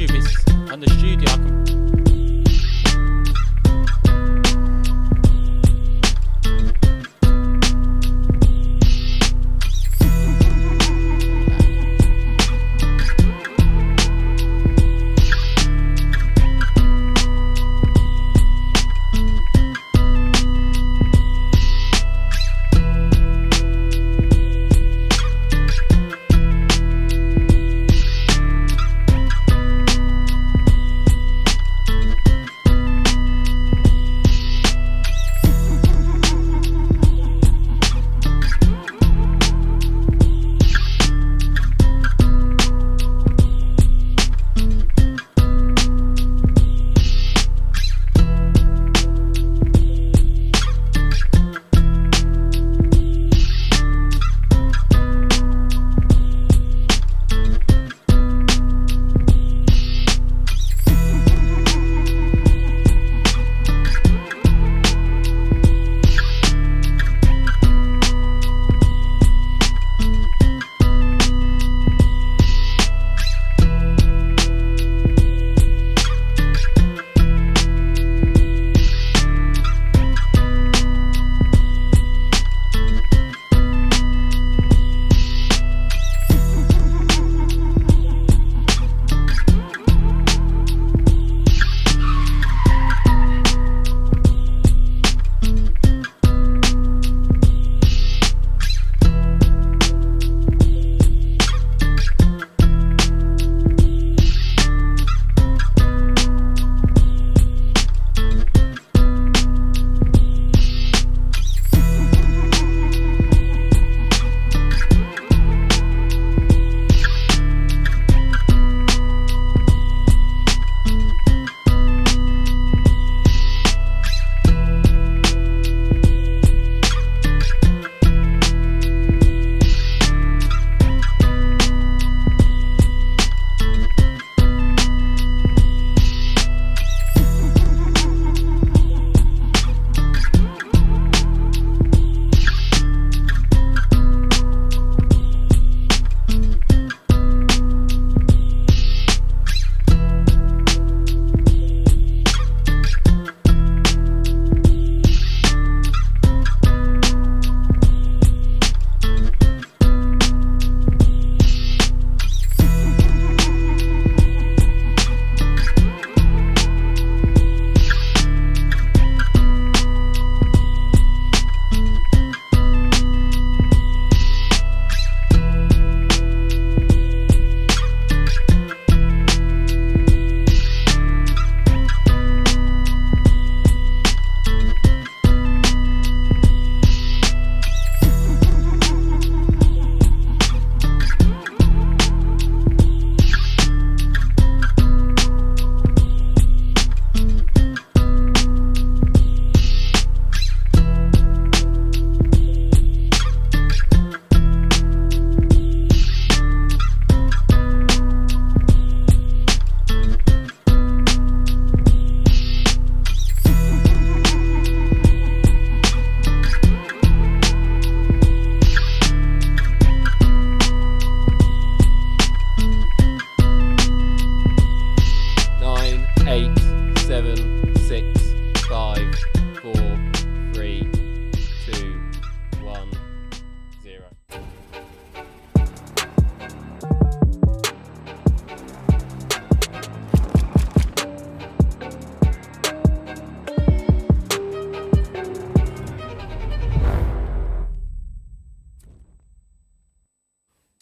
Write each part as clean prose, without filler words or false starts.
YouTube. It's on the studio. I can...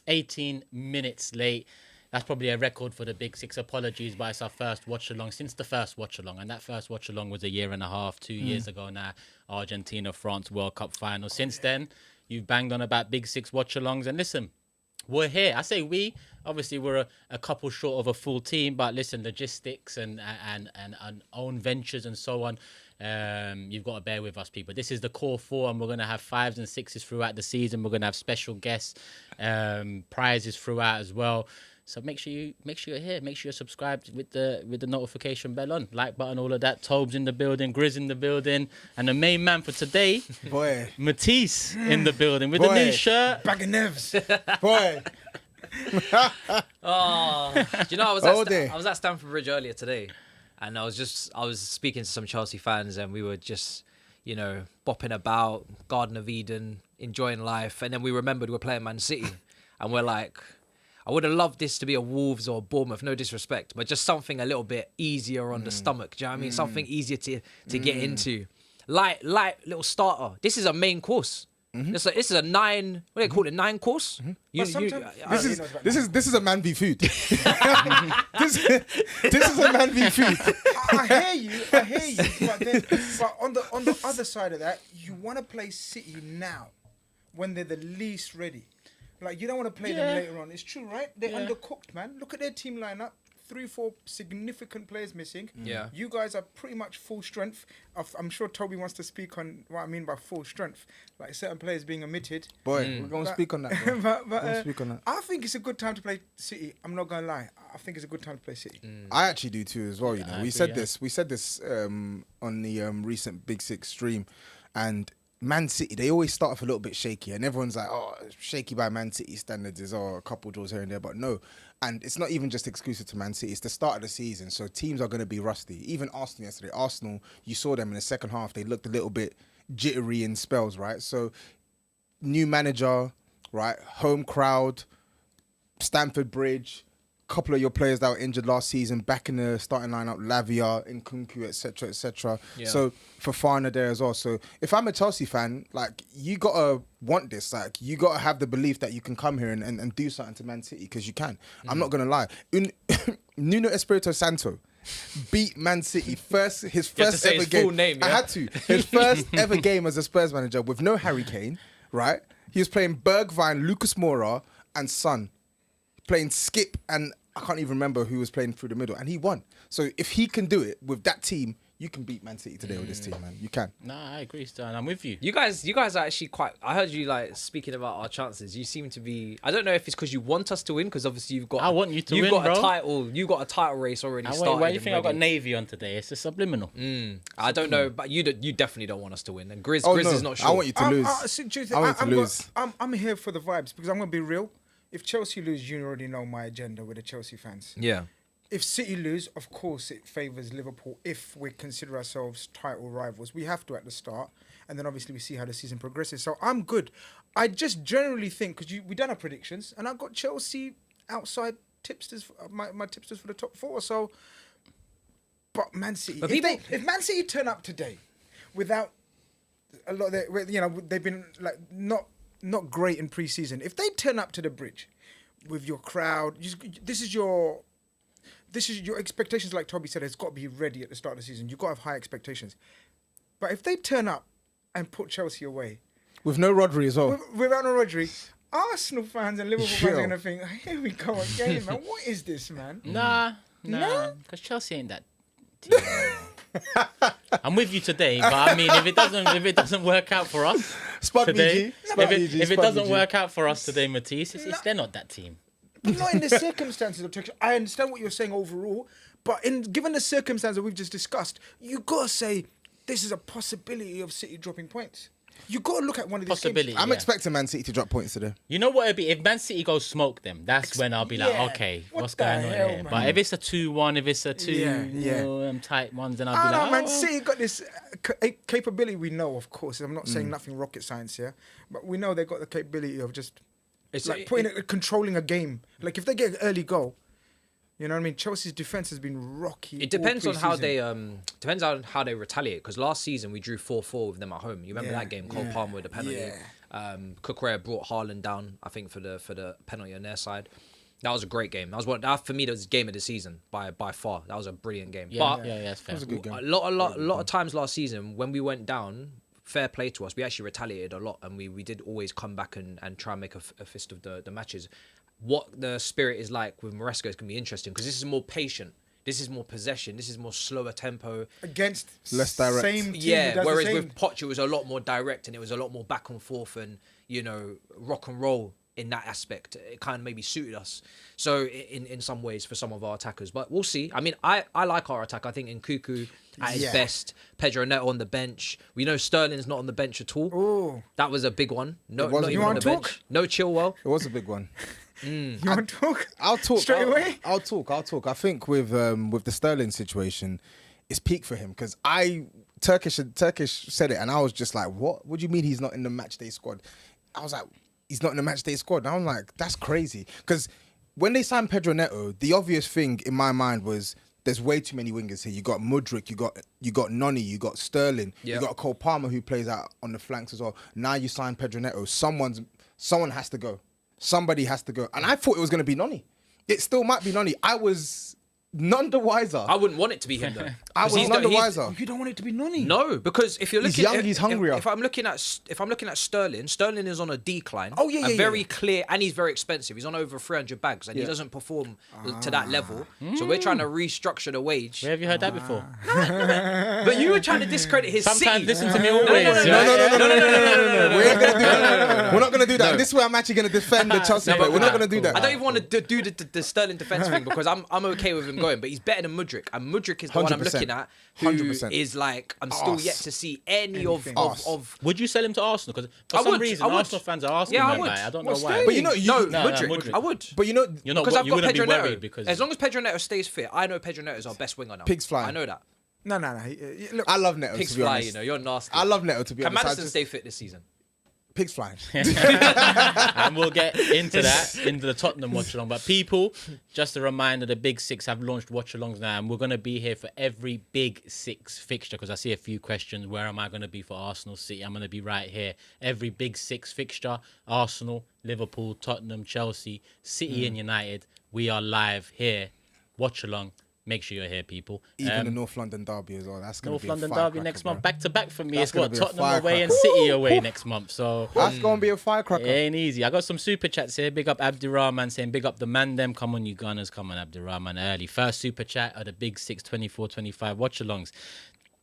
"18 minutes late." That's probably a record for the Big Six. Apologies, but it's our first watch-along since the first watch-along. And that first watch-along was a year and a half, 2 years ago now. Argentina-France World Cup final. Since then, you've banged on about Big Six watch-alongs. And listen, we're here. I say we. Obviously, we're a couple short of a full team. But listen, logistics and own ventures and so on. You've got to bear with us, people. This is the core four, and we're going to have 5s and 6s throughout the season. We're going to have special guests, prizes throughout as well. So make sure you're here. Make sure you're subscribed with the notification bell on, like button, all of that. Tobs in the building, Grizz in the building, and the main man for today, boy, Matisse in the building with the new shirt. Back in Nevs, boy. Oh, do you know, I was at Stamford Bridge earlier today, and I was speaking to some Chelsea fans, and we were just, bopping about, Garden of Eden, enjoying life, and then we remembered we're playing Man City, and we're like, I would have loved this to be a Wolves or Bournemouth, no disrespect, but just something a little bit easier on the stomach. Do you know what I mean? Something easier to get into. Light little starter. This is a main course. This is a 9. What do they call it? 9 course. This is a man v food. this is a man v food. I hear you. But on the other side of that, you want to play City now when they're the least ready. Like, you don't want to play them later on. It's true, right? They're undercooked, man. Look at their team lineup. 3-4 significant players missing. Yeah. You guys are pretty much full strength. I'm sure Toby wants to speak on what I mean by full strength. Like certain players being omitted. We're going to speak on that. But speak on that. I think it's a good time to play City. I'm not going to lie. I think it's a good time to play City. I actually do too as well, We said this on the recent Big Six stream, and Man City, they always start off a little bit shaky, and everyone's like, oh, shaky by Man City standards is a couple draws here and there, but no. And it's not even just exclusive to Man City, it's the start of the season, so teams are going to be rusty. Even Arsenal yesterday, you saw them in the second half, they looked a little bit jittery in spells, right? So, new manager, right? Home crowd, Stamford Bridge, couple of your players that were injured last season back in the starting lineup, Lavia, Nkunku, etc., etc. Yeah. So Fofana there as well. So if I'm a Chelsea fan, like, you gotta want this. Like, you gotta have the belief that you can come here and do something to Man City, because you can. I'm not gonna lie. Nuno Espirito Santo beat Man City his first ever game. Full name, yeah? I had to. His first ever game as a Spurs manager with no Harry Kane, right? He was playing Bergwijn, Lucas Moura, and Son. Playing Skip, and I can't even remember who was playing through the middle, and he won. So if he can do it with that team, you can beat Man City today with this team, man. You can. Nah, I agree, Stan. I'm with you. You guys are actually quite. I heard you speaking about our chances. You seem to be. I don't know if it's because you want us to win, because obviously you've got. I want you to win, You've got bro. a title. You got a title race already started. Why do you think I got Navy on today? It's a subliminal. I don't know, but you definitely don't want us to win. And Grizz is not sure. I want you to lose. I want you to lose. I'm here for the vibes, because I'm gonna be real. If Chelsea lose, you already know my agenda with the Chelsea fans. Yeah. If City lose, of course it favours Liverpool if we consider ourselves title rivals. We have to at the start, and then obviously we see how the season progresses. So I'm good. I just generally think, because we done our predictions, and I got Chelsea outside tipsters, my tipsters for the top 4. So, but Man City, if Man City turn up today without a lot of their, they've been like not great in pre-season. If they turn up to the Bridge with your crowd, this is your expectations, like Toby said, has got to be ready at the start of the season. You've got to have high expectations. But if they turn up and put Chelsea away... With no Rodri as well. Without no Rodri, Arsenal fans and Liverpool fans are going to think, here we go again, man. What is this, man? Nah. Because Chelsea ain't that team. I'm with you today, but I mean, if it doesn't work out for us today, if it doesn't work out for us today, Matisse, they're not that team. But not in the circumstances of Turkish. I understand what you're saying overall, but given the circumstances we've just discussed, you got to say this is a possibility of City dropping points. You got to look at one of these games. I'm expecting Man City to drop points today. You know what it'd be? If Man City goes smoke them, that's when I'll be like, okay, what's going on here? Man? But if it's a 2-1, if it's a 2 tight ones, then I'll be like, Man City got this capability, we know, of course. I'm not saying nothing rocket science here, but we know they've got the capability of just controlling a game. Like, if they get an early goal, you know what I mean? Chelsea's defense has been rocky. It depends on how they retaliate. Because last season we drew 4-4 with them at home. You remember that game? Cole Palmer with the penalty. Kukurea brought Haaland down, I think, for the penalty on their side. That was a great game. For me, that was the game of the season by far. That was a brilliant game. That's fair. That was a good game. A lot of times last season when we went down, fair play to us, we actually retaliated a lot, and we did always come back and try and make a fist of the matches. What the spirit is like with Maresca is going to be interesting, because this is more patient. This is more possession. This is more slower tempo. Against less direct. Same team whereas with Poch, it was a lot more direct, and it was a lot more back and forth and, rock and roll in that aspect. It kind of maybe suited us. So in some ways for some of our attackers. But we'll see. I mean, I like our attack. I think Nkunku at his best. Pedro Neto on the bench. We know Sterling's not on the bench at all. Ooh. That was a big one. No, not even on the bench. No Chilwell. It was a big one. You want to talk? I'll talk straight away. I'll talk. I think with the Sterling situation, it's peak for him because Turkish said it, and I was just like, what? What do you mean he's not in the match day squad? I was like, he's not in the match day squad. And I'm like, that's crazy because when they signed Pedro Neto, the obvious thing in my mind was there's way too many wingers here. You got Mudryk, you got Noni, you got Sterling, you got Cole Palmer who plays out on the flanks as well. Now you sign Pedro Neto. Someone has to go. Somebody has to go. And I thought it was going to be Noni. It still might be Noni. I was none the wiser. I wouldn't want it to be him though. I was none the wiser. You don't want it to be Noni? No, because if you're looking, he's young, he's hungrier. If I'm looking at Sterling is on a decline. Oh yeah, very clear, and he's very expensive. He's on over 300 bags, and he doesn't perform to that level. So we're trying to restructure the wage. Where have you heard that before? But you were trying to discredit his Sometimes City. listen to me always. No. We ain't gonna do that. We're not gonna do that. This is where I'm actually gonna defend the Chelsea player. We're not gonna do that. I don't even want to do the Sterling defense thing because I'm okay with him going, but he's better than Mudryk, and Mudryk is the one I'm looking at. 100%. Is like I'm still yet to see any of. Would you sell him to Arsenal? Because for some reason Arsenal fans are asking him. I don't know why. But you know, Mudryk. I would. But you know, you're not. Because I've got Pedro Pedro Neto. Neto. Because as long as Pedro Neto stays fit, I know Pedro Neto is our best winger now. Pigs flying. I know that. No. Look, I love Neto. Pigs to be fly. honest. You know, you're nasty. I love Neto to be Can honest. Madison stay fit this season? Pigs flying. and we'll get into the Tottenham watch along. But people, just a reminder, the Big Six have launched watch alongs now, and we're going to be here for every Big Six fixture because I see a few questions. Where am I going to be for Arsenal, City? I'm going to be right here. Every Big Six fixture: Arsenal, Liverpool, Tottenham, Chelsea, City, and United. We are live here. Watch along. Make sure you're here, people. Even the North London derby as well. That's going to be North a London derby next month, back to back for me. That's It's what gonna be a Tottenham away and City away next month. So that's going to be a firecracker. it ain't easy. I got some super chats here. Big up Abdurrahman saying, big up the man them. Come on, you Gunners. Come on, Abdurrahman early. First super chat of the Big 6 24-25 watch alongs.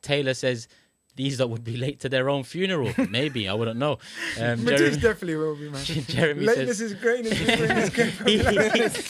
Taylor says, these that would be late to their own funeral. Maybe, I wouldn't know. Matisse definitely will be, man. Jeremy Lateness says, is greatness.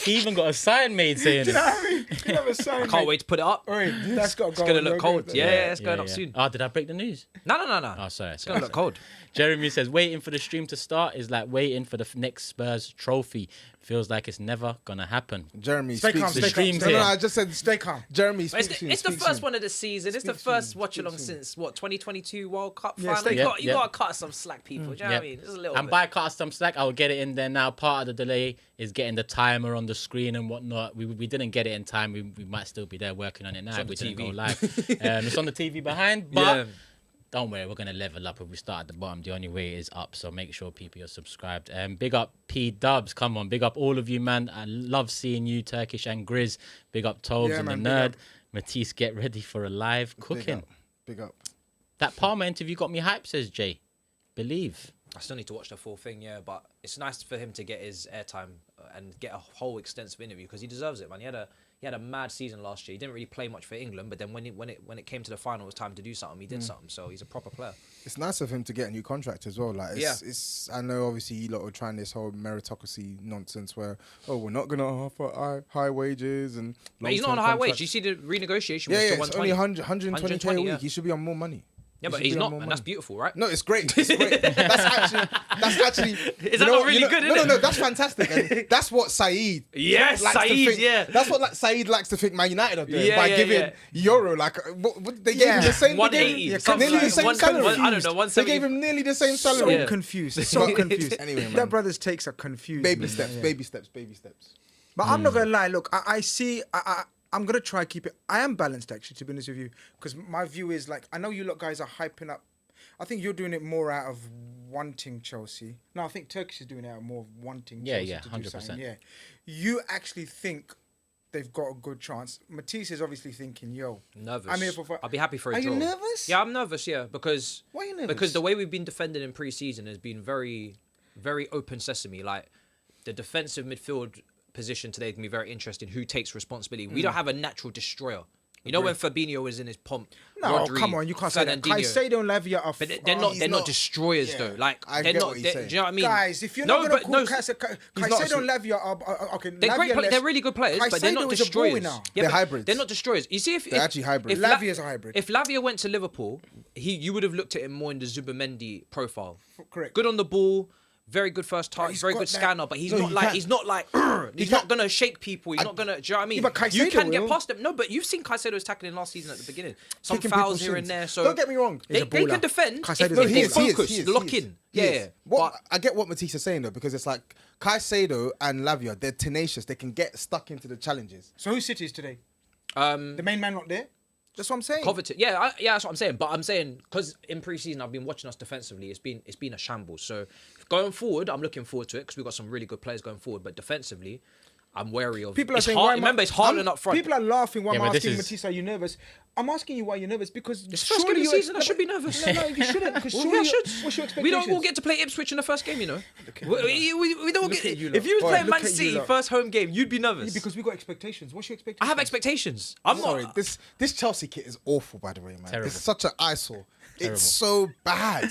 he even got a sign made saying You know it. what I mean? You have a sign, I can't wait to put it up. Wait, that's got to go. It's gonna look cold. Yeah, it's going Yeah, up yeah. soon. Oh, did I break the news? No. Oh, sorry. It's gonna look cold. Jeremy says, waiting for the stream to start is like waiting for the next Spurs trophy. Feels like it's never going to happen. Jeremy, Stay calm, speaks. stay calm. No, I just said Stay calm. Jeremy, But speaks it's the first one of the season. It's the first watch along since 2022 World Cup Yeah, final. stay You gotta cut some slack, people. Do you know what I mean? It's a little And bit. by cut some slack, I'll get it in there now. Part of the delay is getting the timer on the screen and whatnot. We didn't get it in time. We might still be there working on it now. on We the didn't TV. go live. It's on the TV behind, but Yeah. don't worry, we're going to level up. If we start at the bottom, the only way is up. So make sure people are subscribed. Big up P Dubs. Come on. Big up all of you, man. I love seeing you, Turkish and Grizz. Big up Tobs and man, the big nerd. up. Matisse, get ready for a live cooking. Big up. That Palmer interview got me hyped, says Jay. Believe. I still need to watch the full thing, yeah, but it's nice for him to get his airtime and get a whole extensive interview because he deserves it, man. He had a mad season last year. He didn't really play much for England, but then when it came to the final, it was time to do something. He did something, so he's a proper player. It's nice of him to get a new contract as well. Like, it's I know obviously you lot are trying this whole meritocracy nonsense where we're not gonna offer high wages and. But he's not on a high wage. You see the renegotiation was to it's only 120k a 120, week. yeah. He should be on more money. Yeah, but he's not, and that's beautiful, right? No, it's great. It's great. That's actually. Is that not really good? No, that's fantastic. And that's what Saeed. Yes, likes to Saeed, think. yeah. That's what Saeed likes to think Man United are doing by Yeah, giving yeah. Euro what they gave him the same. 180, Nearly the same salary. I don't know, 170. They gave him nearly the same salary. So confused. So confused. Anyway, man. That brother's takes are confused. Baby man. steps, Yeah. baby steps, baby steps. But I'm not gonna lie. Look, I see. I'm gonna try keep it. I am balanced actually, to be honest with you, because my view is like I know you lot guys are hyping up. I think you're doing it more out of wanting Chelsea. No, I think Turkish is doing it out of more of wanting Chelsea to do 100%. something. Yeah, you actually think they've got a good chance. Matisse is obviously thinking, yo, Nervous. I'm here for. I'll be happy for a Are draw. you nervous? Yeah, I'm nervous. Yeah, because Why are you nervous? Because the way we've been defending in pre-season has been very, very open sesame. Like the defensive midfield position today can be very interesting. Who takes responsibility? We don't have a natural destroyer. You know when Fabinho was in his pomp. No, Rodri, come on, you can't say that. Fernandinho. Caicedo and Lavia are. But they're not. he's They're not not- destroyers yeah, though. Like I they're get not. what you're Do saying. you know what I mean? Guys, if you're not going to call Caicedo and Lavia are okay. They're great. They're really good players, but they're not Caicedo is a ball destroyers. winner. Yeah, They're but hybrids. They're not destroyers. You see, if They're actually hybrids. Lavia's a hybrid. If Lavia went to Liverpool, you would have looked at him more in the Zubimendi profile. Correct. Good on the ball, Very good first touch, he's very got good that- scanner, but he's No, not he like can't. he's not gonna shake people. He's not gonna. Do you know what I mean? but Caicedo You can get will. past them. No, but you've seen Caicedo's tackling last season at the beginning. Some Kicking fouls people's here and shins. there. So Don't get me wrong. They He's a can baller. defend Caicedo's if a they baller. focus, lock in. Yeah. What But I get what Matisse is saying though, because it's like Caicedo and Lavia, they're tenacious. They can get stuck into the challenges. So who's City's today? um, The main man not there? That's what I'm saying. Kovacic, yeah, that's what I'm saying. But I'm saying because in pre-season I've been watching us defensively. It's been a shambles. So going forward, I'm looking forward to it because we've got some really good players going forward. But defensively, I'm wary of. People are it's saying, hard, why am I- remember, it's Haaland up front. People are laughing why Yeah, I'm but this asking is- Matisse, are you nervous? I'm asking you why you're nervous because It's first game of the season. I should be nervous. No, you shouldn't. Because Well, surely I should. What's your expectations? We don't all get to play Ipswich in the first game, you know. We don't Look get. at you lot. If you was Boy, playing look Man at you City lot. first home game, you'd be nervous. Because we got expectations. What's your I expectations? have expectations. I'm Sorry, not. this Chelsea kit is awful, by the way, man. Terrible. It's such an eyesore. Terrible. It's so bad.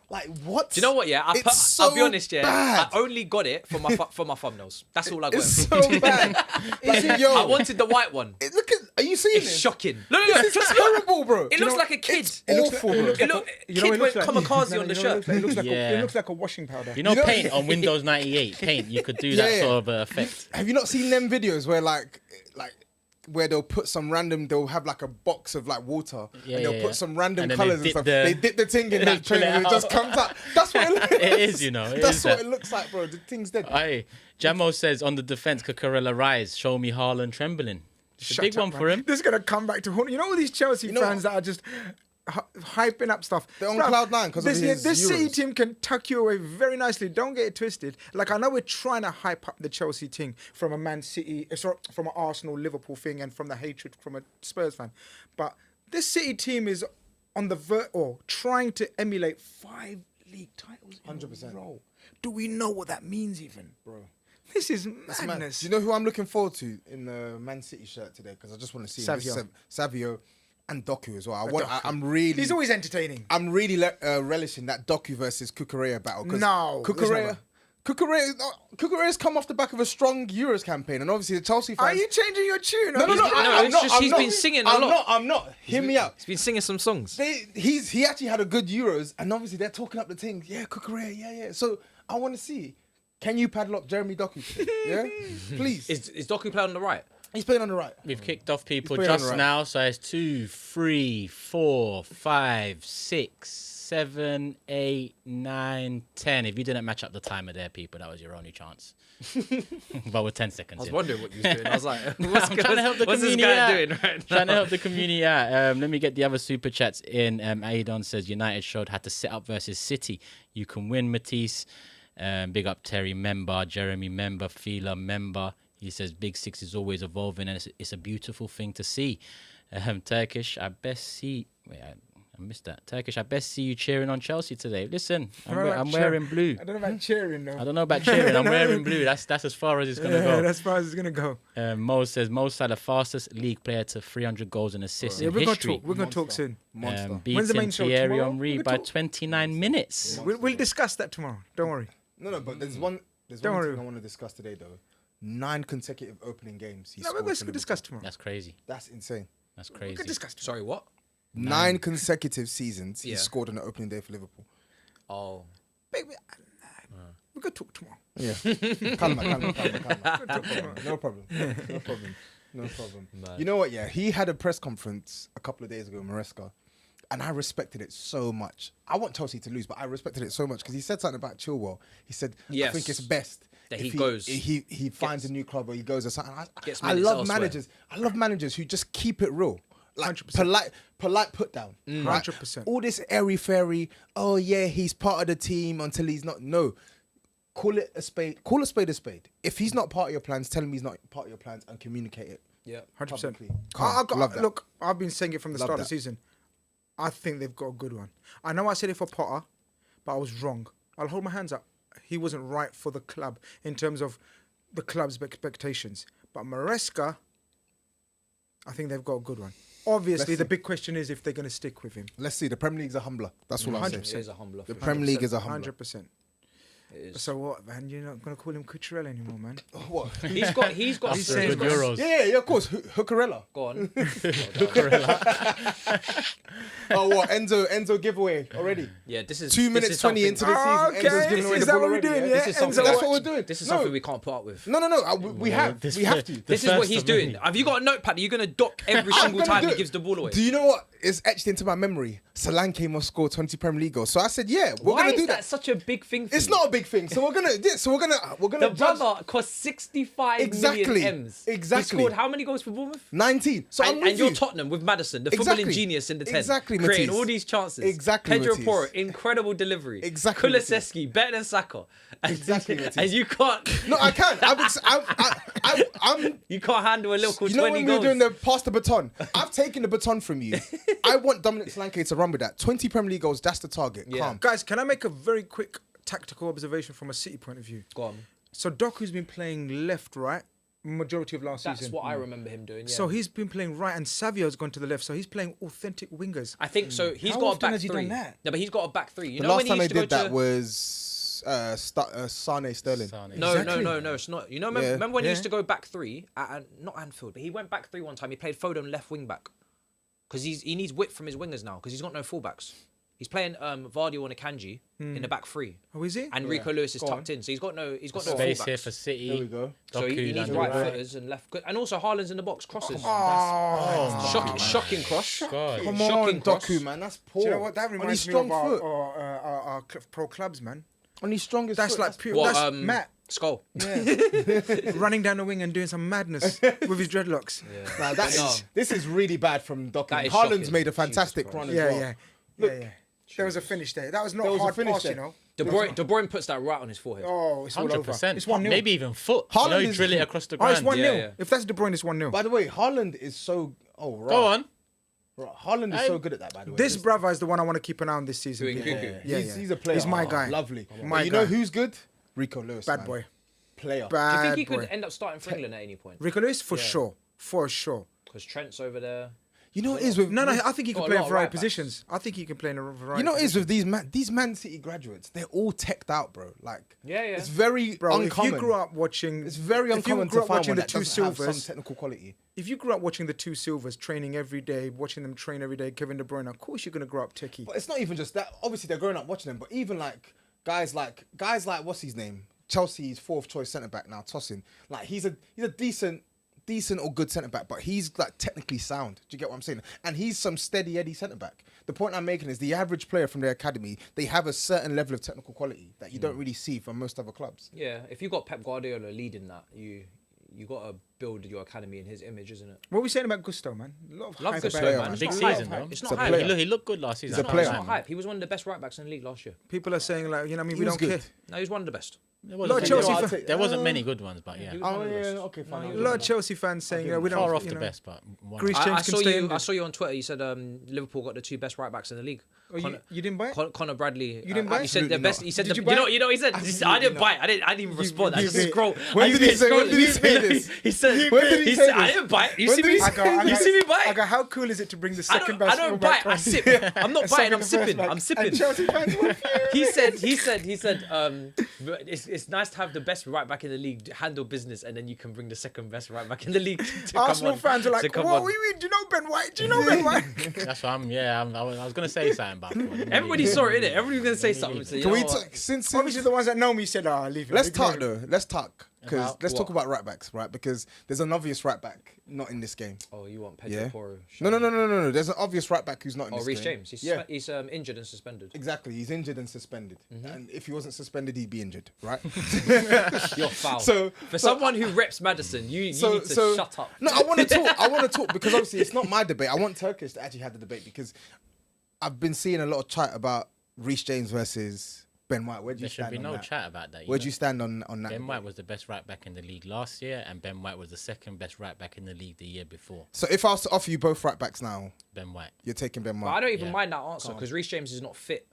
Like what? Do you know what? Yeah, I'll be honest. Yeah, bad. I only got it for my thumbnails. That's all I got. It's it for. so bad. Like, yo, I wanted the white one. look at. Are you seeing It's this? shocking. No, This is terrible, bro. It looks like a kid. It's awful, bro. Kid went kamikaze on the shirt. It looks like Yeah. it looks like a washing powder. You know, Paint on Windows 98, Paint, you could do that Yeah. sort of effect. Have you not seen them videos where like where they'll put some random, they'll have like a box of like water Yeah, and they'll yeah, put yeah. some random And then colours they and stuff. dip They dip the thing in that pull train it and it just out. comes out. That's what it looks like. It is, you know. it That's is what that. it looks like, bro. The thing's dead. Aye. Jamo says on the defense, Cucurella rise. Show me Haaland trembling. It's a Shut big up, one man. for him. This is gonna come back to haunt. You know all these Chelsea know fans that are just hyping up stuff. They're on Bruv, cloud nine 'cause of his this City Euros. team can tuck you away very nicely. Don't get it twisted. Like I know we're trying to hype up the Chelsea thing from a Man City, from an Arsenal, Liverpool thing, and from the hatred from a Spurs fan, but this City team is on the or trying to emulate 5 league titles in 100%. a row. Do we know what that means, even, Bro. This is It's mad. madness. Do you know who I'm looking forward to in the Man City shirt today? Because I just want to see him. This Savio. is Savio and Doku as well. Doku. I'm really. He's always entertaining. I'm really relishing that Doku versus Cucurella battle. 'cause No, there's Cucurella's come off the back of a strong Euros campaign, and obviously the Chelsea fans. Are you changing your tune? No, it's I'm just not. he's been singing a I'm lot. not. I'm not. Hear me out. He's been singing some songs. He actually had a good Euros, and obviously they're talking up the thing. Yeah, Cucurella. Yeah. So I want to see. Can you padlock Jeremy Doku today? Yeah, please. Is Doku playing on the right? He's playing on the right. We've kicked off people playing on just the right. now, so it's 2, 3, 4, 5, 6, 7, 8, 9, 10. If you didn't match up the timer there, people, that was your only chance. But we're 10 seconds I was in. wondering what you was doing. I was like, I'm trying to help the what's this community guy out. doing right now? Trying to help the community out. Let me get the other super chats in. Aidon says United showed how to set up versus City. You can win, Matisse. Big up Terry member, Jeremy member, Fila member. He says Big Six is always evolving and it's a beautiful thing to see. Turkish, I best see. Wait, I missed that. Turkish, I best see you cheering on Chelsea today. Listen, I'm wearing blue. I don't know about cheering though. I don't know about cheering. I'm wearing blue. That's as far as it's gonna go. That's as far as it's gonna go. Mo says Mo Salah, the fastest league player to 300 goals and assists Yeah, in we're gonna history. talk. We're gonna talk soon. Monster. When's the Beating main show? Thierry Tomorrow? Henry We're by gonna talk. 29 minutes. We'll discuss that tomorrow. Don't worry. No, but there's one. There's Don't one worry. thing I want to discuss today, though. 9 consecutive opening games. He No, scored let's for discuss Liverpool. tomorrow. That's crazy. That's insane. That's We crazy. can discuss tomorrow. Sorry, what? 9 consecutive seasons he Yeah. scored on the opening day for Liverpool. Oh, Baby, we could talk tomorrow. Yeah. calma. No problem. man. You know what? Yeah, he had a press conference a couple of days ago in Maresca, and I respected it so much. I want Chelsea to lose, but I respected it so much because he said something about Chilwell. He said, Yes. "I think it's best That if he goes. He finds a new club or he goes or something." Gets I minutes love elsewhere. managers. I love managers who just keep it real. Like 100%. polite put down. Mm. Right? 100%. All this airy fairy. Oh yeah, he's part of the team until he's not. No, call it a spade. Call a spade a spade. If he's not part of your plans, tell him he's not part of your plans and communicate it. yeah. 100%. Publicly. Calm. Love that. Look, I've been saying it from the Love start of that. the season. I think they've got a good one. I know I said it for Potter, but I was wrong. I'll hold my hands up. He wasn't right for the club in terms of the club's expectations. But Maresca, I think they've got a good one. Obviously, Let's the see. big question is if they're going to stick with him. Let's see. The Premier League's a humbler. That's all I'm 100%. saying. It is a humbler. The for Premier sure. League is a humbler. 100%. It is. So what, man? You're not gonna call him Cucurella anymore, man? What? He's got He's saying good euros. Yeah, of course. Hookerella. Go on. Oh, what? Enzo giveaway already. Yeah, this is 2 minutes 20 into the season. Oh, okay. Enzo's giving away Is the that ball what we're already. doing, Yeah? yeah? This is something. That's what we're doing. This is No. something we can't put up with. No. We have to. This is what he's doing. Have you got a notepad? Are you gonna dock every single gonna time do he it. gives the ball away? Do you know what is etched into my memory? Solanke must score 20 Premier League goals. So I said, yeah, we're Why gonna is do that that. such a big thing for It's you? not a big thing. So we're gonna The judge brother cost 65 Exactly. million M's. Exactly. He scored how many goals for Bournemouth? 19. So I'm And with you're you. Tottenham with Maddison, the footballing genius in the 10. Exactly, creating Matisse. all these chances. Exactly, Pedro Matisse. Porro, incredible delivery. Exactly, Kulusevski, better than Saka. Exactly, Matisse. And you can't. No, I can't. I'm You can't handle a little called you know 20 when goals. we're doing the pass the baton? I've taken the baton from you. I want Dominic Solanke to run with that. 20 Premier League goals, that's the target. Yeah. Calm. Guys, can I make a very quick tactical observation from a City point of view? Go on. So Doku's been playing left, right, majority of last That's season. what I remember him doing. Yeah. So he's been playing right, and Savio's gone to the left. So he's playing authentic wingers. I think so. He's How got a often back has he three. done that? No, but he's got a back three. You The know last when he time I used to did go that to... was Sane Sterling. No, Exactly. no, it's not. You know, remember when he used to go back three at not Anfield, but he went back three one time. He played Foden left wing back because he needs width from his wingers now because he's got no fullbacks. He's playing Vardy and Akanji in the back three. Oh, is he? And Rico Lewis is Go tucked in, so he's got no Space fullbacks. here for City. There we go. So he needs Doku, right Landry. footers and left, and also Haaland's in the box crosses. Shocking cross. God. Come Shocking on, cross. Doku, man. That's poor. Do you know what that On his reminds me strong of foot. our pro clubs, man? On his strongest That's foot. like pure. What, That's Matt Skull. running down the wing and doing some madness with his dreadlocks. Nah, this is really bad from Doku. That is Haaland's shocking. made a fantastic Jesus run as Yeah, well. yeah. There was a finish there. That was not There was a hard finish pass, there. you know. De Bruyne puts that right on his forehead. Oh, it's all over. 100%. It's 1-0. Maybe even foot. Haaland You is- drill it across the Oh, it's ground. 1-0. Yeah. If that's De Bruyne, it's 1-0. By the way, Haaland is so... Oh, right. Go on. Right. Haaland is so good at that, by the way. This brother is the one I want to keep an eye on this season. Doing Yeah, Cuckoo. yeah. He's a player. He's my guy. Lovely. My You know guy. who's good? Rico Lewis. Bad man. boy. Player. Do you Bad think he boy. could end up starting for England at any point? Rico Lewis? For sure. For sure. Because Trent's over there. You know what it is with... No, I think he can Got a play in lot of variety right-backs. positions. I think he can play in a variety You know what it is positions. with these Man City graduates? They're all teched out, bro. Like, Yeah. it's very Bro, uncommon. if you grew up watching... It's very if you uncommon grew to up find watching one the that two doesn't have some Silvers... technical quality. If you grew up watching the two Silvers training every day, watching them train every day, Kevin De Bruyne, of course you're going to grow up techie. But it's not even just that. Obviously, they're growing up watching them. But even like guys like what's his name? Chelsea's fourth choice centre back now, Tosin. Like he's a decent or good centre back, but he's like technically sound. Do you get what I'm saying? And he's some steady Eddie centre back. The point I'm making is the average player from their academy, they have a certain level of technical quality that you don't really see from most other clubs. Yeah, if you got Pep Guardiola leading that, you got to build your academy in his image, isn't it? What are we saying about Gusto, man? A lot of Love hype Gusto, about him, man. It's Big not season, hype. bro. It's a not hype. player. He looked good last season. He's a That's player. what It's I'm not saying. hype. He was one of the best right backs in the league last year. People are saying, like, you know, what I mean, He we was don't good. care. No, he's one of the best. There Lot wasn't of many- Chelsea I'll fan- take- There wasn't many good ones, but yeah. He was Oh one of the yeah, best. okay, fine. No, I'll he A lot of was Chelsea fans saying, we don't... Far off you the know. best, but one. Greece- I James saw can stay you. in I saw you on Twitter. You said Liverpool got the two best right backs in the league. Oh, you didn't buy it? Connor Bradley. You didn't buy it? You said the Absolutely best. not. He said Did the, you buy it? you know what he said. I Absolutely didn't not. buy it. I didn't even respond. I you just did. scroll. When I did just he say- when scrolled. did he say this? He said. When did he say I this? didn't buy it. You When see did me? he say this? You see me buy I it? go, how cool is it to bring the I second don't best buy fullback it. I on? sip. I'm not buying. I'm Second sipping. best I'm back. sipping. And Chelsea fans were He said, it's nice to have the best right back in the league handle business, and then you can bring the second best right back in the league. To come Arsenal on, fans are to like, come what? on. Do you know Ben White? Do you know Ben White? That's what I was gonna say something about it. Everybody saw it, innit? Everybody was gonna say something. So, you Can know we what? talk since Obviously, the ones that know me said, leave it. let's Ignore talk it. though. Let's talk because About let's talk what? about right backs, right? Because there's an obvious right back not in this game. Oh, you want Pedro Yeah. Porro? No. There's an obvious right back who's not in Oh, this Reece game. James. Yeah. He's injured and suspended. Exactly, he's injured and suspended, and if he wasn't suspended, he'd be injured, right? You're foul. So- for someone who reps Madison, you need to shut up. No, I want to talk. I want to talk because obviously it's not my debate. I want Turkish to actually have the debate because I've been seeing a lot of chat about Reece James versus Ben White. Where do you There should stand be on no that? chat about that. Where do you stand on that? Ben debate? White was the best right back in the league last year, and Ben White was the second best right back in the league the year before. So if I was to offer you both right backs now, Ben White. you're taking Ben But I White. don't even Yeah. mind that answer because Reece James is not fit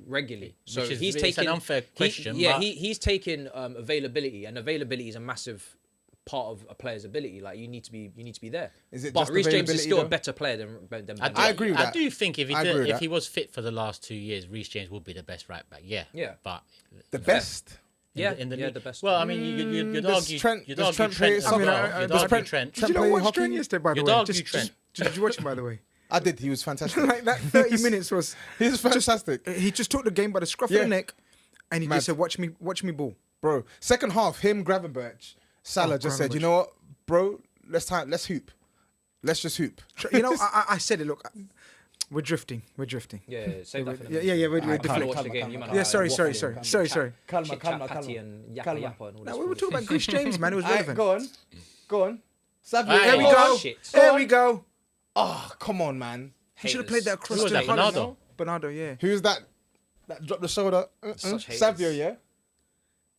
regularly. So Which is- he's it's taking an unfair question, Yeah, but- he's taking availability, and availability is a massive part of a player's ability. Like you need to be there. Is it But just Reece James is availability, still though? a better player than Ben I, White. I agree with I that. do think if he I agree with if that. he was fit for the last 2 years, Reece James would be the best right back. Yeah. Yeah. But The best. in the league. the best. Well, I mean, you'd argue Trent Trent as well. You'd argue Trent. Did you not watch Trent yesterday, by the You'd way? argue Trent. Did you watch him, by the way? I did. He was fantastic. Like that 30 minutes was. He was fantastic, He just took the game by the scruff of the neck, and he Mad. just said, "Watch me ball." bro. Second half, him, Gravenberch, Salah just said, Gravenberch. you know what, bro? Let's hoop. Let's just hoop. You know, I said it. Look, we're drifting. Yeah, say that for them. Yeah, we're I different. watch the game. You man Yeah, are sorry. waffling. Calma. Patty and Yappa Yappa and all No, this we were bullshit. talking about Grizz James, man. It was relevant. Go on. Savio, Aye. There we Oh, go. shit. There we go. Oh, come on, man. He should have played that across Who was the that, Bernardo? Bernardo, yeah. Who's that? That dropped the shoulder. Such haters. Savio, yeah.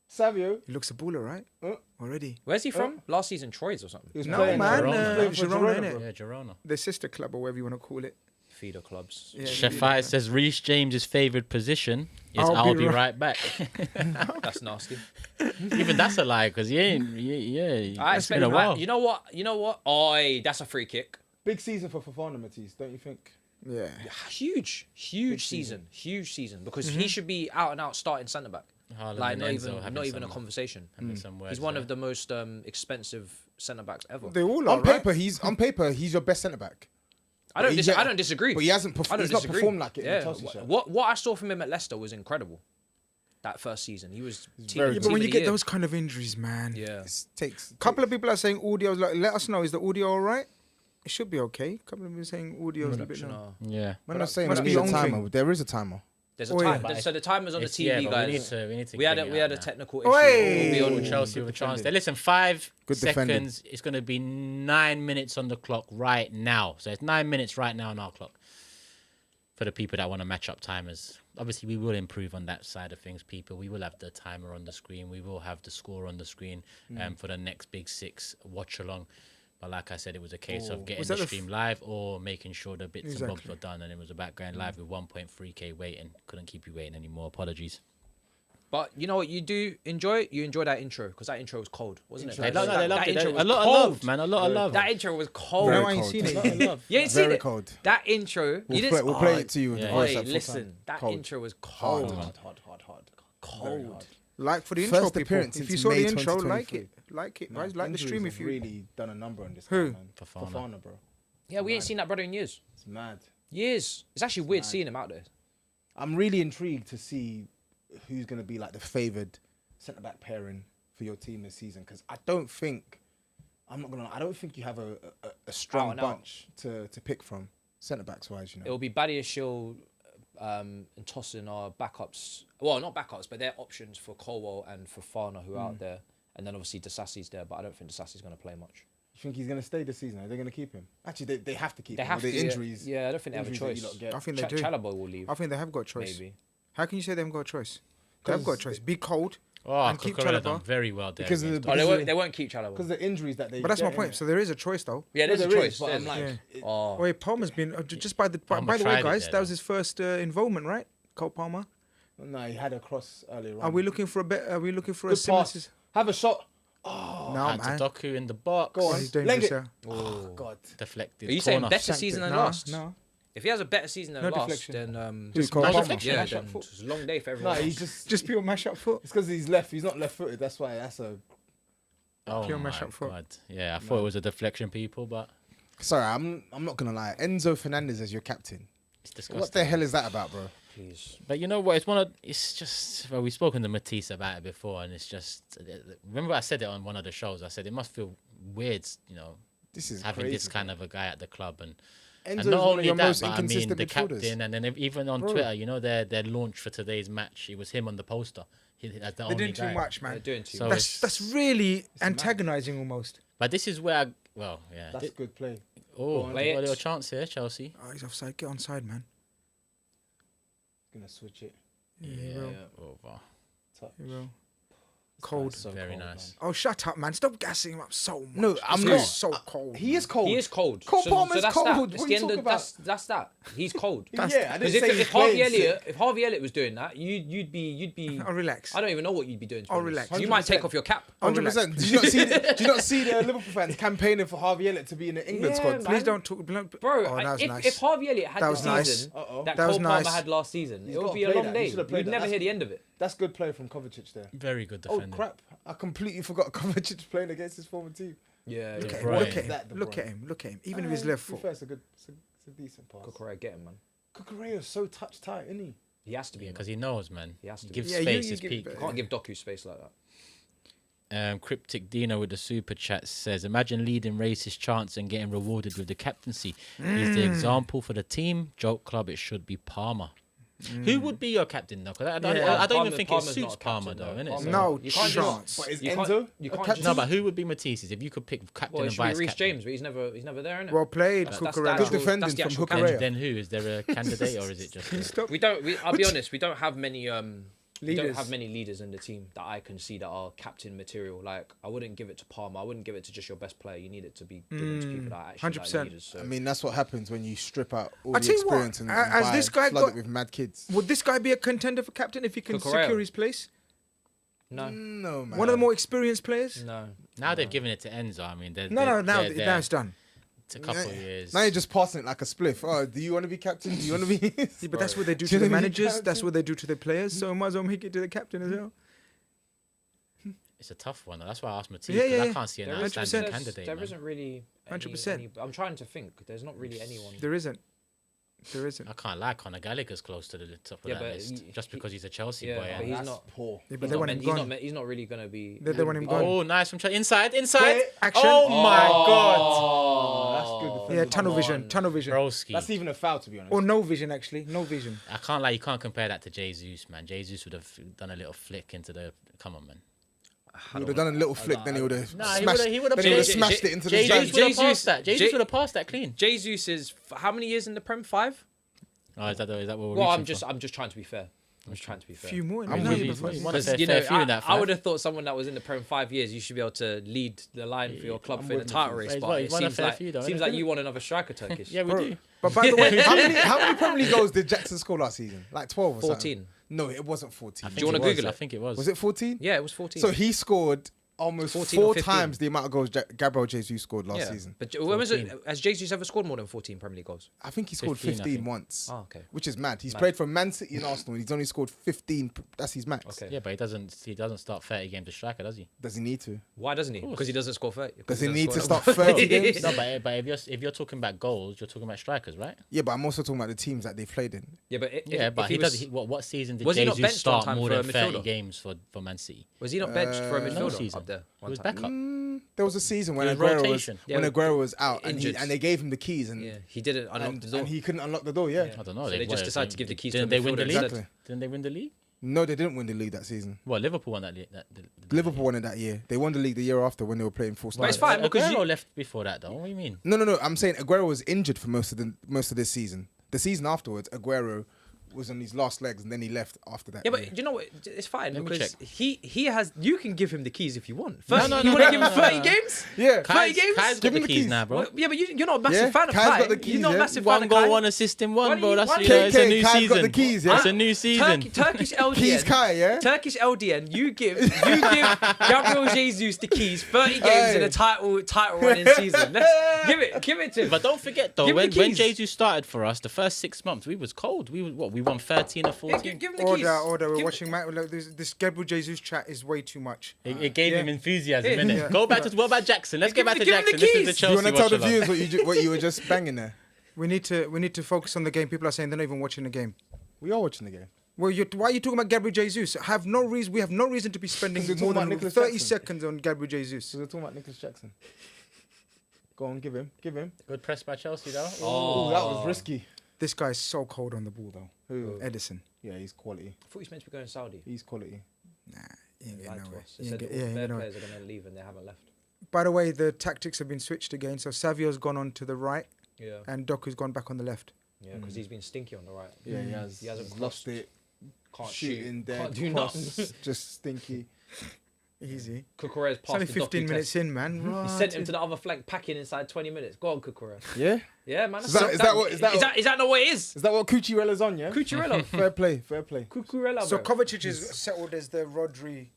Savio. He looks a baller, right? Already. Where's he from? Last season, Troyes or something. He was No, playing man. Girona. playing for Girona, Girona, innit? bro. Yeah, Girona. The sister club or whatever you want to call it. Feeder clubs. Yeah, Shafai says Reece James' favourite position is I'll be right back. That's nasty. Even that's a lie because he ain't. I It's been expect. a while. You know what? Oi, that's a free kick. Big season for Fofana, Matisse, don't you think? Yeah. Huge season because he should be out and out starting centre back. Haaland Like and not Enzo even having a some- conversation. having some words He's one there. of the most expensive centre backs ever. They all are, On right? paper, he's your best centre back. I don't But disagree. But he hasn't. I don't He's not disagree. performed like it Yeah. in the Chelsea shirt. What I saw from him at Leicester was incredible. That first season, he was very Yeah, good. but when you of the get year. those kind of injuries, man. yeah. It takes. Couple of people are saying audio's like, let us know, is the audio all right? It should be okay. Couple of people saying audio's a bit low. Yeah. I'm not saying must there be is a your own timer. thing. There is a timer. There's a Oh, yeah. time. So the timer's on the It's- TV, yeah, but guys. we need to We had bring it a out now. technical issue. Hey! We'll be All on Chelsea Good with a chance. defending. There. Listen, 5 Good defending. seconds. It's going to be 9 minutes on the clock right now. So it's 9 minutes right now on our clock. For the people that want to match up timers, obviously we will improve on that side of things. People, we will have the timer on the screen. We will have the score on the screen for the next Big Six watch along. But like I said, it was a case of getting Was the that the stream live or making sure the bits and bobs Exactly. were done. And it was about going live with 1.3k waiting. Couldn't keep you waiting anymore. Apologies. But you know what you do enjoy? You enjoy that intro because that intro was cold, wasn't it? They loved That it. intro A was lot of cold. love, man. A lot of love. That intro was cold. Very No, I ain't cold. seen A lot of it. love. You ain't seen Very it? cold. That intro. We'll you play, didn't. we'll play it to you with yeah. the voice Oi, at full listen, time. that Cold. intro was Hard. cold. Cold. Like for the intro, First people. appearance If since you saw May the intro, 2023. like it, guys. Like the Injuries stream have if you. really done a number on this Who? guy, man. Fofana. Fofana, bro. Yeah, we ain't seen that brother in years. It's mad. Years. It's actually weird seeing him out there. I'm really intrigued to see who's going to be like the favoured centre-back pairing for your team this season, because I don't think you have a strong Out and out. bunch to pick from centre-backs wise, you know. It will be Badiashile and tossing our backups. Well, not backups, but they're options for Colwell and for Fana who are out there. And then obviously Desassi's there, but I don't think Desassi's going to play much. You think he's going to stay this season? Are they going to keep him? Actually, they have to keep They him. have with to. the injuries. Yeah, I don't think they have a injuries that choice. you lot get. I think they do. Chalobah will leave. I think they have got a choice. Maybe. How can you say they haven't got a choice? They have got a choice. Be cold Oh, and keep Cucurella Chalobah. done very well there. Because of against the- Oh, us. they won't keep Chalobah. Because the injuries that they But that's my get, point. innit? So there is a choice, though. Yeah, there's a There choice. is, but I'm like, Yeah. Oh, Wait, Palmer's been just by the Palmer by the way, tried it guys. there, That was though. his first involvement, right? Cole Palmer. no, he had a cross earlier on. Are we looking for a bit? Are we looking for a Good similar? pass. Have a shot. No, And man. Doku in the box. Go on. He's dangerous. Leg it. Yeah. Oh, God. Deflected. are you saying corner. better Shanked season it. than No, last? no. If he has a better season than No last, deflection. then Who's Cole No Palmer? deflection. yeah, Mash up then foot. it's a long day for No, everyone. he's just. Just pure mash up foot. It's because he's left. He's not left-footed. That's why. That's a. Oh Pure my mash up foot. God. Yeah, I thought it was a deflection, people, but Sorry, I'm not gonna lie. Enzo Fernandez as your captain. it's disgusting. What the hell is that about, bro? Please. But you know what? It's just. Well, we've spoken to Matisse about it before, and it's just. Remember, I said it on one of the shows. I said it must feel weird, you know, This is having crazy, this kind of a guy at the club, and Enzo's not one of only your that, most but I mean inconsistent the midfielders. captain, and then even on Bro. Twitter, you know, their launch for today's match, it was him on the poster. That's the They're only doing guy. too much, They're man. doing too So much. That's really antagonising almost. But this is where, yeah. That's good play. Oh, Play they've got a it. little chance here, Chelsea. Oh, he's offside. Get onside, man. Gonna switch it. Yeah, Over. he will. Cold. So Very cold, nice. Oh, shut up, man. Stop gassing him up so much. No, I'm This not. guy's so cold. He is cold. He is cold. Cole Palmer's that's cold. That. What It's are the you end talking of, about? that's that. He's cold. Yeah, I Because didn't say if he's Harvey playing Elliott, sick. if Harvey Elliott was doing that, you'd be. I'll relax. I don't even know what you'd be doing. to I'll be honest. relax. You might take 100%. off your cap. 100%. Do you not see the Liverpool fans campaigning for Harvey Elliott to be in the England Yeah, squad? man. Please don't talk. Bro, oh, that was if, nice. if Harvey Elliott had That the was nice. season Uh-oh. that That was Cole Palmer nice. had last season, He's it would gotta be a play long that. He day. should have played You'd that. never That's- hear the end of it. That's good play from Kovacic there. Very good Oh defender. crap! I completely forgot Kovacic playing against his former team. Yeah, Look yeah. at him. Right. Look at him. That De Look Bruyne. at him. Look at him. Even with his left To be foot. fair, it's a decent pass. Kukurea, get him, man. Kukurea's so touch tight, isn't he? He has to be. Because he knows, man. He has to be. Gives Yeah, you- space you his give peak. it- You can't give Doku space like that. Cryptic Dino with the super chat says, imagine leading racist chants and getting rewarded with the captaincy. He's the example for the team. Joke club, it should be Palmer. Who would be your captain though? 'Cause I don't even think it Palmer's suits not a Palmer captain, though, though. innit? Palmer- So- No You can't chance. But is You Enzo? can't- you a can't captain? No, but who would be Matisse's if you could pick captain Well, it and should be vice Reece captain? James, but he's never there, innit? Well played, That's Kukurea. the Good actual- defending that's the from actual Kukurea. And then who? Is there a candidate or is it just? Can you stop? I'll be honest, we don't have many we don't Leaders. have many leaders in the team that I can see that are captain material. Like, I wouldn't give it to Palmer. I wouldn't give it to just your best player. You need it to be given to people that are actually 100%. like leaders. So. I mean, that's what happens when you strip out all I the tell you what, experience and has buy, this guy flood got- it with mad kids. Would this guy be a contender for captain if he can Kukurea. secure his place? no, No, man. One of the more experienced players? no. Now they've given it to Enzo. I mean, No, now it's done. It's a couple of years. Now you're just passing it like a spliff. Oh, do you want to be captain? Do you want to be? Yeah, but that's what they do Do to you the know what I mean, managers. captain? That's what they do to the players. So might as well make it to the captain as well. It's a tough one. That's why I asked Matisse. Yeah, 'Cause yeah, I yeah. can't see an There is- outstanding there's- candidate. There man. isn't really 100%. I'm trying to think. There's not really anyone. There isn't. There isn't. I can't lie. Conor Gallagher's close to the top of Yeah, that but list he- just because he's a Chelsea yeah, boy. but and he's That's not. poor. Yeah, but He's they not, want him he's, gone. not, he's not really gonna be. They want him gone. Oh, nice from inside. Play action. Oh my God, Oh, that's good defending. Yeah, tunnel come vision. on. Tunnel vision. broski. That's even a foul, to be honest. Or no vision, actually. No vision. I can't lie. You can't compare that to Jesus, man. Jesus would have done a little flick into the. Come on, man. He would have done a little flick, then he would have Nah, he smashed. would've- he would've then he would have played- smashed it into the Jesus stand. would have passed that. Jesus- Jesus would have passed that clean. Jesus is how many years in the Prem? 5. Oh, is that what we're Well, reaching for? I'm just trying to be fair. I'm just trying to be fair. Few more. I'm innit? with you, you, before. before. You want a Because fair few in that I five. would have thought someone that was in the Prem 5 years, you should be able to lead the line for your club for the with title you. race. He's But won- it he's won a seems fair like few, though, seems innit? like you want another striker, Turkish. Yeah, we Bro, do. But by the way, how many Premier League goals did Jackson score last season? Like 12 or 14. something? No, it wasn't 14. Do you wanna Google I it? think it was. Was it 14? Yeah, it was 14. So he scored almost 14 or 4 15. times the amount of goals Gabriel Jesus scored last yeah. season. But when was it? 14. Has Jesus ever scored more than 14 Premier League goals? I think he scored 15, I 15 think. once. Oh, okay. Which is mad. He's played for Man City and Arsenal and he's only scored 15. That's his max. Okay. Yeah, but he doesn't start 30 games as striker, does he? Does he need to? Why doesn't he? Because he doesn't score 30. Does he need to score start 30 games? No, but if you're talking about goals, you're talking about strikers, right? Yeah, but I'm also talking about the teams that they've played in. Yeah, but Yeah, but if he was, does. What season did Was he not Jesus benched on start time more for a than 30 midfielder? games for Man City? Was he not benched for a No midfielder season. up there? He One was time? back up. There was a season when It was Aguero was rotation. Yeah, when Aguero was out injured. and they gave him the keys and Yeah, he didn't unlock the door. and he couldn't unlock the door. Yeah. I don't know. So they just decided to give the keys to Didn't the they win the midfielder league? instead. Exactly. Didn't they win the league? No, they didn't win the league that season. Well, Liverpool won that league. Liverpool won it that year. They won the league the year after when they were playing full But it's style. fine because Aguero you, left before that, though. What do you mean? No. I'm saying Aguero was injured for most of this season. The season afterwards, Aguero was on his last legs and then he left after that. yeah, but year. you know what? It's fine Let me because check. he has. You can give him the keys if you want. No, First, no, you no, want to no, give no, him no, 30 no. games? yeah, 30 games? Kai's Give got him the the keys keys. now, bro. Well, yeah, but you're not a massive Yeah, fan of Kai's Kai. got the keys, You're not a yeah. massive fan One of goal, Kai. one assist in Why one, do bro. you- That's why do it's a new Kai's got season. the keys, yeah? It's a new season. Turkish LDN. Keys Kai, yeah? Turkish LDN. You give Gabriel Jesus the keys. 30 games in Hey. a title running season. Let's give it to him. But don't forget though, Give him the when keys. Jesus started for us, the first 6 months we was cold. We won 13 or Yeah, 14. give him the keys. Order. We're Give- watching. This Gabriel Jesus chat is way too much. It gave him enthusiasm, Yeah. innit? Yeah. Go back to what about Jackson? Let's Give get back to him the Jackson. This is keys. the Do Chelsea you want to tell the watch-along. viewers what you were just banging there? We need to focus on the game. People are saying they're not even watching the game. We are watching the game. Well, why are you talking about Gabriel Jesus? We have no reason to be spending 'Cause you're more talking than about Nicholas 30 Jackson. seconds on Gabriel Jesus. So we're talking about Nicholas Jackson. Go on, give him. Good press by Chelsea though. Oh, that was risky. This guy's so cold on the ball though. Who? Edison. Yeah, he's quality. I thought he was meant to be going Saudi. He's quality. Nah, he ain't They getting lied to nowhere. us. He They ain't said get- all yeah, their you know. players are going to leave and they haven't left. By the way, the tactics have been switched again. So Savio's gone on to the right Yeah. and Doku's gone back on the left. Yeah, because he's been stinky on the right. Yeah, he has. He hasn't He's lost crossed. it. Can't Shooting shoot. dead. Can't do cross, nothing. just stinky. Easy. Kukurea's It's only passed the 15 Doku minutes test. in, man. He Right. sent him to the other flank, packing inside 20 minutes. Go on, Kukurea. Yeah. Yeah, man. Is that what- is that not what it is? Is that what Cucurella's on? Yeah. Cucurella. Fair play. Cucurella, So bro. Kovacic is settled as the Rodri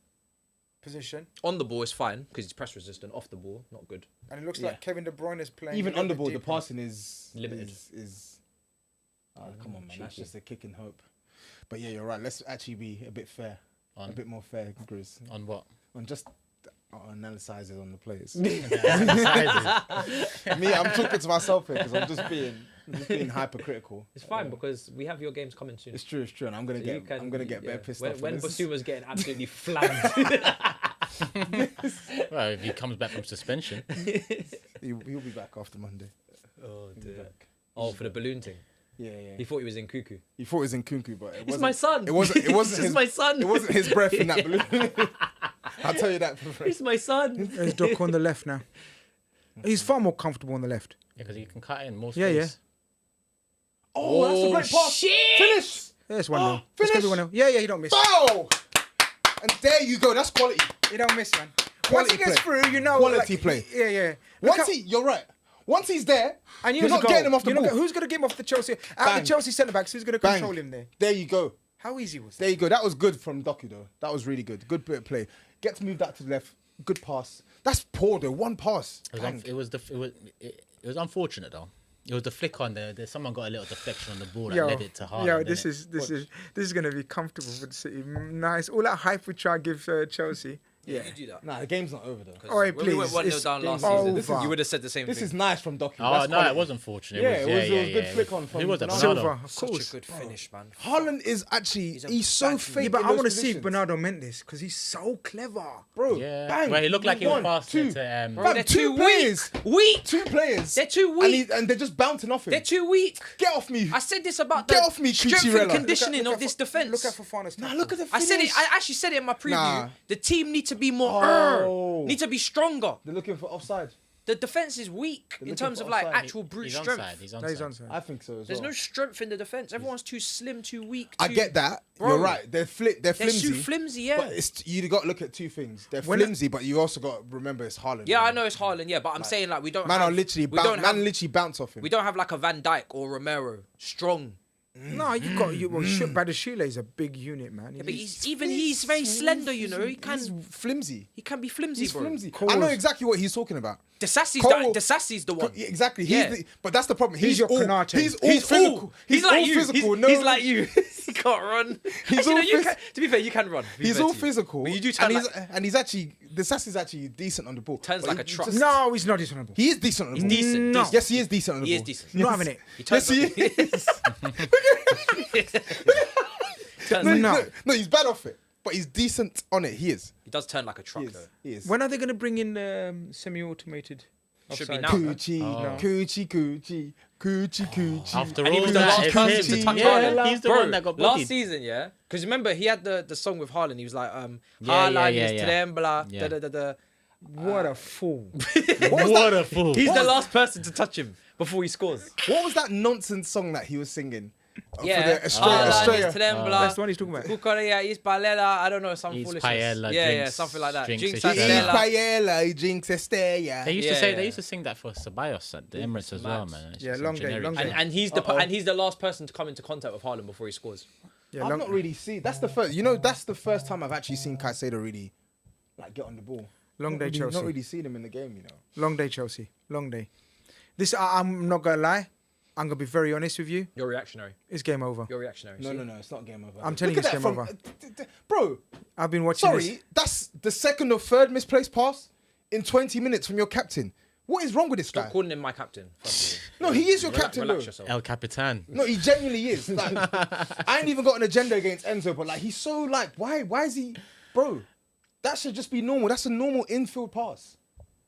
position, On the ball is fine because he's press resistant. Off the ball, not good. and it looks Yeah. like Kevin De Bruyne is playing. Even a little on the bit ball, the deeper. passing is Limited. Is come on, man. That's cheeky. just a kick and hope. But yeah, you're right. Let's actually be a bit fair. a bit more fair, Grizz. On what? On just analyzes on the players. Sizes. Me, I'm talking to myself here because I'm just being hypercritical. It's fine because we have your games coming soon. It's true, and I'm gonna get bare pissed off. When Basuma's getting absolutely flagged. Well, if he comes back from suspension. He'll be back after Monday. Oh dear. Oh, for the balloon thing. Yeah. He thought he was in cuckoo. He thought it was in Kunku, but It's my son. It wasn't his, my son. It wasn't his breath in that balloon. I'll tell you that for free. It's my son. There's Doc on the left now. He's far more comfortable on the left. Yeah, because he can cut in more Yeah, space. Oh, that's a great pass. Shit. Finish. Yeah, it's 1-0. Finish. It's gonna be 1-0. Yeah, he don't miss. Foul. And there you go. That's quality. He don't miss, man. Once Quality he gets play. through, you know. Quality play. Yeah. Look how- You're right. Once he's there, and you're not getting him off the ball. Who's going to get him off the Chelsea? Out Bang. of the Chelsea centre backs, who's going to Bang. control him there? There you go. How easy was that? There you go. That was good from Doku though. That was really good. Good bit of play. Gets moved out to the left. Good pass. That's poor though. One pass. It was unfortunate though. It was the flick on there. Someone got a little deflection on the ball that led it to Haaland. Yo, this is going to be comfortable for the City. Nice. All that hype we try to give Chelsea. Yeah. You do that. Nah, the game's not over though. All right, When please. we went 1-0 It's down last over. season, you would have said the same This thing. is nice from Doku. Oh That's no, quality. it was unfortunate. Yeah, it was good flick on from Who was it? Bernardo. Bernardo? Silva, of Such course. a good finish, man. Haaland is actually he's so bad fake. Yeah, but in I those want to see if positions. Bernardo meant this because he's so clever. Bro, Yeah. bang. Well, he looked like he was One, passing two. it to Bro, Fam, they're two too players. Weak. Two players. They're too weak. And they're just bouncing off him. They're too weak. Get off me. I said this about Get the off me, strength Cucurella. and conditioning Look of at this Fa- defense. Look at Fofana's Nah, tackle. look at the I finish. said it. I actually said it in my preview. Nah. The team need to be more. Oh. Need to be stronger. They're looking for offside. The defense is weak They're in looking terms for of like offside. actual brute He's strength. onside. He's No, he's onside. onside. I think so as There's well. no strength in the defense. Everyone's too slim, too weak. I get that. Bro. You're right. They're They're flimsy. too flimsy, yeah. But you got to look at two things. They're When- flimsy, but you also got to remember it's Haaland. Yeah, man. I know it's Haaland, yeah, but I'm saying like we don't. Man have, are literally we don't have, literally bounce off him. we don't have like a Van Dijk or Romero strong. No, you got you. Well, Badashile is a big unit, man. Yeah, but he's very slender, you know. He He's can flimsy. be flimsy, He's bro. flimsy. Coles. I know exactly what he's talking about. Desassi's the one. Yeah, exactly. Yeah. But that's the problem. He's your all, Konate. He's all physical. He's like all you. physical. He's like you. He can't run. He's Actually, all no, you phys- can, to be fair, you can run. to be He's fair all to you. physical. But you do turn and he's actually Desassi's actually decent on the ball. Turns But like he a truck. just- No, he's not dishonourable. He is decent on the ball. decent, No. decent. Yes, he is decent on the He ball. is decent. Not having it. He Yes, turns he up- is. turns No, up- No. he's bad off it, but he's decent on it. He is. He does turn like a truck He is. though. He is. When are they going to bring in semi-automated? Should be offside? now. Coochie, Oh. coochie. After And he all was the that, last it's person him. to touch Yeah, Haaland. he's the Bro, one that got last bodied. season, yeah. Because remember, he had the song with Haaland. He was like, Yeah, Haaland yeah, is yeah. trembla, Yeah. da da da da. What a fool! What a fool. He's the last person to touch him before he scores. What was that nonsense song that he was singing? Yeah, For the Australia. Haaland is trembla. That's the one he's talking about. Cucurella is paella. I don't know, some Eats foolishness. paella, Yeah, drinks- something like that. drinks Drinks a a He Stella. eats Stella. paella, he drinks Estella. They used Yeah, to say yeah. they used to sing that for Ceballos at the Emirates as well, man. It's Yeah, just long some day, generic long shit. day. And he's the last person to come into contact with Haaland before he scores. Yeah, I've not really seen. That's the first. You know, that's the first time I've actually seen Caicedo really, like, get on the ball. Long day, Not really- Chelsea. Not really seen him in the game, you know. Long day, Chelsea. Long day. I'm not gonna lie. I'm gonna be very honest with you. You're reactionary. It's game over. You're reactionary. No, see? no, it's not game over. I'm telling Look you at it's that game over. Bro, I've been watching sorry, this. that's the second or third misplaced pass in 20 minutes from your captain. What is wrong with this Stop guy? calling him my captain. First of all. No, he is your captain, Relax though. yourself. El Capitan. No, he genuinely is. Like, I ain't even got an agenda against Enzo, but like, he's so like, why is he, bro? That should just be normal. That's a normal infield pass.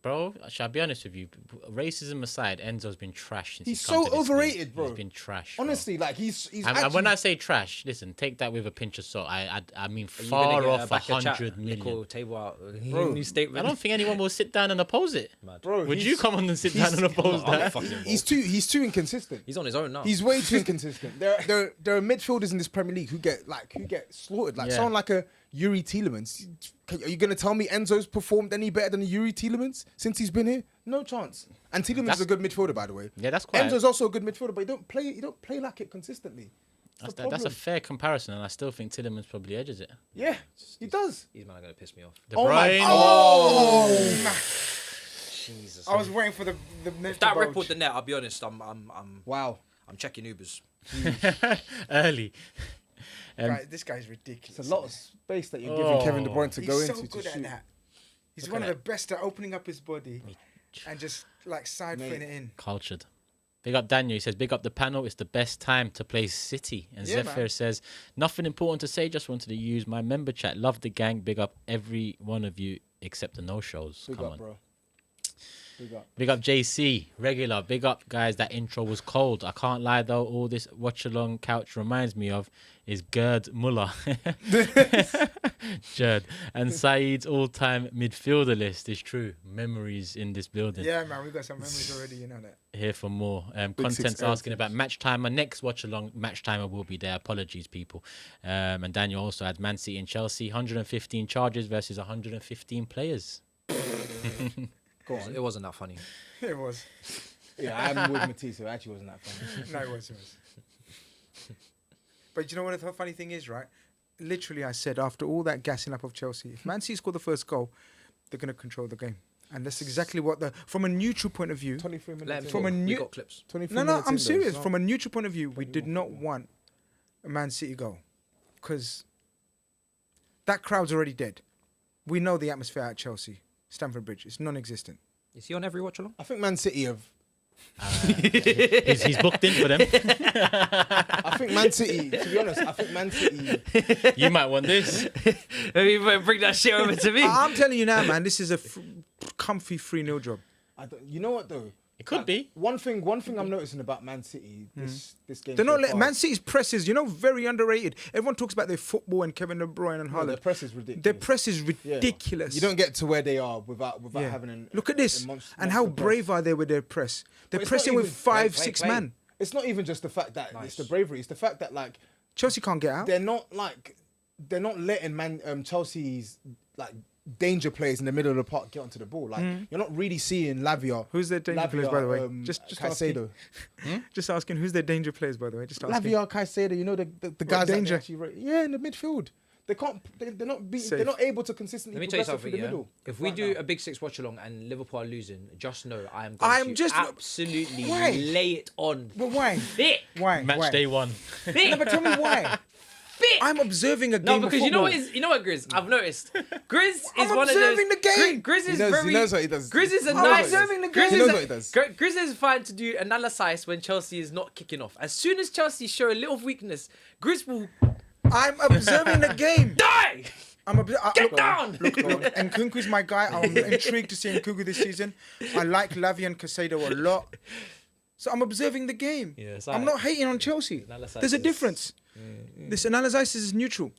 Bro, shall I be honest with you? Racism aside, Enzo's been trash since He's come so to this overrated, league. bro. He's been trash. Bro. Honestly, like he's And actually, when I say trash, listen, take that with a pinch of salt. I mean Are you gonna far get off back a chat? 100 million. Nickel, table out. Bro, New statement. I don't think anyone will sit down and oppose it. bro, Would he's- you come on and sit down and oppose I'm not that? fucking involved. he's too inconsistent. He's on his own now. He's way too inconsistent. There are midfielders in this Premier League who get slaughtered. Like Yeah. someone like a Yuri Tielemans. Are you gonna tell me Enzo's performed any better than Yuri Tielemans since he's been here? No chance. And Tielemans is a good midfielder, by the way. Yeah, that's quite. Enzo's also a good midfielder, but he don't play like it consistently. That's, the that's a problem. fair comparison, and I still think Tillemans probably edges it. Yeah, he does. These men are gonna piss me off. De Oh my! Bruyne. Oh! Jesus. I was waiting for the If that rippled the net, I'll be honest. I'm Wow. checking Ubers. Early. This guy's ridiculous. It's a lot of space that you're giving Kevin De Bruyne to go into. He's so good to at shoot. that. He's one of the best at opening up his body and just like side footing it in. Cultured. Big up Daniel. He says, big up the panel. It's the best time to play City. And Zephyr says, nothing important to say. Just wanted to use my member chat. Love the gang. Big up every one of you except the no-shows. Big Come up, on. bro. Big up. Big up JC. Regular. Big up, guys. That intro was cold. I can't lie, though. All this watch-along couch reminds me of is Gerd Muller. Gerd. And Saeed's all-time midfielder list is true. Memories in this building. Yeah, man. We've got some memories already. You know that. Here for more. Content's asking about match timer. Next watch along match timer will be there. Apologies, people. And Daniel also had Man City and Chelsea. 115 charges versus 115 players. Go on. It wasn't that funny. It was. Yeah, I'm with Matisse. It actually wasn't that funny. No, it was. But you know what the funny thing is, right? Literally, I said after all that gassing up of Chelsea, if Man City score the first goal, they're going to control the game. And that's exactly what from a neutral point of view. 23 minutes. We got clips. 23 No, minutes I'm serious. though, From a neutral point of view, we did not want a Man City goal because that crowd's already dead. We know the atmosphere at Chelsea, Stamford Bridge. It's non-existent. Is he on every watch along? I think Man City have. He's booked in for them. I think Man City, to be honest, I think Man City. You might want this. Maybe bring that shit over to me. I'm telling you now, man, this is a comfy 3-0 job. You know what, though? It could be. One thing I'm noticing about Man City this game. They're not Man City's presses, very underrated. Everyone talks about their football and Kevin De Bruyne and Haaland. Their press is ridiculous. Their press is ridiculous. You don't get to where they are without having Look at this. And how brave are they with their press? They're pressing with 5-6 man. It's not even just the fact that it's the bravery. It's the fact that Chelsea can't get out. They're not letting Chelsea's danger players in the middle of the park get onto the ball. You're not really seeing Lavia. Who's their danger players, by the way? Just Caicedo. Just asking who's their danger players, by the way. Just asking. Lavia, Caicedo. The guys danger? In the midfield. They can't. They're not able to consistently. Let me tell you progress something. through the middle. If we do a big 6 watch along and Liverpool are losing, just know I'm just absolutely Why? lay it on. But why? Thick. Why? Match day one. Thick. No, but tell me why. Thick. I'm observing a game No, because of you know football. what, Grizz? I've noticed. Grizz is I'm one of those. observing the game. Grizz is He knows what he does. Grizz is a I'm nice. observing the game. He knows what he does. Grizz is fine to do analysis when Chelsea is not kicking off. As soon as Chelsea show a little weakness, Grizz will I'm observing the game. die. Get down! Look, and Nkunku's my guy. I'm intrigued to see Nkunku this season. I like Lavia and Caicedo a lot. So I'm observing the game. Yeah, I'm not hating on Chelsea. There's a difference. This analysis is neutral.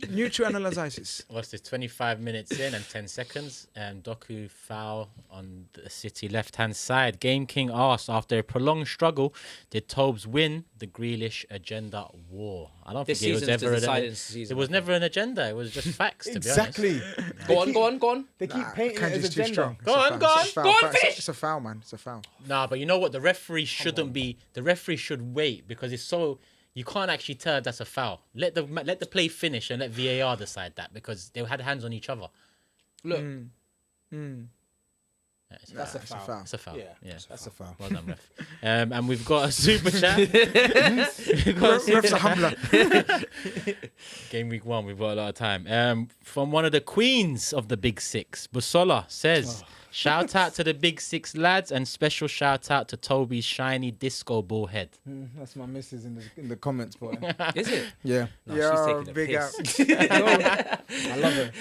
Neutral analysis. What's this? 25 minutes in and 10 seconds. Doku foul on the City left-hand side. Game King asked, after a prolonged struggle, did Tobs win the Grealish agenda war? I don't This think it was season's ever the deciding season, It was never an agenda. It was just facts, to be honest. Exactly. Go on. They keep painting it as Kanji's too agenda. strong. Go on, Go on, finish. It's a foul, man. It's a foul. Nah, but you know what? The referee shouldn't be. The referee should wait because it's so. You can't actually tell that's a foul. Let the play finish and let VAR decide that because they had hands on each other. Look, That's a foul. It's a foul. Yeah, That's a foul. Well done, ref. And we've got a super chat. Ref's a humbler. Game week 1, we've got a lot of time. From one of the queens of the Big Six, Busola says, shout out to the Big Six lads and special shout out to Toby's shiny disco ball head. That's my missus in the comments, boy. is it? Yeah. No, Yo, she's taking a big piss. I love her.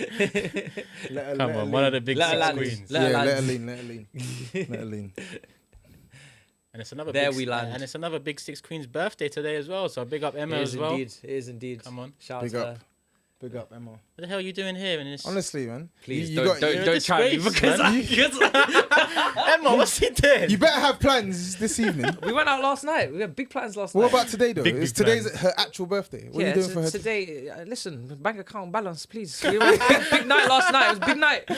Come on, one of the Big Let her Six land. queens. Let her Let her land. lean. Let her lean. And it's another There big, we land. And it's another Big Six queen's birthday today as well. So big up Emma as well. It is indeed. Come on. Shout Big out to up. her. Big up, Emma. What the hell are you doing here? In this... Honestly, man. Please you're a don't try me disgrace, because Emma, what's he doing? You better have plans this evening. we went out last night. We had big plans last night. What about today, though? Big Today's plans. her actual birthday. What are you doing for her? today? Listen, bank account balance, please. We went big night last night. It was a big night.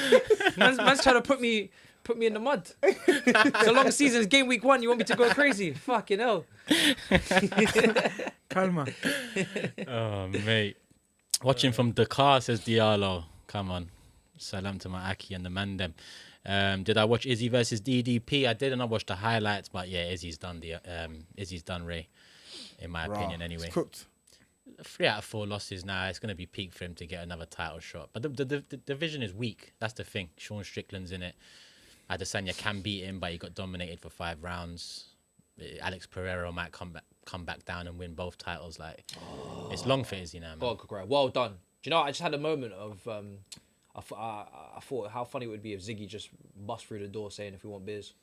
Man's trying to put me in the mud. It's a long season. It's game week 1. You want me to go crazy? Fucking hell. Calma. Oh, mate. Watching from Dakar, says Diallo. Come on. Salam to my Aki and the man them. Did I watch Izzy versus DDP? I didn't. I watched the highlights, but yeah, Izzy's done Ray, in my opinion anyway. It's cooked. 3 out of 4 losses now. It's going to be peak for him to get another title shot. But the division is weak. That's the thing. Sean Strickland's in it. Adesanya can beat him, but he got dominated for 5 rounds. Alex Pereira might come back down and win both titles. Like, it's long for Izzy now, man. God, well done. Do you know, I just had a moment of, I thought how funny it would be if Ziggy just bust through the door saying if we want beers.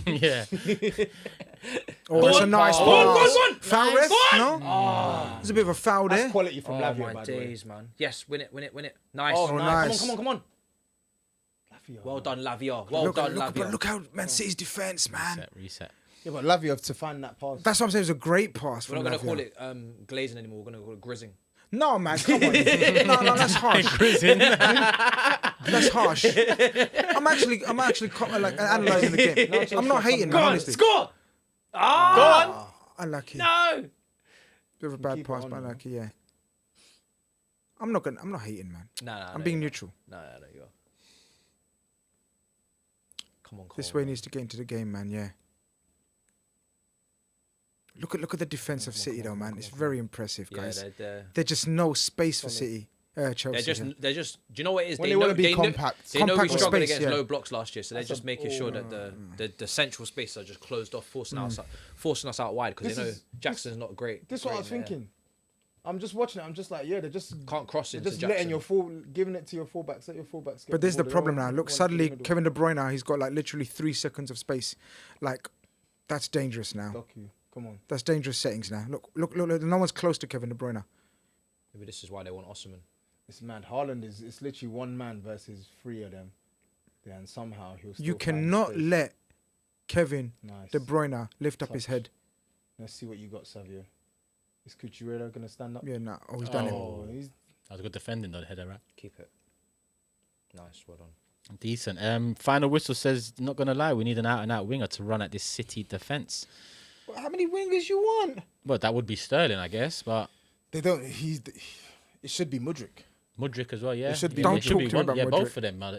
Yeah. It's a nice pass. Foul ref? No? Oh. There's a bit of a foul there. That's quality from Lavia, my by the way. days, man. Yes, win it. Nice. Oh, nice. Come on. Lavia, Well man. done, Lavia. Well done, Lavia. But look how Man City's defence, man. Reset. Yeah, but Lavia to find that pass. That's what I'm saying. It was a great pass. We're from not going to Lavia. call it glazing anymore. We're going to call it grizzing. No, man, come on. no, that's harsh. That's harsh. I'm actually like analysing the game. I'm not hating, man, honestly. Score! Ah! Go on! Unlucky. No! Bit of a bad pass, but unlucky, yeah. I'm not hating, man. No, I'm being neutral. No, you are. Come on, This way needs to get into the game, man, yeah. Look at the defense of City, though, man. It's very impressive, guys. There's just no space for City. Chelsea. They're just. Do you know what it is? When they want to be compact. They know we Compact struggled space, against yeah. low blocks last year, so they're just making sure that the central space are just closed off, forcing us out wide because they know Jackson's not great. This is what I was thinking. I'm just watching it. I'm just like, yeah, they just Can't cross they're into just Jackson. giving it to your fullbacks. Let your fullbacks. But there's the problem now. Look, suddenly Kevin De Bruyne, he's got like literally 3 seconds of space. Like, that's dangerous now. Doku, come on. That's dangerous settings now. Look. No one's close to Kevin De Bruyne. Maybe this is why they want Osimhen. It's mad. Haaland it's literally one man versus 3 of them. Yeah, and somehow he'll still You find cannot space. let Kevin Nice. De Bruyne lift up his head. Let's see what you got, Savio. Is Cucurella going to stand up? Yeah, no. Oh, he's done it. Oh, he's That was a good defending, though, the header, right? Keep it. Nice, well done. Decent. Final whistle says, not going to lie, we need an out-and-out winger to run at this City defence. How many wingers you want? Well, that would be Sterling, I guess, but They don't. It should be Mudryk. Mudryk as well, yeah. It should be. Yeah, Don't it should talk be to me one. about Yeah, Mudryk. both of them are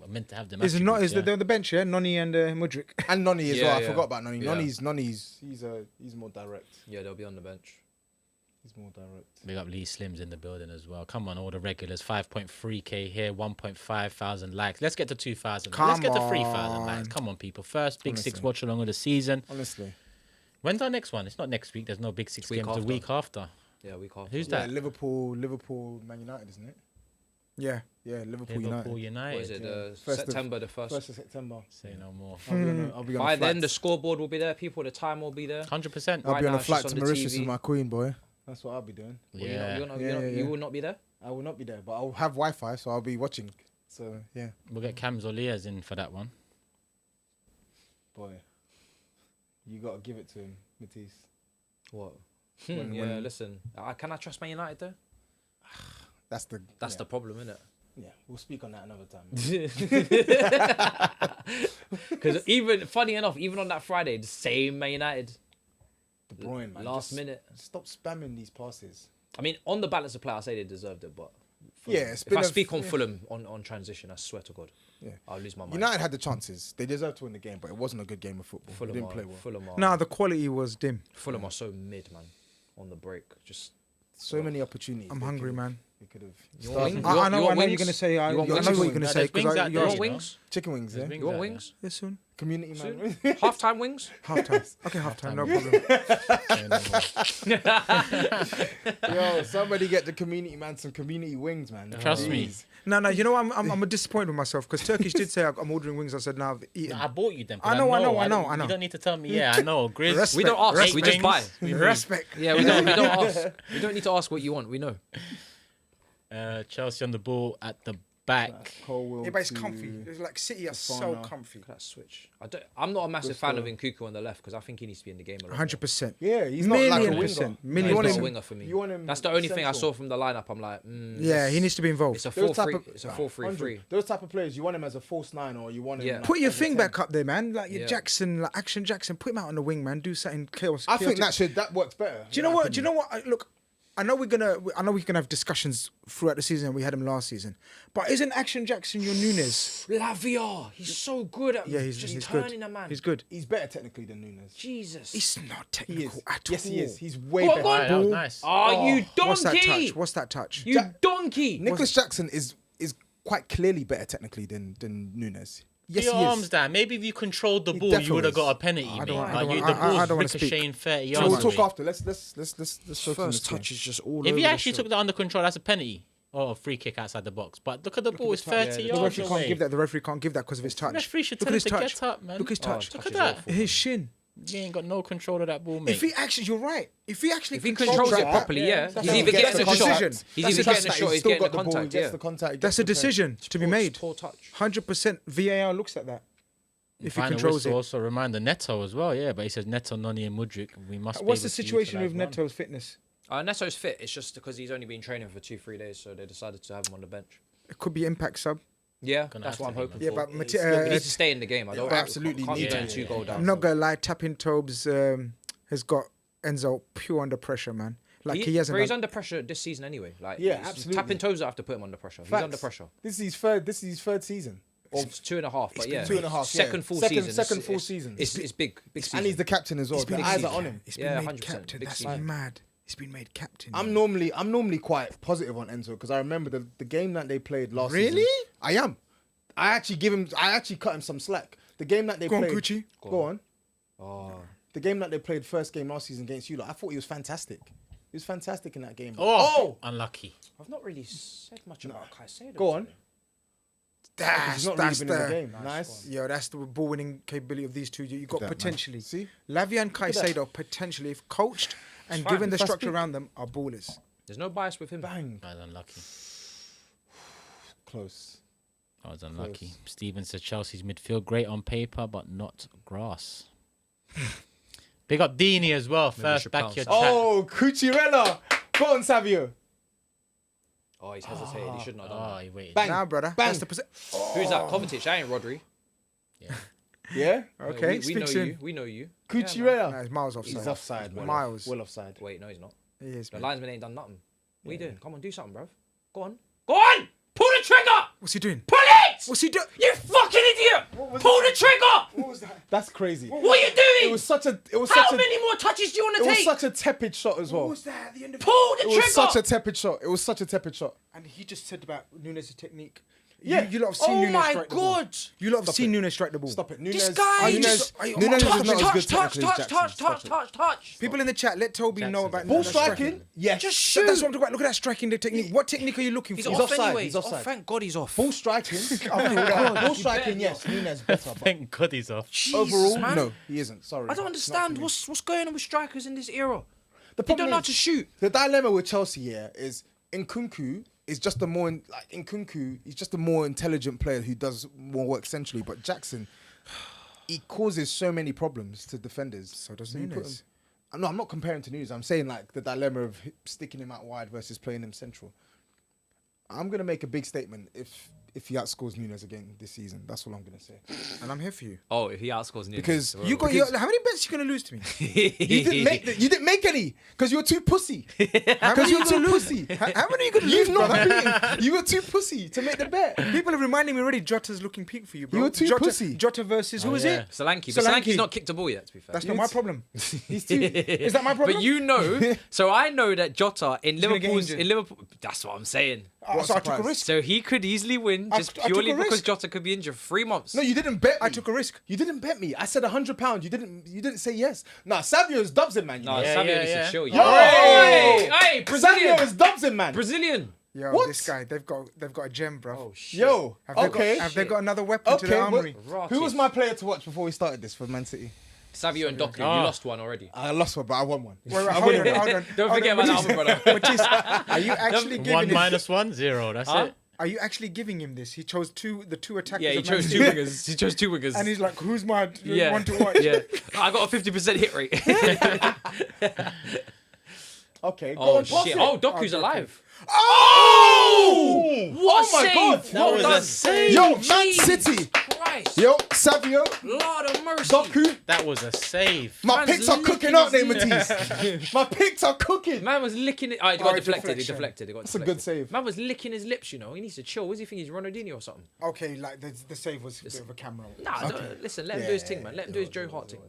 meant to have them. Is it not? Is attributes, they're on the bench, yeah? Noni and Mudryk. And Noni as Yeah, well. I yeah. forgot about Noni. Yeah. Noni's he's more direct. Yeah, they'll be on the bench. He's more direct. Big up Lee Slims in the building as well. Come on, all the regulars. 5.3k here, 1.5 thousand likes. Let's get to 2,000. Let's get to 3,000 likes. on. Come on, people. First Big Six Honestly. watch along of the season. Honestly. When's our next one? It's not next week. There's no Big Six Week games. The after. week after. Yeah, we can't. Who's Yeah, that? Liverpool, Man United, isn't it? Yeah. Yeah, Liverpool Liverpool United. What is United. it? First of- September the 1st. 1st of September. Say no more. I'll be on By a then, flight. the scoreboard will be there. People, the time will be there. 100%. I'll right be on now a it's flight just to on the Mauritius TV. with my queen, boy. That's what I'll be doing. Yeah. Yeah. You will not be there. I will not be there, but I'll have Wi-Fi, so I'll be watching. So yeah, We'll get Cams or Leas in for that one. boy, you gotta give it to him, Matisse. What? When- yeah, when- listen. Can I trust Man United though? That's the The problem, isn't it? yeah. We'll speak on that another time. Because even funny enough, even on that Friday, the same Man United. De Bruyne, man. Last just minute. Stop spamming these passes. I mean, on the balance of play, I say they deserved it, but Yeah, Fulham. it's If been I a- speak on yeah. Fulham on transition, I swear to God, Yeah. I'll lose my mind. United had the chances. They deserved to win the game, but it wasn't a good game of football. Fulham They didn't are, play well. Fulham are, No, the quality was dim. Fulham are so mid, man. On the break, just So many opportunities. I'm they hungry, could've- man. They could have. You want wings? I know You want what you're wings? going to say. I You know want what wings? you're going to No, say. there's Because wings out you're there, you want you know. wings? Chicken wings, There's yeah. wings You want out wings? Yeah, soon. Community Soon? man. Half-time wings? Half time. Okay, half time. No problem. Yo, somebody get the community man some community wings, man. Trust me. Jeez. No, you know what? I'm disappointed with myself because Turkish did say I'm ordering wings. I said, no, I've eaten. I bought you them. 'cause I know. You don't need to tell me. Yeah, I know. Grizz. Respect. We don't ask. We just buy. Respect. Yeah, we don't ask. We don't need to ask what you want. We know. Chelsea on the ball at the back. Colwell Yeah, but it's to- comfy. It's like City are so Fofana. comfy. That switch. I'm not a massive fan of Gusto. Nkunku on the left because I think he needs to be in the game a lot. 100%. Yeah, he's not like a Million winger. percent. More. Million He's not percent. a winger for me. You want him That's the only thing I central. saw from the lineup. I'm like, Yeah, he needs to be involved. It's a Those type 4-3. of- It's a 4-3-3. 100. Those type of players, you want him as a false nine, or you want him. Yeah. like, Put your as a thing 10. back up there, man. Like your Yeah. Jackson, like Jackson. Put him out on the wing, man. Do something chaos. I think chaotic. that works better. Do you know what? Do you know what? Look, I know we're gonna have discussions throughout the season. We had him last season, but isn't Action Jackson your Nunes? Lavia, he's so good at he's turning good. a man. He's good. He's better technically than Nunes. Jesus, He's not technical at Yes, all. he is. He's way Go on, better. go on. Right, that was nice. Oh, you donkey! What's that touch? You donkey! Nicholas Jackson is quite clearly better technically than Nunes. Yes, Your he arms is. down. Maybe if you controlled the He ball, you definitely would have is. got a penalty, I mate. don't want- Like, I the don't ball's wanna speak. ricocheting 30 So yards. we'll talk away. after. Let's focus on this game. is just all If he actually took that under control, that's a penalty or a free kick outside the box. But look at the ball; it's 30 The yards referee away. can't give that. The referee can't give that because of his touch. The referee should Look tell at him his to touch. get up, man. Look at his touch. Look at that. His shin. You ain't got no control of that ball, mate. If he actually, you're right. If he actually If he controls it that, properly, yeah. that's He's a- either that's getting a a shot. decision. He's That's either a getting a touch. shot. He's getting the contact. Gets Yeah. the contact. That's a decision to be made. Poor touch. 100% VAR looks at that. If he Final controls whistle it. also reminder Neto as well, yeah. But he says Neto, Noni, and Mudryk. We must. What's be the able to situation with utilise one. Neto's fitness? Neto's fit. It's just because he's only been training for 2-3 days, so they decided to have him on the bench. It could be impact sub. Yeah, Gonna that's have what I'm to be, hoping man. Yeah, for. but He Matisse, needs to stay in the game. I don't absolutely can't be need doing to. 2 goal down. I'm not gonna lie. Tapping Tobes has got Enzo pure under pressure, man. Like he hasn't. But he's done- under pressure this season anyway. Like, Yeah, he's absolutely. Tapping toes have to put him under pressure. He's under pressure. This is his third season. It's 2.5, but yeah, 2.5. yeah. Second full Second season. Second It's- full it's- season. It's big season. And he's the captain as well. The eyes are on him. He's been Yeah, made 100%. captain. Big That's season. mad. He's been made captain. I'm man. normally quite positive on Enzo because I remember the game that they played last Really? season. I am. I actually cut him some slack. The game that they Go on, played. Gucci. Go on. Oh, The game that they played first game last season against you lot, I thought he was fantastic. He was fantastic in that game. Oh, unlucky. I've not really said much about Caicedo. Go on. today. He's not really been in the game. Nice. Nice. Yo, that's the ball winning capability of these two. You got that, man. potentially. See? Lavia and Caicedo potentially, if coached and fine. given the If I structure speak- around them, are ballers. There's no bias with him. Bang. I was unlucky. Close. I was unlucky. Steven says Chelsea's midfield great on paper, but not grass. Big up Dini as well. First should back pounce your that. chat. Oh, Cucurella. Go on, Savio. Oh, he's hesitated. He shouldn't have done Oh, that. he waited. Bang. Nah, brother. Bang. That's the percent. Who's that? Kovacic. That ain't Rodri. Yeah. Yeah? Okay, we know speak you. soon. We know you. Cucurella. Nah, it's miles offside. He's offside, man. Miles. Well offside. Wait, no, he's not. He is, The man. linesman ain't done nothing. What are you doing? Come on, do something, bruv. Go on. Go on! Pull the trigger! What's he doing? Pull it! What's he doing? You fucking idiot! Pull the trigger! What was that? That's crazy. What are you doing? It was such a. How many more touches do you want It to was take? such a tepid shot as What well. was that at the end of Pull the It was trigger! such a tepid shot. It was such a tepid shot. And he just said about Nunes' technique. Yeah. You lot have seen Oh Nunes my strike the ball. God! You lot have seen Nunes strike the ball. Stop it. This Nunes. guy Nunes just- Nunes is touch, not as touch, good touch, technically touch, as touch, Jackson. touch, Stop touch, it. touch. People in the chat, let Toby know about Ball Nunes striking. Yes. Just That's shoot. what I'm talking about. Look at that striking technique. What technique are you looking He's for? off offside, anyway. he's offside. Oh, thank God he's off. Ball striking. Ball striking. Yes. Nunes better. But Thank God he's off. Jesus, overall, man. no, he isn't. Sorry. I don't It's not understand for me. what's going on with strikers in this era. The They don't problem know how is- to shoot. The dilemma with Chelsea here is Nkunku is just a more Nkunku. He's just a more intelligent player who does more work centrally. But Jackson, he causes so many problems to defenders. So does you put Nunes. him- No, I'm not comparing to Nunes. I'm saying like the dilemma of sticking him out wide versus playing him central. I'm gonna make a big statement if he outscores Nunes again this season. That's all I'm gonna say. And I'm here for you. Oh, if he outscores Nunes. Because You got Because- how many bets you gonna lose to me? You didn't make any because you were too pussy. How Because many you're you too gonna lose? pussy. How many are you gonna You've lose, not brother? been. You were too pussy to make the bet. People are reminding me already. Jota's looking peak for you, bro. You were too Jota, pussy. Jota versus who is yeah. it? Solanke. But Solanke. Solanke's not kicked a ball yet, to be fair. That's not my problem. He's too. Is that my problem? But you know, so I know that Jota in gonna get Liverpool's injured. in Liverpool. That's what I'm saying. So I took a surprise. risk. So he could easily win I just took a purely because risk. Jota could be injured for 3 months. No, you didn't bet me. I took a risk. You didn't bet me. I said £100. You didn't say yes. Nah, Savio's dubs in, man. You No, know. Yeah, Savio yeah, needs yeah. to chill. Yo! Hey, Savio Brazilian. is dubs in, man. Brazilian. Yo, What? this guy, they've got a gem, bro. Oh shit. Yo, Have they okay. Have they got another weapon to Okay, the but armory? who was my player to watch before we started this for Man City? Savio and Doku. You Oh. lost one already. I lost one, but I won one. Wait, hold on. Don't Hold forget on, about that Matisse. other brother. Matisse, are you actually giving 1 him? minus 1, 0. That's Huh? it. Are you actually giving him this? He chose the two attackers. Yeah, he of Man chose City. 2 wingers. He chose 2 wingers. And he's like, "Who's my yeah. one to watch?" Yeah. I got a 50% hit rate. Okay, go Oh on, pass shit. it. Oh, Doku's alive. Oh! What Oh my a God! save. That Well was done. a save. Yo, Man Jesus City. Christ. Yo, Savio, Lord of mercy. Doku. That was a save. My Man's picks are licking cooking out there, his- Matisse. My picks are cooking. Man was licking it. Oh, it got deflected. It deflected. It got That's a deflected. good save. Man was licking his lips, you know. He needs to chill. What does he think? He's Ronaldinho or something? Okay, like the save was a bit of a camera. Nah, listen, let him do his thing, man. Let him do his Joe Hart thing.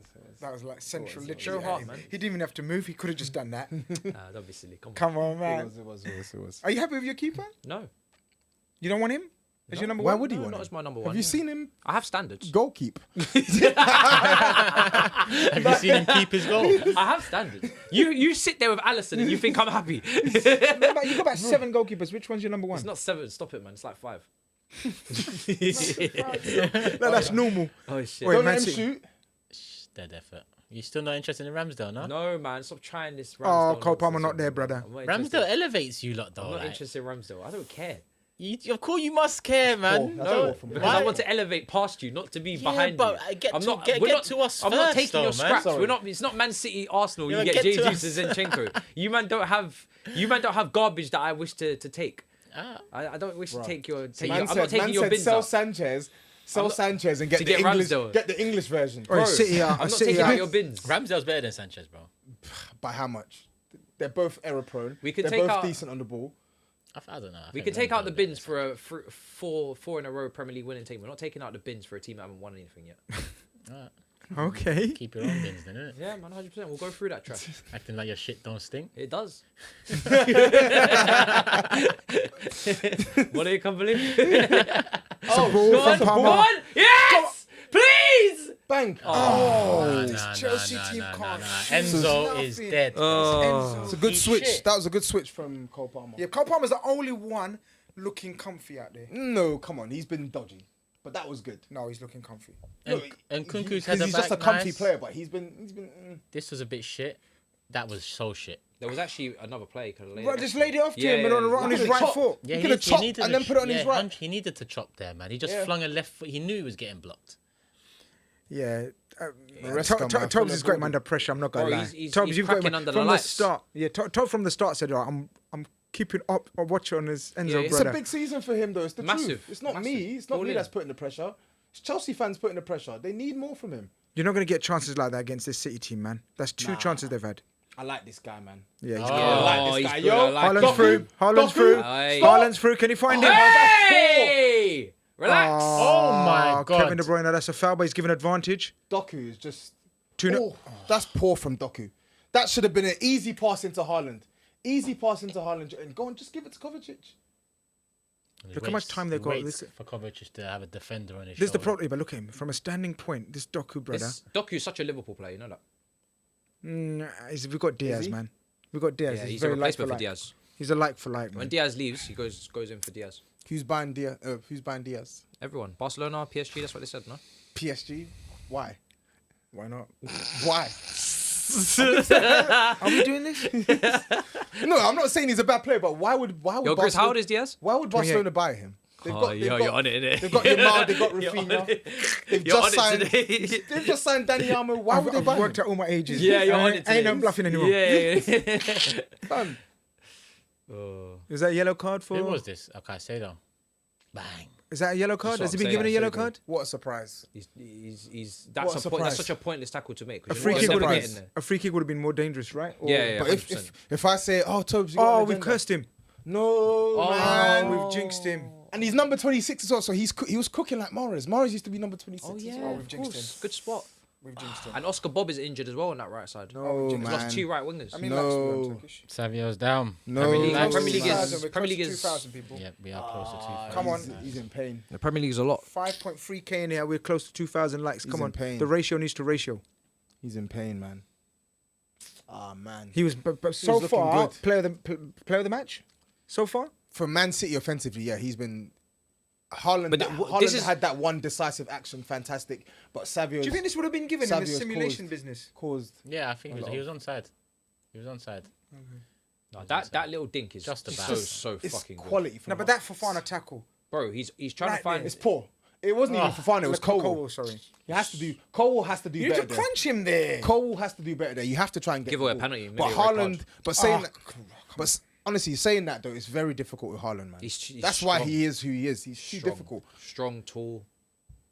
That was like central Joe literally. Hart, man. He didn't even have to move. He could have just done that. Nah, don't be silly. Come on. Come on, man. It was. Are you happy with your keeper? No. You don't want him as your number Why one? would he No, want not him? as my number one. Have you seen him I have standards. goal keep? Have you seen him keep his goal? I have standards. You sit there with Allison and you think I'm happy. You got about 7 goalkeepers. Which one's your number one? It's not 7. Stop it, man. It's like 5. No, that's normal. Oh shit. Wait, Don't Man let him City. shoot. Dead effort. You still not interested in Ramsdale, no? No, man. Stop trying this. Oh, Ramsdale Cole Palmer nonsense, not there, man. brother. I'm not Ramsdale interested. elevates you lot, though. I'm not like. interested in Ramsdale. I don't care. Of course, you must care, man. That's No, all from Because why? I want to elevate past you, not to be Yeah, behind but you. get I'm to- not, get- we're get not, to us I'm not first, taking though, your man. scraps. Sorry. We're not. It's not Man City, Arsenal. Yeah, You get get to Jesus us. Zinchenko. You man don't have garbage that I wish to take. Ah. I don't wish to take your. Take Man your I'm said, not taking man your said bins sell out. Sanchez, not- Sanchez, and get to the get English, Ramsdale. get the English version. Oi, City are. I'm not City taking are. out your bins. Ramsdale's better than Sanchez, bro. By how much? They're both error prone. We could They're take both out- decent on the ball. I don't know. I We think could take out the Ramsdale's bins better for a four in a row Premier League winning team. We're not taking out the bins for a team that haven't won anything yet. than- Alright. Okay. Keep your own bins then, innit? Yeah, man, 100%. We'll go through that track. Acting like your shit don't stink. It does. What do you can't believe? Oh, ball Go on, from go Palmer. on. Yes, please. Bang! Oh, Chelsea team can't shoot Enzo nothing. is dead. Oh. It's a good He's switch. shit. That was a good switch from Cole Palmer. Yeah, Cole Palmer's the only one looking comfy out there. No, come on, he's been dodgy, but that was good. No, he's looking comfy. And Kunku's Because header he's just a back, comfy nice. player, but he's been. This was a bit shit. That was so shit. There was actually another play. Could have laid Right, it just next laid it off to Yeah, him and yeah, on yeah. his right Chop. foot. Yeah, He could've chopped and then put it on his right. He needed to chop there, man. He just Yeah. flung a left foot. He knew he was getting blocked. Yeah. Maresca, man. Tobes is great man under pressure. I'm not gonna Bro, lie. he's Tobes, you've got cracking him under the from the lights. start. Yeah, Tobes from the start said, "Oh, I'm keeping up a watch on his Enzo Yeah, It's brother." a big season for him, though. It's the Massive, truth. It's not massive. me. It's not All me in. that's putting the pressure. It's Chelsea fans putting the pressure. They need more from him. You're not gonna get chances like that against this City team, man. That's 2 chances they've had. I like this guy, man. Yeah, he's Oh, good. I like this he's guy. good, Yo, I like Haaland's him. through. Haaland's Doku. through. Aye. Haaland's through. Can he find him? Hey! Relax. Oh my God. Kevin De Bruyne, that's a foul, but he's given advantage. Doku is just. 2-0. Oh, that's poor from Doku. That should have been an easy pass into Haaland. Easy pass into Haaland. And go on, just give it to Kovacic. Look how much time they've got. Waits This- for Kovacic to have a defender on his This is the shoulder. problem. But look at him from a standing point. This Doku brother. This Doku's such a Liverpool player, you know that? We've got Diaz, he? man. We've got Diaz. Yeah, he's a very like for replacement for like. Diaz. He's a like for like, When man. Diaz leaves, he goes in for Diaz. Who's buying Diaz? Who's buying Diaz? Everyone. Barcelona, PSG, that's what they said, no? PSG. Why? Why not? Why? Are we doing this? No, I'm not saying he's a bad player, but why would Yo, Grizz, how old is Diaz? Why would Barcelona buy him? They've you're on it, innit? They've got Yamal, they've got You're on Rafinha. it. They've You're just on it signed. today. They've just signed Dani Almo. Why would they I've buy worked him? out all my ages. Yeah, you're on it Ain't today. no bluffing anymore. Yeah. Fam, Is that a yellow card for? Who was this? Okay, say though. Bang. Is that a yellow card? That's Has what he I'm been given a saying. yellow card? What a surprise! He's What a that's surprise. such a pointless tackle to make. 'cause A you free know kick what's would have getting been there. a free kick would have been more dangerous, right? Or- Yeah, But 100%. if I say, oh, Tobes, you got Oh, an we've agenda. cursed him. No, man. We've jinxed him. And he's number 26 as well, so he was cooking like Mahrez. Mahrez used to be number 26 Oh as yeah, well. we've of jinxed course. him. Good spot. We've jinxed him. And Oscar Bob is injured as well on that right side. No, He's man. lost 2 right wingers. I mean, No. like, Turkish. Savio's down. No. Premier League. Like, Premier Premier League League is We're Premier close League to is 2,000 people. Yeah, we are close to 2,000. Come on. He's in pain. the Premier League is a lot. 5.3k in here. We're close to 2,000 likes. He's Come in on. pain. The ratio needs to ratio. He's in pain, man. Ah, man. He was, but so was looking far, good. player of the match. So far, For Man City offensively, yeah, he's been. Haaland, But Haaland this is- had that one decisive action, fantastic. But Savio do you think this would have been given in the Savio's simulation caused- business? caused. Yeah, I think he was onside. He was onside. No, that little dink is Just just about. so It's fucking good. quality. From No, but that Fofana tackle. Bro, he's trying Right to find there. it's poor. It wasn't even Fofana. It was Cole. Cole, sorry. He has to do. Cole has to do You better. need to there. crunch him there. Cole has to do better there. You have to try and get Give the away a ball. penalty, maybe But a red card. Haaland, but saying, Oh, but honestly, saying that though, it's very difficult with Haaland, man. He's That's why strong. he is who he is. He's too Strong. difficult. Strong, tall.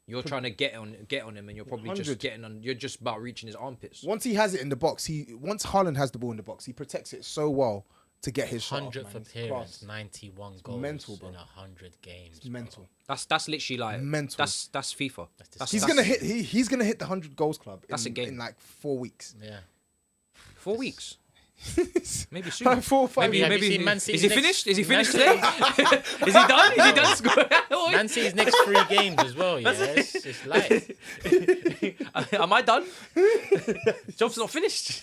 You're trying to get on him, and you're probably 100. just getting on. You're just about reaching his armpits. Once he has it in the box, once Haaland has the ball in the box, he protects it so well to get his shot off, 100th man. It's appearance, class. 91 goals mental, bro. in 100 games. It's mental. That's literally like Mental. That's FIFA. He's gonna hit. He's gonna hit the 100 goals club. That's a game in like 4 weeks. Yeah. 4 weeks. Maybe soon. Like 4 or 5 Maybe, weeks. have you seen Man Is City's he next- finished? Is he Man finished City- today? Is he done? Is he done scoring? Man City's next 3 games as well, yeah. It's light. Am I done? Job's not finished.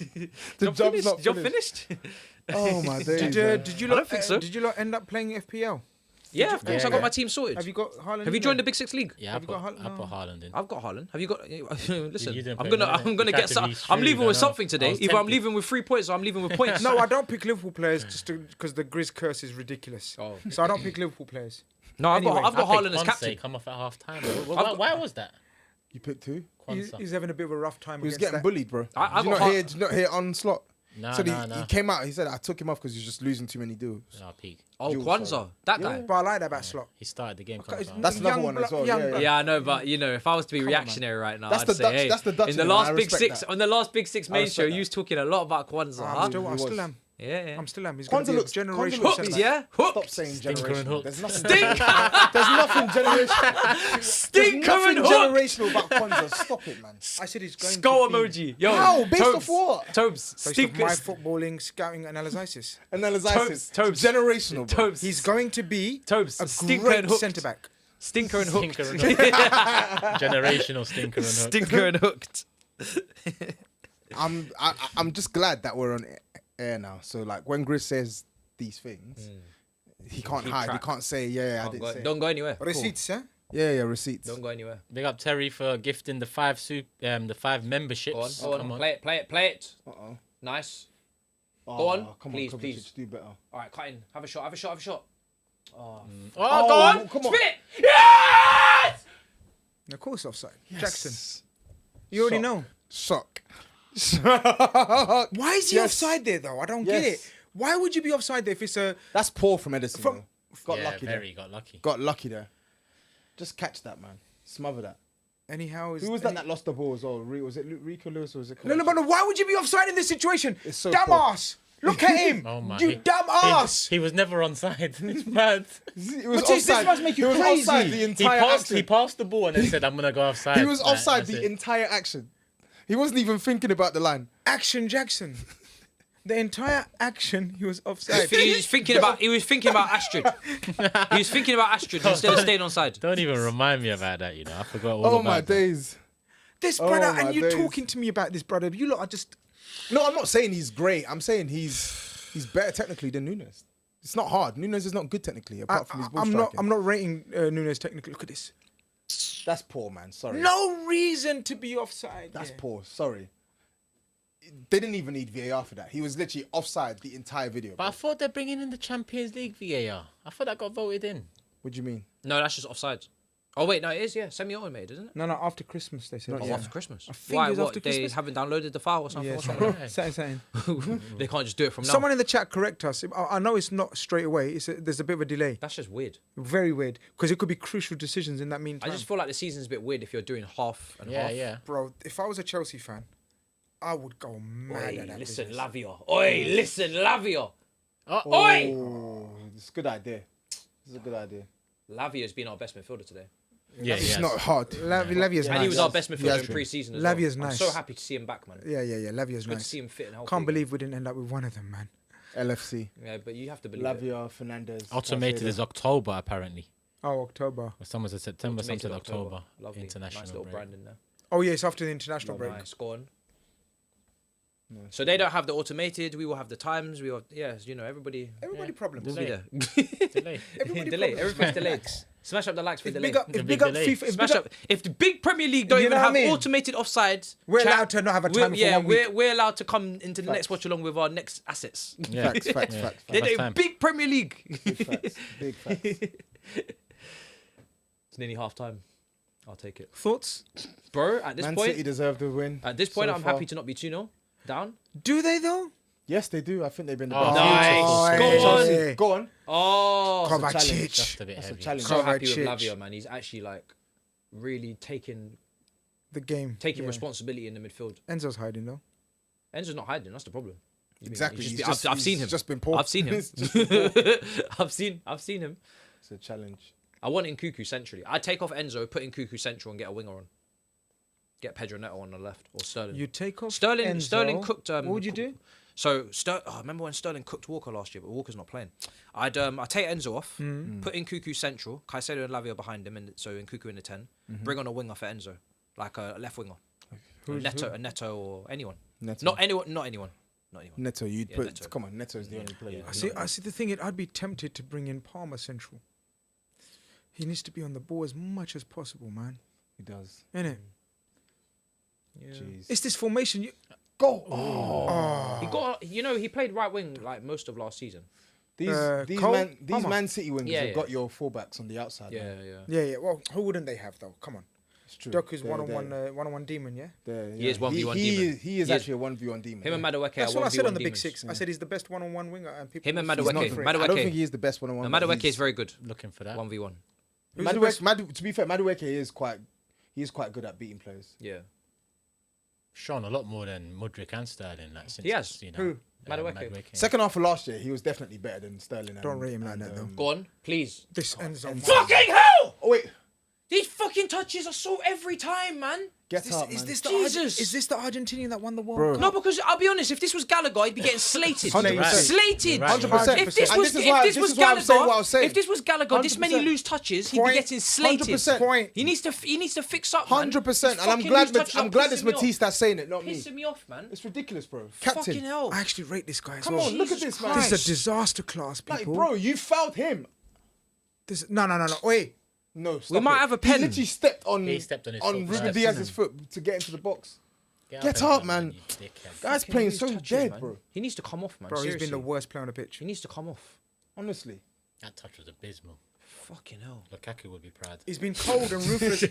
The job's not Job finished. finished. Oh my days. Did you I don't lot think so. Did you lot end up playing FPL? Yeah, of course. Yeah, I got yeah. my team sorted. Have you got Haaland? Have you joined the Big Six League? Yeah, I Have you got put Haaland? Haaland in. I've got Haaland. Have you got? Listen, You didn't I'm put gonna him in, I'm gonna innit? get You some. tried to be I'm shrewd, leaving I with know. something I today. was Either I'm tempted. leaving with 3 points or I'm leaving with points. No, I don't pick Liverpool players just because the Grizz curse is ridiculous. Oh. So I don't pick Liverpool players. No, I've Anyway, got I Haaland picked as Ponce, captain. come off at half time. got- Why was that? You picked who? He's having a bit of a rough time. He was against getting that. bullied, bro. I did, you got not hear, did you not hear onslaught? No, So no, he no. came out. He said, "I took him off because he was just losing too many deals." No, peak. Oh, Jules, Kwanzaa, sorry. that guy. But I like that back slot. He started the game. Okay, it's- That's another Young one as blood- well. young Yeah, blood. Yeah, I know, but you know, if I was to be Come on, reactionary right now, That's I'd the say, Dutch- hey, that's the Dutch in the in him, I last Big respect Six, that. on the last Big Six main respect show, that. you was talking a lot about Kwanzaa. I Huh? still was. am. Yeah. I'm still am. He's going to Kwanzaa be a looks- Kwanzaa generational looks Hooked, centre-back. yeah? Stop Hooked. saying Stinker and generational. hooked. There's nothing. Stink. There's nothing generational. Stinker There's and nothing hooked. generational about Kwanzaa. Stop it, man. I said he's going Skull to be emoji. Yo, How? Based Tobes, off what? Tobes, based off stinker. my footballing, scouting analysis. Analysis. Tobes. Generational, bro. Tobes. He's going to be Tobes. a Stinker and great hooked. centre-back. Stinker and hooked. Stinker and hooked. Generational stinker and hooked. Stinker and hooked. I'm just glad that we're on air now. So like when Grizz says these things, he can't Keep hide. track. He can't say, yeah, I didn't say. Don't go anywhere. Receipts, huh? Yeah, receipts. Don't go anywhere. Big up Terry for gifting the 5 memberships. Go on. Come on. Play it. Uh-oh. Nice. Oh, Go on. Come Please, on, Kovacic, please. do better. All right, cut in. Have a shot. Oh, Oh, go on. Come on. spin it. Yes! Of course, offside. Jackson. You already Shock. know. Shock. Why is he Yes. offside there, though? I don't get Yes. it. Why would you be offside there if it's a... That's poor from Edison. From- though. Got Yeah, lucky very there. got lucky. Got lucky there. Just catch that, man. Smother that. Anyhow... Who was that lost the ball as well? Was it Rico Lewis or was it? No, but why would you be offside in this situation? It's so Damn poor. ass! Look at him! Oh my. You damn ass! He was never onside. It's mad. It was Matisse, this must make you he was crazy. offside the He entire passed action. the ball and then said, "I'm gonna go offside." He was Like, offside that's the it. entire action. He wasn't even thinking about the line. Action Jackson. The entire action, he was offside. He was thinking about Astrid. He was thinking about Astrid instead of staying on side. Don't even remind me about that. I forgot all Oh about my that. days. This Oh brother, my and you days. talking to me about this brother. You lot are just... No, I'm not saying he's great. I'm saying he's better technically than Nunes. It's not hard. Nunes is not good technically, apart from his ball striking. I'm not rating Nunes technically. Look at this. That's poor, man. Sorry. No reason to be offside. That's there. poor. Sorry. They didn't even need VAR for that. He was literally offside the entire video. But I thought they're bringing in the Champions League VAR. I thought that got voted in. What do you mean? No, that's just offside. Oh wait, no, it is. Yeah, semi-automated, isn't it? No, after Christmas they said. Not Oh, yet. after Christmas. I think Why? it was What? after They Christmas. haven't downloaded the file or something. Yeah, What's wrong with something. that? They can't just do it from now. Someone in the chat correct us. I know it's not straight away. There's a bit of a delay. That's just weird. Very weird. Because it could be crucial decisions in that meantime. I just feel like the season's a bit weird if you're doing half and Yeah, half. yeah. Bro, if I was a Chelsea fan, I would go mad Oi, at that listen, business. Lavia. Oi, listen, Lavia. Oh, Oi! Oh, it's a good idea. It's a good idea. Lavia's been our best midfielder today. Yeah, It's yes. not hard. Lavia's And nice. he was our best He midfielder has in been. pre-season as Lavia's well. nice. I'm so happy to see him back, man. Yeah. Lavia's Good to nice. see him fit and healthy. Can't believe we didn't end up with one of them, man. LFC. Yeah, but you have to believe it. Lavia, Fernandez. Automated is October apparently. Oh, October. Or someone said September, some Automated said October. Lovely. International Nice little break. brand in there. Oh, yes, after the international break. Nice, go on. So they don't have the automated. We will have the times. We will, everybody. Everybody problems. We'll be there. Delay. Everybody Delay. problems. Everybody's delayed. Smash up the likes for If delay. big up, The if big big up delay. FIFA, if Smash big up, up. If the big Premier League don't You even know what have I mean? automated offsides, we're chat, allowed to not have a time for yeah, 1 week. we're allowed to come into the Facts. next watch along with our next assets. Yeah. Facts. They That's do time. big Premier League. Big facts. Big facts. It's nearly half time. I'll take it, Thoughts? bro. At this Man point, City deserved the win. at this point, so I'm far. happy to not be 2-0 down. Do they, though? Yes, they do. I think they've been the Oh, best. nice. Oh, Go yeah. on. Go on. Oh, challenge. Kovacic. Just a bit That's a heavy. challenge. so happy with Kovacic. Lavia, man. He's actually like really taking The game. responsibility in the midfield. Enzo's hiding though. Enzo's not hiding. That's the problem. Exactly. I've seen him. He's just been poor. I've seen him. He's just been poor. I've seen him. It's a challenge. I want Nkuku centrally. I'd take off Enzo, put Nkuku central, and get a winger on. Get Pedro Neto on the left or Sterling. You take off Sterling. Enzo. Sterling cooked. What would you do? So remember when Sterling cooked Walker last year, but Walker's not playing. I'd take Enzo off, put Nkuku central, Caicedo and Lavia behind him, and so Nkuku in the 10. Bring on a winger for Enzo, like a left winger. A Neto or anyone. Neto. Not anyone. Neto, you'd Yeah, put. Neto. Come on, Neto is the only player. Yeah. I see the thing. I'd be tempted to bring in Palmer central. He needs to be on the ball as much as possible, man. He does. Innit? Yeah. Jeez. It's this formation. Go. He got. He played right wing like most of last season. These Cole, Palmer. Man City wingers Yeah, have yeah. got your fullbacks on the outside. man. Yeah. Well, who wouldn't they have though? Come on. It's true. Doku's They're- one-on-one demon. Yeah. He is 1v1 demon. He is actually a 1v1 demon. Him and Madueke. That's are what I said on the 1v1 Big demons. Six. I said he's the best one-on-one winger, and people. Him and He's not Madueke. for it. I don't think Madueke. he is the best one-on-one. No, but Madueke he's- is very good. Looking for that. 1v1. Who's the best? To be fair, Madueke is quite good at beating players. Yeah. Shown a lot more than Mudryk and Sterling. Like, since, He has. Who? Madueke. Second half of last year, he was definitely better than Sterling. Don't rate him like that, though. Go on, please. This ends on. Fucking hell! Oh wait, These fucking touches are so every time, man. get up, man. Is this the Argentinian that won the World Bro. Cup? No, because I'll be honest, if this was Gallagher, he'd be getting slated. 100%. Slated. You're right, you're 100%. If this And was, this is if why- this this was is why I'm saying what I was Gallagher, saying. if this was Gallagher, this many 100%. loose touches, he'd be Point. getting slated. 100%. Point. He needs to fix up, man. 100%. These And I'm fucking glad. loose touches I'm are glad it's pissing me Matisse that's saying it, not off. me. Pissing me off, man. It's ridiculous, bro. Fucking Captain. hell. I actually rate this guy as Come well. on, look at Jesus this, man. This Christ. is a disaster class, Like, people. bro, you fouled him. No. Wait. No, stop We might it. have a pen. He literally stepped on. He stepped on his on foot Ruben first. Diaz's foot to get into the box. Get and up, run, man. you dickhead. Guy's Fucking playing loose so touches, dead, man. bro. He needs to come off, man. Bro, he's Seriously. been the worst player on the pitch. He needs to come off. Honestly. That touch was abysmal. Fucking hell. Lukaku would be proud. He's been cold and ruthless.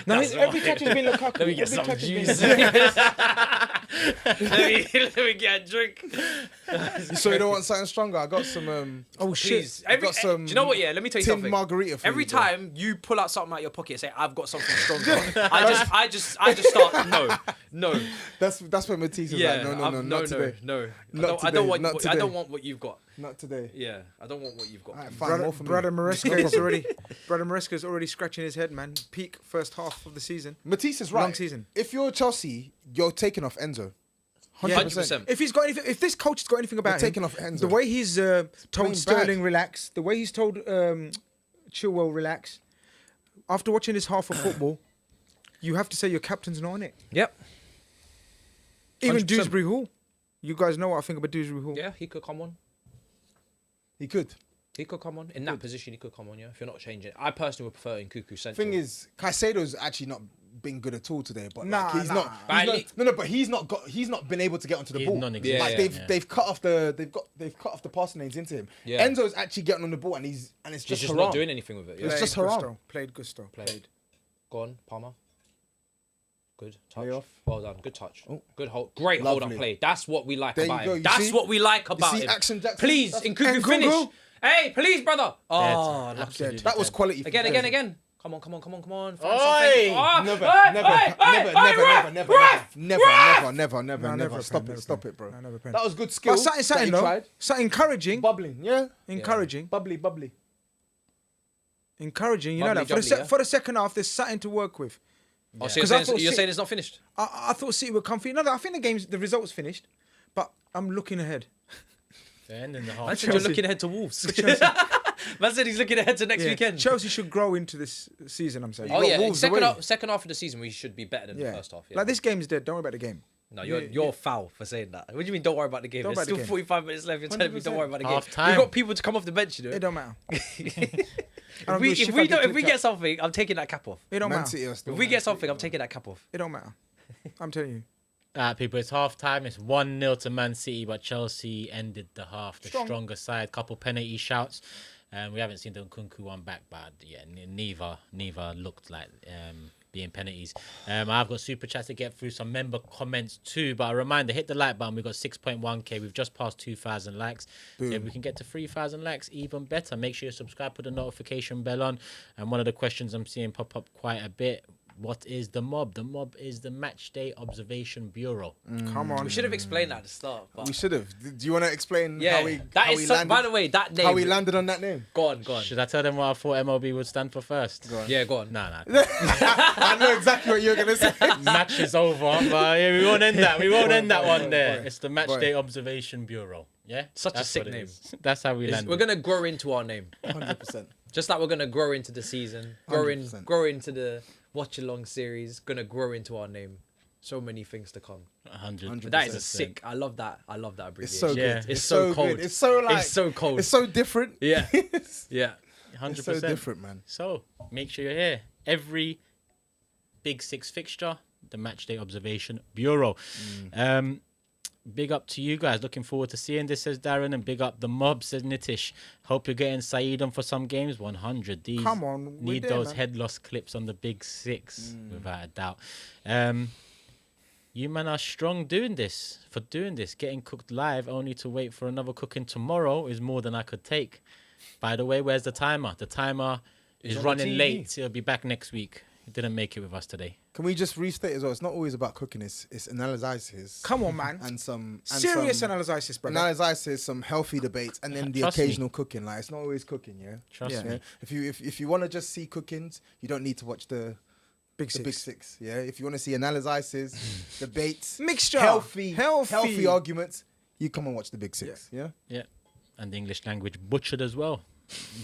No, every touch has been Lukaku. Let me get Every some touch has been- juice. let me get a drink. So you don't want something stronger? I got some. Oh shit! Please. got some do you know what? Yeah, let me tell you tin something. margarita for Every you, bro. time you pull out something out your pocket and say, "I've got something stronger," I just start. No. That's when Matisse is Yeah. like, no, not today. No. Not I don't want. today, not I today. don't want what you've got. Not today. Yeah. I don't want what you've got. Alright, fine, Brother, more for me. brother Maresca is already scratching his head, man. Peak first half of the season. Matisse is right. Long season. If you're Chelsea, you're taking off Enzo. 100%. If he's got anything, if this coach has got anything about We're him, taking off Enzo. the way he's playing told Sterling relax, the way he's told Chilwell relax. After watching this half of football, you have to say your captain's not on it. Yep. Even 100%. Dewsbury Hall. You guys know what I think about Dewsbury Hall. Yeah, he could come on. He could. He could come on. In that position, he could come on, yeah. If you're not changing. I personally would prefer Nkuku central. Thing is, Caicedo's actually not been good at all today. But Nah, like, he's nah. not. But he's not got. He's not been able to get onto the He's ball. non-existent. Like Yeah. they've cut off they've cut off the passing lanes into him. Yeah. Enzo's actually getting on the ball and it's He's just just haram. not doing anything with it. Yeah. It's just haram. Played Gusto. Played. Go on, Palmer. Good touch. Lay off. Well done. Good touch. Oh. Good hold. Great hold up Lovely. play. That's what we like There you about go, him. you That's see? what we like about see him. Action Jackson? Please, That's- Nkuku Nkuku? finish. Hey, please, brother. Oh, Dead. lucky. Absolutely That was dead. quality. for Again. Chelsea. Come on. Find Oi! something. Never, Oh, never, hey, never, hey, never, ref, never, ref, never, ref. never. never Stop pen, it, never stop pen. it, bro. No, never pen. That was good skill. But something that he though. tried. Something encouraging. Bubbling, yeah. Encouraging. Bubbly. Encouraging. You know Bubbly that. jubbly, yeah. For the second half, there's something to work with. Oh, so 'Cause you're I thought saying City- it's not finished? I thought City were comfy. No, I think the results finished, but I'm looking ahead. The end in the Man half. said you're Chelsea. looking ahead to Wolves. Man said he's looking ahead to next Yeah, weekend. Chelsea should grow into this season. I'm saying. Oh got yeah, Wolves second away. half of the season we should be better than the first half. Yeah. Like this game is dead. Don't worry about the game. No, you're foul for saying that. What do you mean? Don't worry about the game. Don't There's worry about still the game. 45 minutes left. You're telling me don't 100%. worry about the game. Half time. We've got people to come off the bench, you know. It don't matter. If we get something, I'm taking that cap off. It don't Man matter. City are still If we Man get City, something, I'm man. taking that cap off. It don't matter. I'm telling you. People, it's half time. It's 1-0 to Man City, but Chelsea ended the half. The stronger side. Couple penalty shouts. We haven't seen the Nkunku one back, but yeah, neither looked like being penalties. I've got super chats to get through, some member comments too. But a reminder, hit the like button. We've got 6.1k. We've just passed 2,000 likes. Boom. If we can get to 3,000 likes, even better. Make sure you subscribe, put the notification bell on. And one of the questions I'm seeing pop up quite a bit, what is the M.O.B? The M.O.B is the Match Day Observation Bureau. Come on. We should have explained that at the start. But We should have. Do you want to explain yeah, how we that how is we so, landed, by the way, that name. how we landed on that name? Go on. Should I tell them what I thought M.O.B would stand for first? Go on. Yeah, go on. No. I know exactly what you're gonna say. Match is over, but yeah, we won't end that. We won't end that one there. boy. It's the Match Boy. Day Observation Bureau. Yeah, Such a That's sick what it name. is. That's how we land. We're gonna grow into our name, 100%. just like we're gonna grow into the season, grow 100%. into the watch along series. Gonna grow into our name. So many things to come. 100. But that is a sick. I love that. I love that It's abbreviation. so Yeah. good. It's so cold. Good. It's so like. It's so cold. It's so different. Yeah. it's Yeah. 100%. so different, man. So make sure you're here. Every Big Six fixture, the Match Day Observation Bureau. Big up to you guys. Looking forward to seeing this, says Darren. And big up the M.O.B, says Nitish. Hope you're getting Saeed on for some games. 100. These Come on, we're need there, those man. head loss clips on the Big Six, without a doubt. You man are strong doing this. Getting cooked live only to wait for another cooking tomorrow is more than I could take. By the way, where's the timer? The timer is on the running TV. late. He'll be back next week. He didn't make it with us today. Can we just restate as well? It's not always about cooking. It's analysis. Come on, man. And some Serious some analysis, brother. analysis, some healthy debates, and then the Trust me. occasional cooking. Like it's not always cooking, yeah. Trust Yeah. me. If you want to just see cookings, you don't need to watch the Big Big Six. Yeah. If you want to see analyses, debates, Mixture. healthy Healthy. arguments, you come and watch the Big Six. Yeah. Yeah. And the English language butchered as well.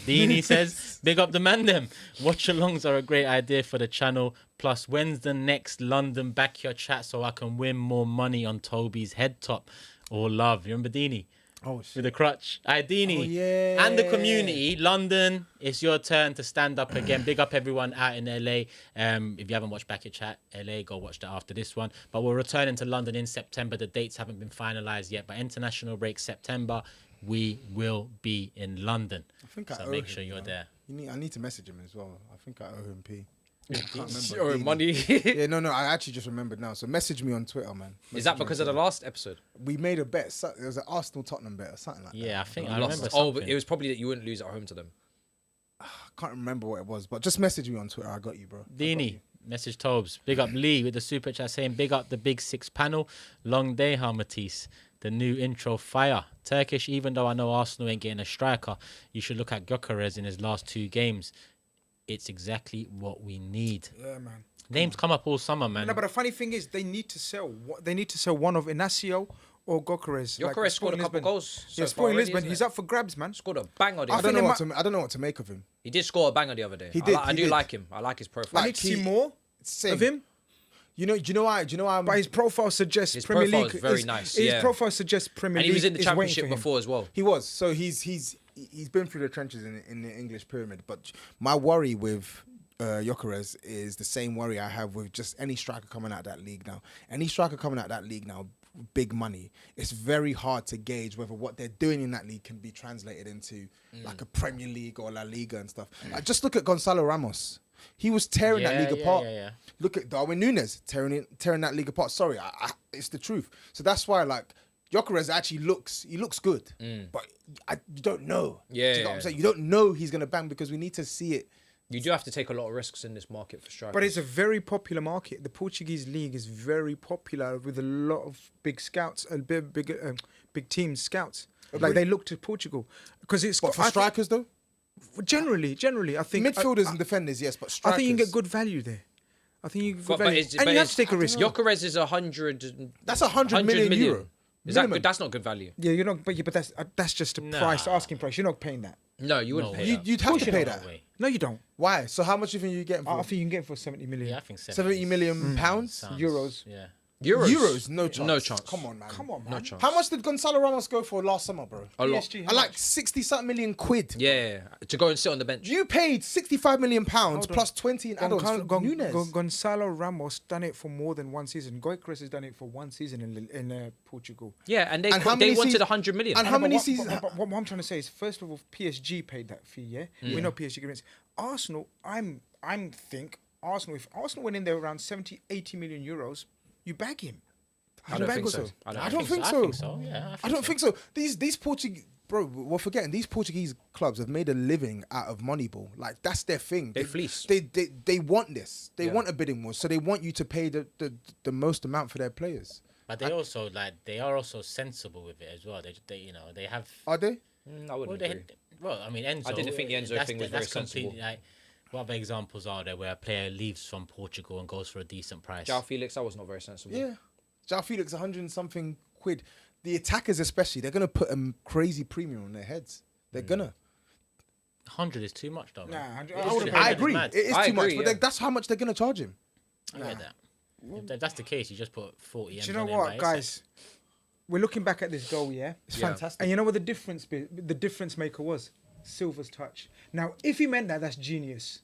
Deanie says, big up the man them. Watch alongs are a great idea for the channel. Plus, when's the next London back your chat so I can win more money on Toby's head top? All love. You remember Deanie? Oh With shit. the crutch. Aye, Deanie. Oh, yeah. And the community. London, it's your turn to stand up again. Big up everyone out in LA. If you haven't watched Back Your Chat LA, go watch that after this one. But we're returning to London in September. The dates haven't been finalised yet. But international break September, we will be in London. I think I So owe make him, sure you're man. there. I need to message him as well. I think I owe him P. I can't remember. Oh, Deanie. money. Yeah, no, I actually just remembered now. So message me on Twitter, man. Is that Message me because on of the Twitter. last episode? We made a bet. It was an Arsenal Tottenham bet or something like that. Yeah, I think I Lost. remember Oh, something. but it was probably that you wouldn't lose at home to them. I can't remember what it was, but just message me on Twitter. I got you, bro. I got Deanie, you. message Tobs. Big up Lee with the super chat saying, big up the Big Six panel. Long day, Matisse. The new intro fire. Turkish, even though I know Arsenal ain't getting a striker, you should look at Gyökeres in his last 2 games. It's exactly what we need. Yeah, man. Names come up all summer, man. No, but the funny thing is, they need to sell. They need to sell one of Inacio or Gyökeres. Gyökeres scored a couple Lisbon. goals. Yeah, so far Sporting already, Lisbon. isn't He's it? up for grabs, man. Scored a banger the I other don't day. know I don't know what to make of him. He did score a banger the other day. He did, I he do did. like him. I like his profile. I need to see more Same. of him. Do you know why? But his profile suggests His Premier profile League. is very nice, His yeah. profile suggests Premier And League. he was in the is waiting championship for him. before as well. He was. So he's been through the trenches in the English pyramid. But my worry with Gyökeres is the same worry I have with just any striker coming out that league now. Any striker coming out that league now, big money. It's very hard to gauge whether what they're doing in that league can be translated into like a Premier League or La Liga and stuff. Like, just look at Gonzalo Ramos. He was tearing that league apart. Yeah. Look at Darwin Núñez tearing that league apart. Sorry, it's the truth. So that's why like Gyökeres actually looks good, but you don't know. Yeah, Do you know what I'm yeah. saying? You don't know he's gonna bang because we need to see it. You do have to take a lot of risks in this market for strikers. But it's a very popular market. The Portuguese league is very popular with a lot of big scouts and big teams scouts. Like they look to Portugal because it's But for I think- strikers though, Generally, I think midfielders and defenders, yes, but strikers. I think you can get good value there. I think you can get good But value, it's- and but you have it's- to take a risk. Gyökeres is 100. That's 100 million euro. Is that minimum. good? That's not good value. Yeah, you're not. But that's just a price, asking price. You're not paying that. No, you wouldn't No pay way. that. You'd have to pay that. No, you don't. Why? So how much do you think you get for? I think you can get it for 70 million. Yeah, I think 70 million pounds? sounds- Euros. Yeah. Euros? No chance. No chance. Come on, man. Come on, man. No chance. How much did Gonzalo Ramos go for last summer, bro? A lot. PSG, I how like much? 60-something million quid. Yeah, to go and sit on the bench. You paid 65 million pounds Hold on. plus 20 in add-ons for Núñez. Gonzalo Ramos done it for more than one season. Gyökeres has done it for one season in Portugal. Yeah, and they And how they many wanted seasons- 100 million. and how many But seasons? what I'm trying to say is, first of all, PSG paid that fee. Yeah, we know PSG agreements. Arsenal, I think Arsenal. If Arsenal went in there around 70, 80 million euros, you bag him. I don't think so. I don't think so. I think so. Yeah, I don't think so. These Portuguese, bro, we're forgetting these Portuguese clubs have made a living out of Moneyball. Like that's their thing. They fleece. They want this. They want a bidding war, so they want you to pay the most amount for their players. But they also they are also sensible with it as well. They you know they have. Are they? I wouldn't agree. Well, I mean Enzo. I didn't think the Enzo thing was very sensible. Like, what other examples are there where a player leaves from Portugal and goes for a decent price? João Felix, that was not very sensible. Yeah. João Felix, 100 and something quid. The attackers especially, they're going to put a crazy premium on their heads. They're going to. 100 is too much, though. Nah, Man. 100 I agree. Mad. It is I too much, agree, but yeah. that's how much they're going to charge him. I get that. If that's the case, you just put 40 M's Do you know on him what, by guys? We're looking back at this goal, yeah? It's Yeah. fantastic. And you know what the difference maker was? Silva's touch. Now, if he meant that, that's genius.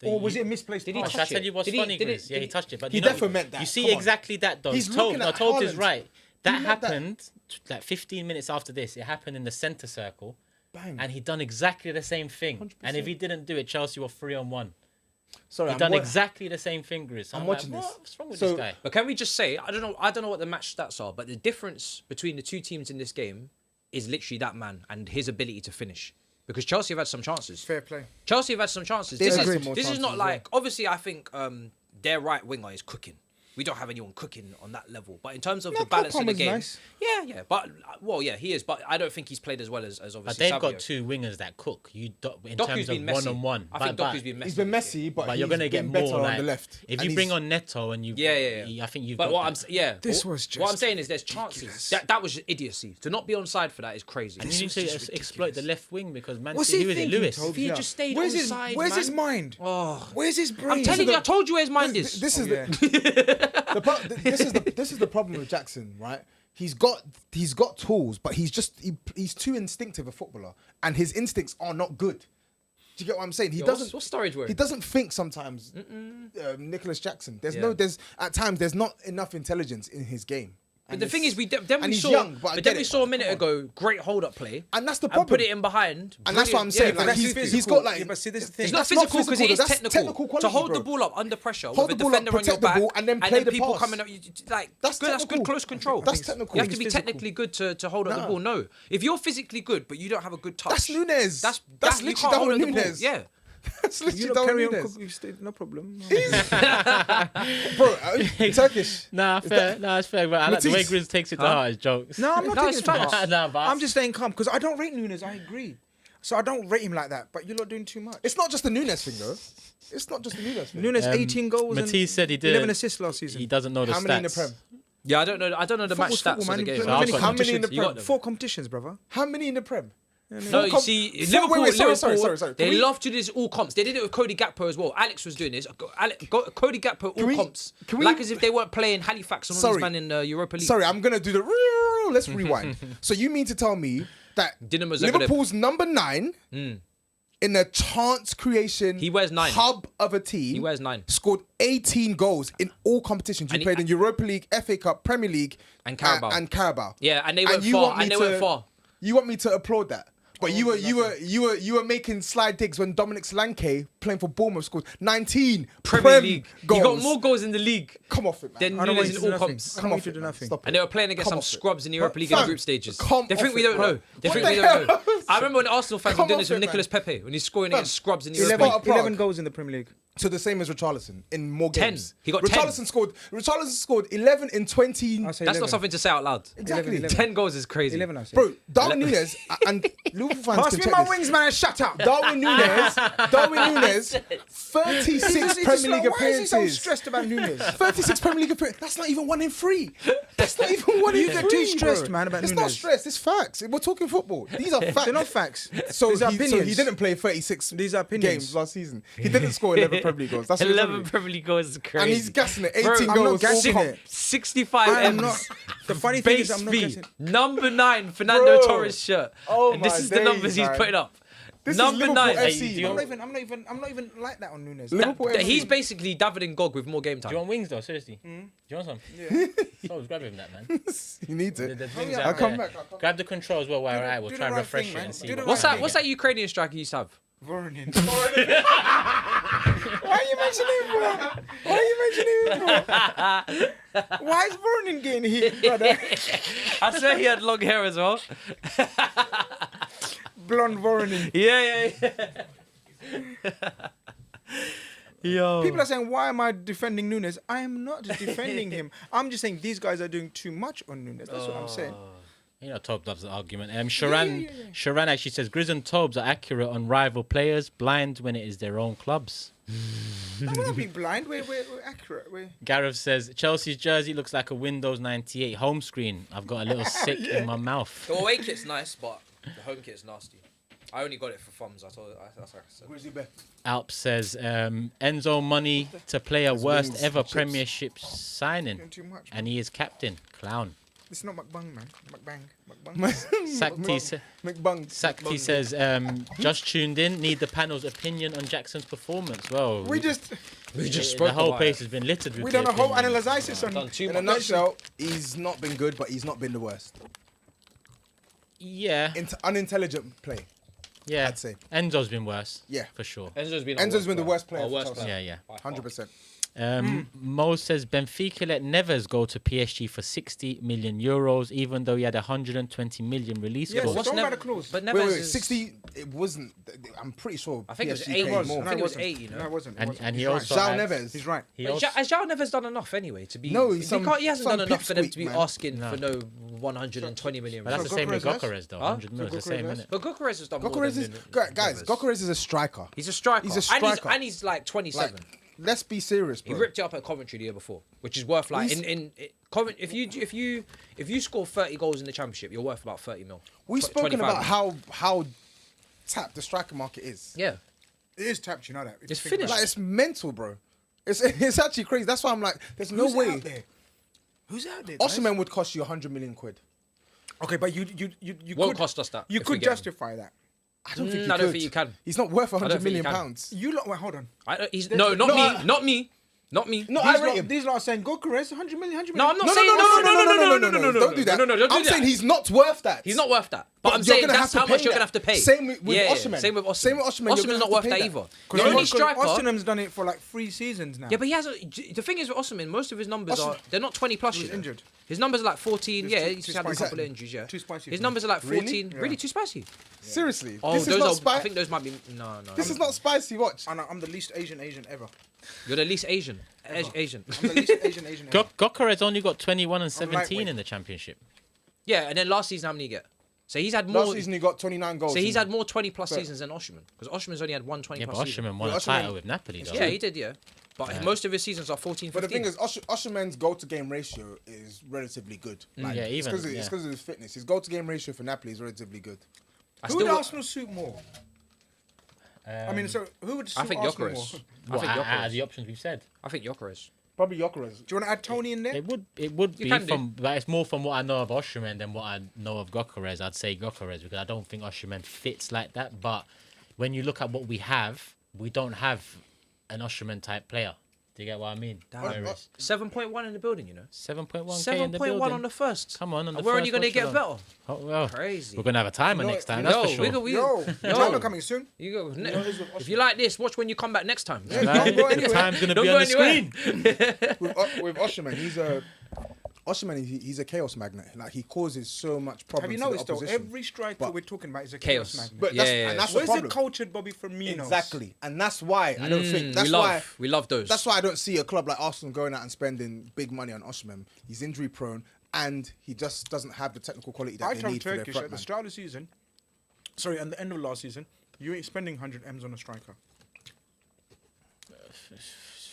Or was it a misplaced Did he pass? touch I it? said you was Did he- funny, did it- Grizz. Yeah, he touched it. But He you know, definitely meant that. You see Come on. exactly that, though. He's Told looking at is Haaland. right. That meant that. happened like 15 minutes after this. It happened in the centre circle. Bang. And he done exactly the same thing. 100%. And if he didn't do it, Chelsea were 3-on-1. Sorry, He done exactly the same thing, Grizz. I'm like, watching this. What's wrong with So- this guy? But can we just say, I don't know what the match stats are, but the difference between the two teams in this game is literally that man and his ability to finish. Because Chelsea have had some chances. Fair play. Chelsea have had some chances. They've This had is some more this is chances not as like obviously I think their right winger is cooking. We don't have anyone cooking on that level. But in terms of the balance of the Palmer's game, nice. yeah. But yeah, he is. But I don't think he's played as well as obviously. But they've got Savio. two wingers that cook. In Doku's terms of been messy. one-on-one. I think Doku's been messy. He's been messy, but But he's you're gonna get been more better like, on the left. If And you bring he's- on Neto and you, Yeah. I think you've But got what that. This was what I'm just saying is there's chances. That was just idiocy. To not be on side for that is crazy. And you need to exploit the left wing because Man What's City, he who is it, thinking, Lewis? Toby? If he had just stayed Where's on his side, Where's man. his mind? Oh, Where's his brain? I'm telling you, I told you where his mind is. This is yeah. this is the problem with Jackson, right? He's got tools, but he's too instinctive a footballer, and his instincts are not good. Do you get what I'm saying? He doesn't. What's storage wearing? He doesn't think sometimes. Nicholas Jackson. There's at times there's not enough intelligence in his game. But the thing is, we and he's saw, young, but I but get then we it, saw a but minute come ago, great hold up play, And that's the and problem. put it in behind, And that's what I'm Brilliant. saying. Yeah, Like, but he's got like. Yeah, but see, this is the thing. it's not that's not physical because physical, it is that's technical. technical To quality, hold bro. the ball up under pressure Hold with the a ball up, defender on your protect the back, ball, and then play the people pass. coming up. That's good. That's good technical. close control. That's technical. You have to He's be physical. technically good to hold up the Nah. ball. No, if you're physically good but you don't have a good touch, That's Nunes. That's That's you literally can't hold Darwin up the ball. Nunes. Yeah. That's You literally lot Darwin carry on, Nunes. you stay, no problem. Bro, Turkish. Nah, fair. Nah, it's fair. But I like the way Matisse. Grizz takes it to heart. His jokes. No, I'm not No, taking it's it to heart. facts. Nah, but I'm just staying calm because I don't rate Nunes. I agree. So I don't rate him like that. But you're not doing too much. It's not just the Nunes thing, though. It's not just the Nunes thing. Nunes 18 goals Matisse and said he did 11 assists last season. He doesn't know the How stats. many in the Prem? Yeah, I don't know the match Football's stats football, of the man. game. You So play I've many got- How many in the competitions. You got Prem? them. 4 competitions, brother. How many in the Prem? No, you see, Liverpool, wait, sorry. Liverpool, Can they we- love to do this all comps. They did it with Cody Gakpo as well. Alex was doing this. Cody Gakpo all we- comps. can we- Like as if they weren't playing Halifax and all Sorry. these man in the Europa League. Sorry, I'm gonna do the. Let's rewind. So you mean to tell me that Dinamo Zagreb. Liverpool's number 9 in a chance creation He wears 9. hub of a team? He wears 9. Scored 18 goals in all competitions. You And he- played in Europa League, FA Cup, Premier League, And Carabao. and Carabao. Yeah, and they went you far. want me And they to- went far. You want me to applaud that? But you were making slide digs when Dominic Solanke playing for Bournemouth scored 19 Premier Prem League. goals. He got more goals in the league Come off it, man. than I don't want Nunes you in to do all nothing. comps. I don't Come want off you it, to do man. nothing. Stop it. And they were playing against Come some off it. scrubs in the Europa League in the Fam, group stages. come They think off we it, don't man. know. They What think we the don't know. hell? I remember when Arsenal fans were Come doing off this with it, man. Nicolas Pepe when he's scoring against scrubs in the Europa 11 League. Prague. 11 goals in the Premier League. So the same as Richarlison in more 10. games. He got 10. Richarlison scored 11 in 20. I'll say That's 11. not something to say out loud. Exactly. 11. 10 goals is crazy. 11, I say. Bro, Darwin Nunes and Liverpool fans Pass can me check my this. wings, man. Shut up. Darwin Nunes, 36 He's Premier just League like, why is he so appearances. stressed about Nunes? 36 Premier League appearances. That's not even 1 in 3. That's not even 1 in 3. You get too stressed, bro. man, about It's not Nunes. stress. It's facts. We're talking football. These are facts. They're not facts. So These are he opinions. didn't play 36 These are opinions. games last season. He didn't score 11 Premier League goals. That's what he's 11 telling me. Premier League goals is crazy. And he's gassing it. 18 Bro, I'm not goals. gassing all it. comp. 65 I'm M's. not. The funny thing Base is, I'm not fee. guessing. Number 9, Fernando Bro. Torres shirt. Oh and this my is the days, numbers he's man. putting up. This is Number Liverpool 9. FC. I'm not even like that on Nunes. Liverpool FC. He's basically David and Gog with more game Do time. you want wings though? Seriously? Do you want some? Yeah. So grab him that, man. He needs it. There's wings yeah. out I'll come there. back. I'll come Grab the control as well while we're at it. We'll do try the and right refresh thing, it man. and see Do the what. right What's thing. that? What's that Ukrainian striker you used to have? Voronin. Why are you mentioning him for? Why is Voronin getting hit, brother? I swear he had long hair as well. Blonde Voronin. Yeah. Yo. People are saying, why am I defending Nunes? I am not defending him. I'm just saying these guys are doing too much on Nunes. That's what I'm saying. You know, Tobs loves the argument. Sharan actually says Grizz and Tobs are accurate on rival players, blind when it is their own clubs. No, we're not being blind. We're accurate. Gareth says Chelsea's jersey looks like a Windows 98 home screen. I've got a little sick in my mouth. The away kit's nice, but the home kit's nasty. I only got it for thumbs. That's like I said. Where's he bet? Alp says Enzo money to play a worst wings ever and chips. Premiership signing, Doing too much. and he is captain. Clown. It's not McBung, man. McBang. Sakti says just tuned in. Need the panel's opinion on Jackson's performance. Well, We just spoke the whole about place it. has been littered with. we the done a whole opinions. analysis on. Done too In a much. nutshell, he's not been good, but he's not been the worst. Yeah, Unintelligent play. yeah. I'd say. Enzo's been worse. Yeah. for sure. Enzo's been the worst player. Oh, for worst Chelsea. player. Yeah. By far. 100%. Mo says Benfica let Neves go to PSG for 60 million euros, even though he had 120 million release Yes, clause. What's don't Nev- write a clause. But Neves Wait, is 60. It wasn't. I'm pretty sure. I think it was PSG 80. paid I more. think it was 80, you know. No, it wasn't. And he He's also João adds- Neves. He's right. He But also, Has João Neves done enough anyway to be? No, he's he some- he hasn't some done enough for them to be pipsqueak, man. asking for no 120 million. but that's the So same with Gokeres, Gokeres though. Huh? 100 mil is the Gokeres, same, yes. isn't it? But Gokeres has done more Gokeres than is guys. Neves. Gokeres is a striker. He's a striker. He's a striker. And he's like 27. Like, let's be serious, He bro. ripped it up at Coventry the year before, which is worth like if you score 30 goals in the Championship, you're worth about 30 mil. We've 25 spoken about mil. how tapped the striker market is. Yeah. It is tapped, you know that. It's Think about finished. Like it's mental, bro. It's actually crazy. That's why I'm like, there's it. no Who's way. out there? Who's out there? guys? Osimhen would cost you 100 million quid. Okay, but you Won't could cost us that. You if we could get him. justify that. I don't think I you don't could. think you can. He's not worth 100 think you million can. pounds. You lot, wait, hold on. No, not no, me. I- Not me. Not me. No, These I lot, rate him. these lot are saying Gokeres 100 million, 100 No, million. I'm not No, saying no, no, don't do that. No, don't I'm do saying that. he's not worth that. He's not worth that. But I'm you're saying gonna that's have how to much pay you're that. gonna have to pay. Same with Osimhen. Same with Osimhen. Same with Osimhen, you're Osimhen's gonna not have worth to that pay either. that. The only striker. Osimhen's done it for like 3 seasons now. Yeah, but he has. The thing is with Osimhen, most of his numbers they're not 20 plus. He was you know. injured. His numbers are like 14. He's Yeah, too he's had a spicy. couple of injuries. Yeah, Too spicy His for numbers are like 14. Really? Really, too spicy. Seriously. Oh, This is those not are. I spicy. think those might be. No. This is not spicy. Watch. I'm the least Asian ever. You're the least Asian. Asian. I'm the least Asian ever. Gokeres only got 21 and 17 lightweight. in the Championship. Yeah, and then last season, how many did he get? So he's had more. Last season he got 29 goals. So he's in- had more 20 plus seasons than Osimhen, because Osimhen's only had one 20 Yeah, but plus season. Osimhen won Yeah, a Osimhen- title with Napoli though. Yeah, he did. Yeah, but most of his seasons are 14, 15. But the thing is, Osimhen's goal-to-game ratio is relatively good. Like, Yeah, it's even, because yeah. of his fitness. His goal-to-game ratio for Napoli is relatively good. I Who would still. Arsenal suit more? I mean, so who would suit I think Arsenal more? Gyökeres. Do I think Out of Gyökeres. the options we've said, I think Gyökeres. Probably Gyökeres. you want to add Tony in there? it would You be can do. from, but it's more from what I know of Osimhen than what I know of Gokeres. I'd say Gokeres because I don't think Osimhen fits like that. But when you look at what we have, we don't have an Osimhen type player. Do you get what I mean? Whereas 7.1 in the building, you know. 7.1k in the 7.1 building. on the first. Come on the And we're only first going to watch get along. better. Oh, well, Crazy. we're gonna have a timer next time. That's Yo, for sure. Yo, timer coming soon. You go. If you like this, watch when you come back next time. Right? Don't go The anywhere. time's gonna Don't be go on the anywhere. screen. With Osimhen, he's a chaos magnet. Like he causes so much problems. Have you to the noticed though? opposition. Every striker But- we're talking about is a Chaos. chaos magnet. But Yeah, that's, yeah, and that's the Where's the problem. cultured Bobby Firmino? Exactly, and that's why I don't think that's we love. why We love those. that's why I don't see a club like Arsenal going out and spending big money on Osimhen. He's injury prone, and he just doesn't have the technical quality that I they told need for their Turkish front at the man. start of the season, sorry, at the end of last season, you ain't spending 100 M's on a striker.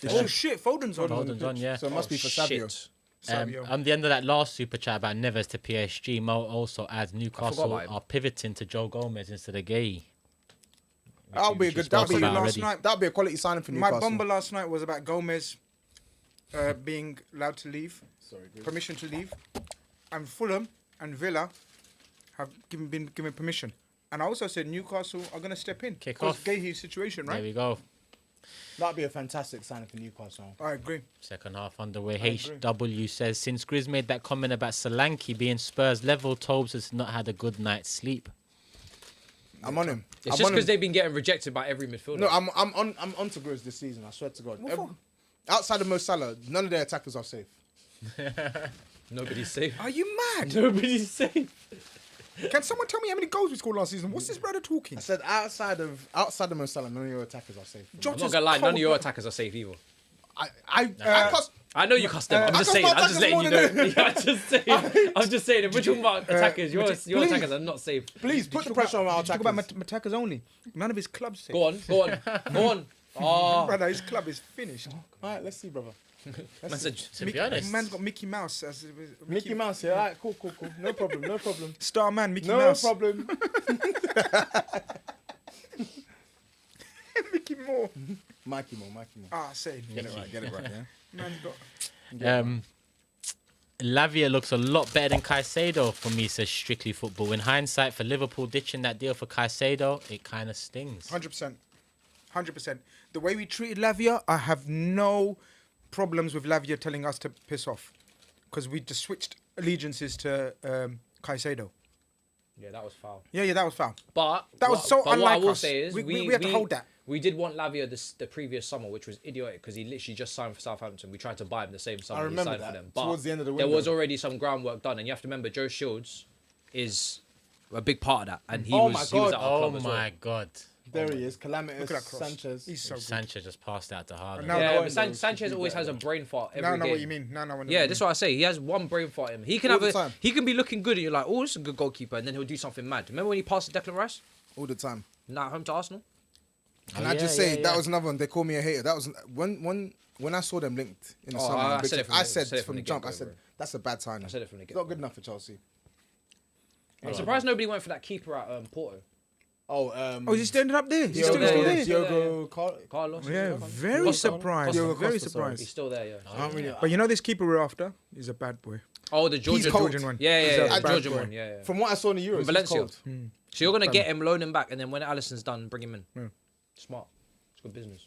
Oh shit, Foden's on. Foden's on, yeah. So it must be for Savio. Shit. Savio. On the end of that last super chat about Neves to PSG, Mo also adds Newcastle about him. are pivoting to Joe Gomez instead of Gay. That'll be a which we good. That'll spoke be about last already. night. that'll be a quality signing for My Newcastle. bumper last night was about Gomez being allowed to leave, permission to leave, and Fulham and Villa have been given permission. And I also said Newcastle are going to step in. Kick Because off. Gahey's situation, There right? we go. That'd be a fantastic signing for Newcastle. I agree. Second half underway. agree. HW says, since Grizz made that comment about Solanke being Spurs level, Tobes has not had a good night's sleep. I'm on him. It's just because they've been getting rejected by every midfielder. No, I'm on to Grizz this season. I swear to God. Outside of Mo Salah, none of their attackers are safe. Nobody's safe. Are you mad? Nobody's safe. Can someone tell me how many goals we scored last season? What's this brother talking? I said outside of Mo Salah, none of your attackers are safe. I'm not gonna lie, none of your attackers are safe either. I know you cussed them. I'm just saying. I'm just letting you know. I'm just saying. If we're talking about attackers, your attackers are not safe. Please put the pressure on our Talk attackers. about attackers only. None of his clubs safe. Go on. Oh, Brother, his club is finished. All right, let's see, brother. To be honest, Man's got Mickey Mouse as Mickey Mouse, yeah. All right, cool. No problem. Star man, Mickey Mouse. No problem. Mickey Moore. Mikey Moore. Ah, say Get it right, yeah. Man's got. Lavia looks a lot better than Caicedo for me, says Strictly Football. In hindsight, for Liverpool ditching that deal for Caicedo, it kind of stings. 100%. The way we treated Lavia, I have no problems with Lavia telling us to piss off. Because we just switched allegiances to Caicedo. yeah, that was foul. Yeah, that was foul. But That was so what I unlike will us. say is We had to hold that. We did want Lavia the previous summer, which was idiotic because he literally just signed for Southampton. We tried to buy him the same summer I he remember signed that. for them. But Towards the end of the there window. was already some groundwork done, and you have to remember Joe Shields is a big part of that, and he Oh was my he was God. at our club as well. my God. There he is, Calamitous Look at that cross. Sanchez. He's so good. Sanchez just passed out to Haaland. Now- Yeah, know but Sanchez always has a brain fart every Now I know game. what you mean. Now I know what you Yeah, mean. that's what I say. He has one brain fart in him. He can All have the time. he can be looking good, and you're like, oh, this is a good goalkeeper, and then he'll do something mad. Remember when he passed to Declan Rice? All the time. Now at home to Arsenal. Can I just say that was another one? They call me a hater. That was when I saw them linked in the summer. I said it from I the- said said it from from the the jump. I get-go, said bro. that's a bad sign. I said it from the It's not get-go. good enough for Chelsea. I'm surprised nobody went for that keeper at Porto. Oh, is he standing up there? He's Still still there, there. yeah. Diogo Carlos. Yeah, very Costa. surprised. Costa. Very Costa, sorry. surprised. He's still there, yeah. I don't really- But you know this keeper we're after? He's a bad boy. Oh, the Georgian cold. Georgian one. Yeah, He's yeah, a yeah. bad Georgian boy. one, yeah, yeah. From what I saw in the Euros, From Valencia. he's cold. So you're gonna get him, loan him back, and then when Alisson's done, bring him in. Yeah. Smart. It's good business.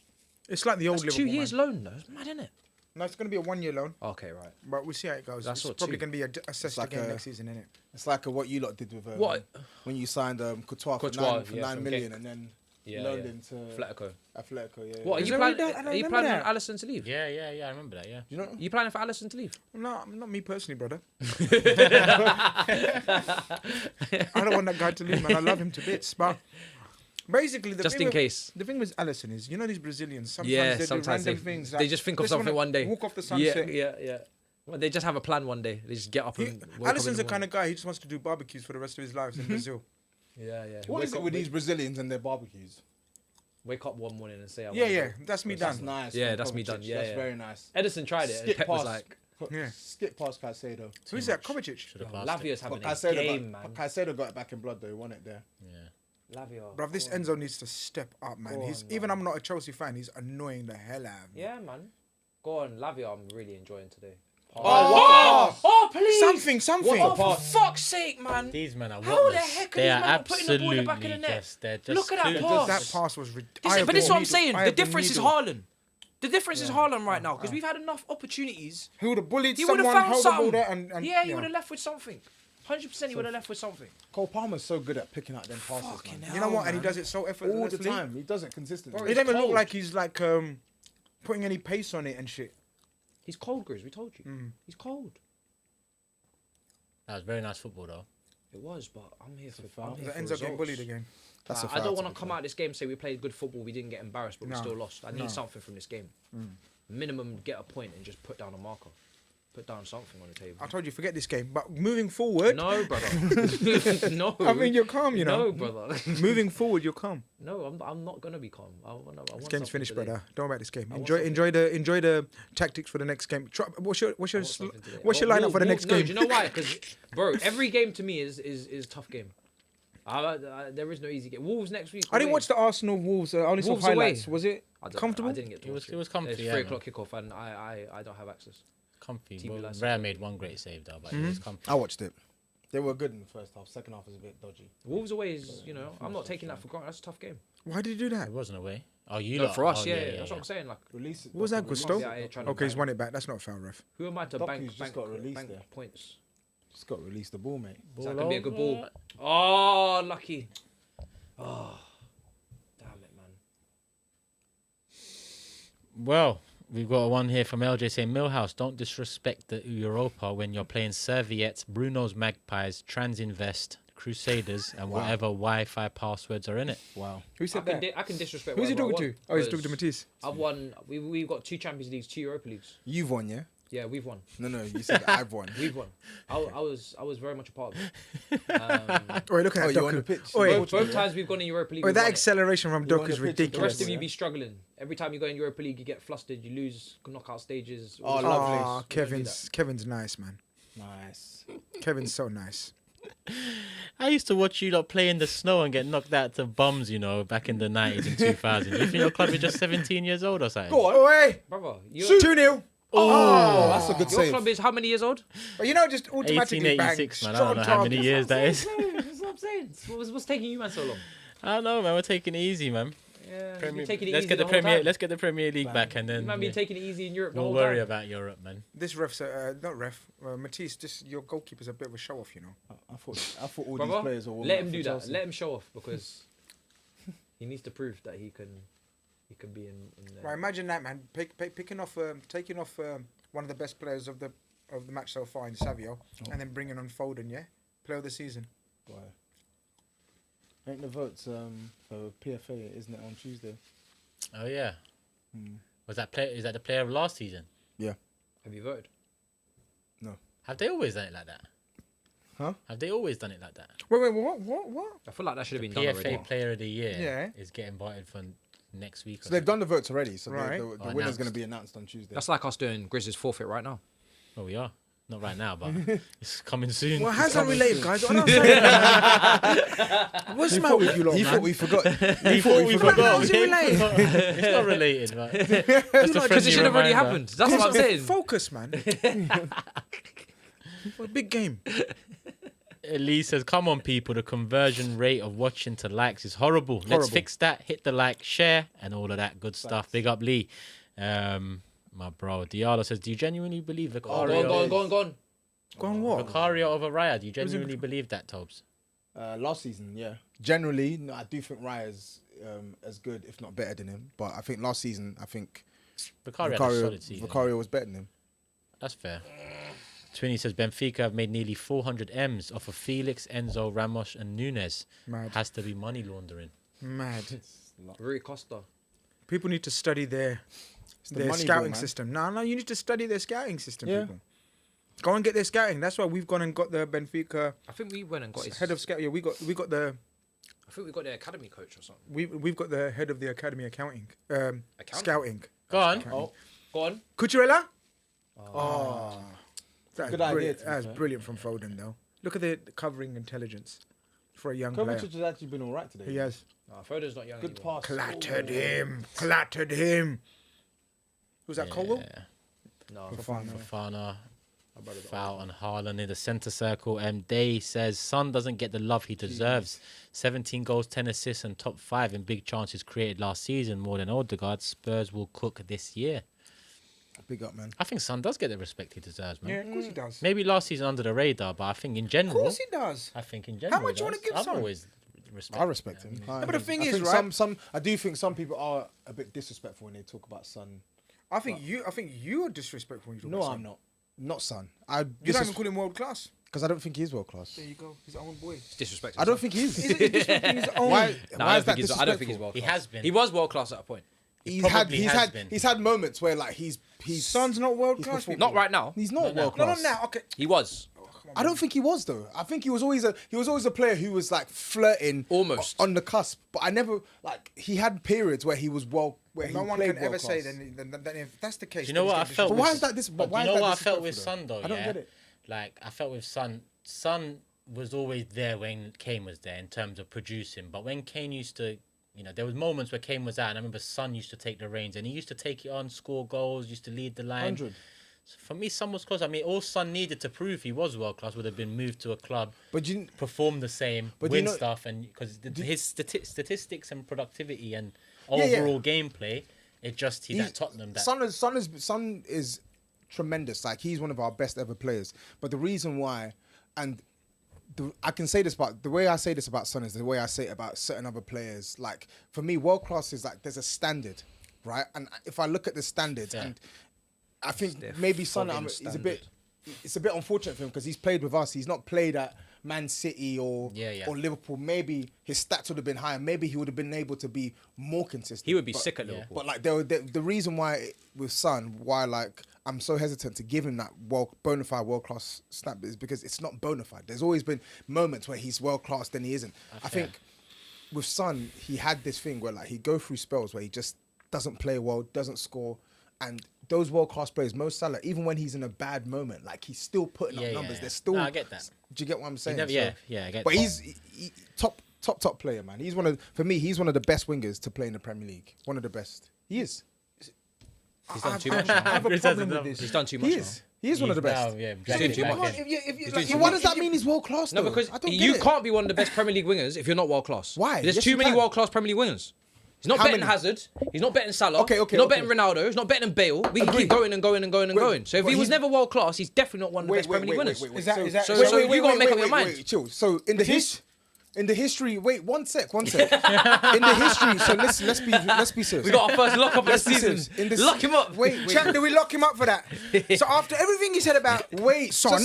It's like the old That's Liverpool 2 years man. loan though. It's mad, isn't it? No, it's going to be a 1-year loan, Okay, right. but we'll see how it goes. That's It's what, probably two. going to be assessed like again a- next season, innit? It's like what you lot did with What? when you signed Courtois for Courtois, 9 yeah, from million Genk. and then Yeah, loaned yeah. him to Atletico. Atletico. Yeah. What are Is you there really planning? that? I don't Are you remember planning on that. Allison to leave? Yeah, I remember that, yeah. You know? You planning for Allison to leave? No, not me personally, brother. I don't want that guy to leave, man. I love him to bits, but basically, Just in case. The thing with Alisson is, you know, these Brazilians sometimes Yeah, they do sometimes random things. they just think of just wanna something one day. Walk off the Yeah, sunset. yeah. Well, they just have a plan one day. They just get up and. wake up in Alisson's the the kind of guy he just wants to do barbecues for the rest of his life in Brazil. morning. Yeah. What is it with these Brazilians and their barbecues? Wake up one morning and say, I Yeah, wanna yeah, go. that's me That's done. nice. Yeah, from that's me Kovacic. done. Yeah, That's yeah. very nice. Edison tried it, and Pep was like, Yeah. skip past Caicedo. Who's that? Kovacic. Should have passed it. Lavia's having But a game, man. Caicedo got it back in blood though. He won it there. Yeah. Lavia. Bruv, this go on. Enzo needs to step up, man. Go He's on, even man. I'm not a Chelsea fan. He's annoying the hell out of me. Yeah, man. Go on, Lavia. I'm really enjoying today. Oh, please! Something. Oh, for fuck's sake, man! These men are How what? the heck are They these are men not putting the ball in the absolutely back of the net? just. They're just Look at that too- pass. That pass was But ridiculous. this is what I'm saying. The difference is hard. Haaland. The difference is Haaland right now because we've had enough opportunities. He would have bullied He would someone, have found held the ball something. there, and Yeah, he would have left with something. 100% he would have left with something. Cole Palmer's so good at picking out them passes, Fucking man. hell. You know what? And he does it so All effortlessly. the time. He does it consistently. Bro, He doesn't even look cold. like he's like putting any pace on it and shit. He's cold, Grizz. We told you. He's cold. That was very nice football, though. It was, but I'm here for foul. I'm The here for Enzo getting results. bullied again. That's a I foul, don't to want be to come fair. out of this game and say we played good football, we didn't get embarrassed, but we No. still lost. I need No. something from this game. Minimum, get a point and just put down a marker. Put down something on the table. I told you, forget this game. But moving forward, No, brother. No. I mean, you're calm, you know. No, brother. Moving forward, you're calm. No, I'm not gonna be calm. I want This game's something finished, today. brother. Don't worry about this game. want Enjoy the tactics for the next game. What's your I want something today. what's your Well, lineup for the next no, game? do you know why? Because, bro, every game to me is a tough game. There is no easy game. Wolves next week. I didn't away. watch the Arsenal Wolves. I only saw Wolves away. highlights. Was it I comfortable? didn't get to It watch was- it was comfy, It's yeah, 3 man. o'clock kickoff, and I don't have access. Comfy. TV Well, license. Rare made one great save, though, but it was comfy. I watched it. They were good in the first half. Second half was a bit dodgy. Wolves away is, I'm not taking that for granted. That's a tough game. Why did you do that? It wasn't away. Oh, you No, lot. for us, Oh, yeah, that's what I'm saying. Like, Release it. What was that, Gusto? Yeah, yeah, trying to Okay, he's bang. won it back. That's not a foul, ref. who am I to Docu's bank just got released bank there. points? Just got to release the ball, mate. Is that gonna be a good ball? Oh, lucky. Oh, damn it, man. Well, we've got one here from LJ saying, Millhouse, don't disrespect the Europa when you're playing Serviettes, Bruno's Magpies, Transinvest, Crusaders, and whatever Wi-Fi passwords are in it. Wow. Who said that? I can disrespect. Who's he whatever I talking want, to? Oh, he's talking because to Matisse. I've won. We've got 2 Champions Leagues, 2 Europa Leagues. You've won, yeah? Yeah, we've won. No, you said I've won. We've won. I was very much a part of it. Wait, look at that you on the Doku. pitch? Wait, Both times we've gone in Europa League. wait, we've that won it. acceleration from You Doku on is the pitch with The ridiculous. rest of you be struggling. Every time you go in Europa League, you get flustered. You lose knockout stages. Oh, lovely. Oh, Kevin's nice, man. Nice. Kevin's so nice. I used to watch you lot play in the snow and get knocked out to bums, you know, back in the 90s and 2000s. You think your club is just 17 years old or something? Go on. Oh, hey! Brother, 2-0. Oh, that's a good your save. club is how many years old? But you know, just automatically bang. 1886, man. I straight don't know on how many target. years that is. That's what I'm saying. What's taking you, man, so long? I don't know, man. We're taking it easy, man. Yeah, Premier- you're taking it let's easy get the whole Premier. time. Let's get the Premier League Bang. back, and then You might be taking it easy in Europe the we'll whole worry time. about Europe, man. This ref's not ref. Matisse, your goalkeeper's a bit of a show off, you know. I thought all Brother, these players were warming let up him for do that. Chelsea. Let him show off because he needs to prove that he can be in there. Right, imagine that, man. Taking off one of the best players of the match so far in Savio, and then bringing on Foden, yeah, player of the season. Boy. Ain't the votes for PFA, isn't it, on Tuesday? Oh yeah. Was that play? Is that the player of last season? Yeah. Have you voted? No. Have they always done it like that? Huh? Have they always done it like that? Wait, what? I feel like that should have been done PFA already. Player of the Year Yeah. is getting invited for next week. So they've done the votes already. So Right. the Oh, winner's announced. going to be announced on Tuesday. That's like us doing Grizz's forfeit right now. Oh, we are. Not right now, but it's coming soon. Well, It's how's that coming related, soon. guys? I don't understand. What's the matter with you lot, He man? thought we forgot. He thought we forgot. How's it related? It's not related, but just a Because friendly it should have already reminder. happened. That's what I'm saying. Focus, man. What a big game. Lee says, come on, people. The conversion rate of watching to likes is horrible. Let's Horrible. fix that. Hit the like, share, and all of that good stuff. Big up, Lee. My bro. Diallo says, do you genuinely believe Vicario? Go on. Go on, what? Vicario over Raya. Do you genuinely believe that, Tobs? Last season, yeah. Generally, no, I do think Raya's as good, if not better than him. But I think last season, Vicario had a solid season. Vicario was better than him. That's fair. Twinny says, Benfica have made nearly 400 M's off of Felix, Enzo, Ramos, and Nunes. Mad. Has to be money laundering. Mad. Rui Costa. People need to study their the money scouting ball, man. system. No, you need to study their scouting system, Yeah. people. Go and get their scouting. That's why we've gone and got the Benfica I think we went and got his head of scout. Yeah, we got the I think we got the academy coach or something. we've got the head of the academy accounting. Scouting. Go on. Oh, go on. Cucurella? Oh. That's Good idea, brilliant. to be That's fair. brilliant from Foden, though. Look at the covering intelligence for a young Kovacic player. has actually been all right today. He has. Foden's not young Good anymore. pass. Clattered him. Who's that, Colwell? No. Fofana. Foul on Haaland in the centre circle. Day says, Son doesn't get the love he deserves. 17 goals, 10 assists, and top 5 in big chances created last season, more than Odegaard. Spurs will cook this year. Big up, man. I think Son does get the respect he deserves, man. Yeah, of course he does. Maybe last season under the radar, but I think in Of general, course he does. I think in general, much he you wanna does. give I've Son? always respected I respect him. but the thing I is, think right? I do think some people are a bit disrespectful when they talk about Son. I think you are disrespectful when you talk No, about I'm Son. not. Not Son. You don't even call him world class. because I don't think he's world class. There you go. His own boy. Disrespect. I don't think he is. He's disrespecting his own. Why? No, Why I is that I don't think he's disrespectful? world He class. has been. He was world class at a point. He's had moments where like he's Son's not world he's class. performed. Not right now. He's not world No, class. not now. Okay. He was. I don't think he was though. I think he was always a player who was like flirting Almost. on the cusp. But I never like he had periods where he was No he one played can ever world say class. then if that's the case. Do you know then what he's I felt? But getting why with- is that this? But why you is know that what I felt with disrespectful, Son though? I don't yeah? get it. Like I felt with Son. Son was always there when Kane was there in terms of producing. But when Kane used to, there was moments where Kane was out, and I remember Son used to take the reins, and he used to take it on, score goals, used to lead the line. 100. So for me, Son was close. I mean, all Son needed to prove he was world class would have been moved to a club, But you perform the same, But win you know- stuff, and because his statistics and productivity and Yeah, yeah. overall gameplay, he's at Tottenham. That Son is tremendous. Like he's one of our best ever players. But the reason why, and I can say this about the way I say this about Son is the way I say it about certain other players. Like for me, world class is like there's a standard, right? And if I look at the standards, and I think maybe Son is a bit. It's a bit unfortunate for him because he's played with us. He's not played at Man City or Liverpool. Maybe his stats would have been higher. Maybe he would have been able to be more consistent. He would be sick at Liverpool. But like the reason why with Son, why like I'm so hesitant to give him that bona fide world class snap is because it's not bona fide. There's always been moments where he's world class, then he isn't. I think with Son, he had this thing where like he'd go through spells where he just doesn't play well, doesn't score, and those world-class players, Mo Salah, even when he's in a bad moment, like he's still putting up numbers. There's still. No, I get that. Do you get what I'm saying? I get that. But he's top player, man. He's one of the best wingers to play in the Premier League. One of the best. He is. He's done too much. I have a problem with this. He's done too much. He is one of the best. He's doing too much. What does that mean? He's world class? No, because you can't be one of the best Premier League wingers if you're not world class. Why? There's too many world class Premier League wingers. He's not betting Hazard. He's not betting Salah. He's not betting Ronaldo. He's not betting Bale. We can keep going and going and going and going. So if he was never world class, he's definitely not one of the best Premier League winners. So you got to make up your mind. Chill. So in the history, wait, one sec. In the history, so let's be serious. We got our first lock up of the season. Lock him up. Wait. Champ, do we lock him up for that? So after everything he said about Son,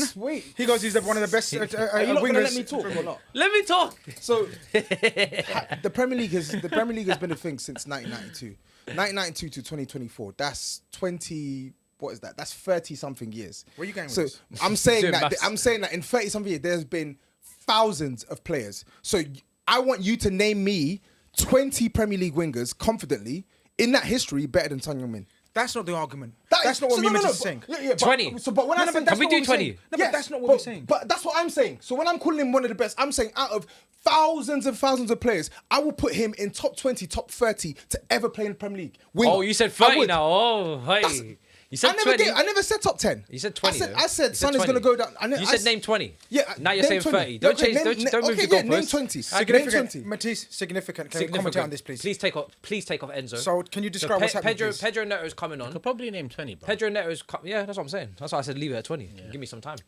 he goes, he's one of the best Are you not wingers. gonna let me talk or not? Let me talk. So the Premier League has been a thing since 1992. 1992 to 2024. That's 20. What is that? That's 30 something years. Where are you going with so this? I'm saying that in 30 something years there's been thousands of players. So I want you to name me 20 Premier League wingers confidently in that history better than Son Heung-min. That's not the argument. That's not what Matisse is saying. 20. But when Can we do 20? No, but that's not what we're saying. But that's what I'm saying. So when I'm calling him one of the best, I'm saying out of thousands and thousands of players, I will put him in top 20, top 30 to ever play in the Premier League. Oh, you said 30 now. Oh, hey. You said 20. I never said top 10. You said 20. I said Son is going to go down. You said name 20. Yeah. Now you're saying 30. Don't change. Don't move the goalposts. Name 20. Significant. Matisse, significant. Can you comment on this, please? Please take off Enzo. So can you describe what's happening? Pedro Neto's coming on. I could probably name 20, bro. Pedro Neto's that's what I'm saying. That's why I said leave it at 20. Give me some time.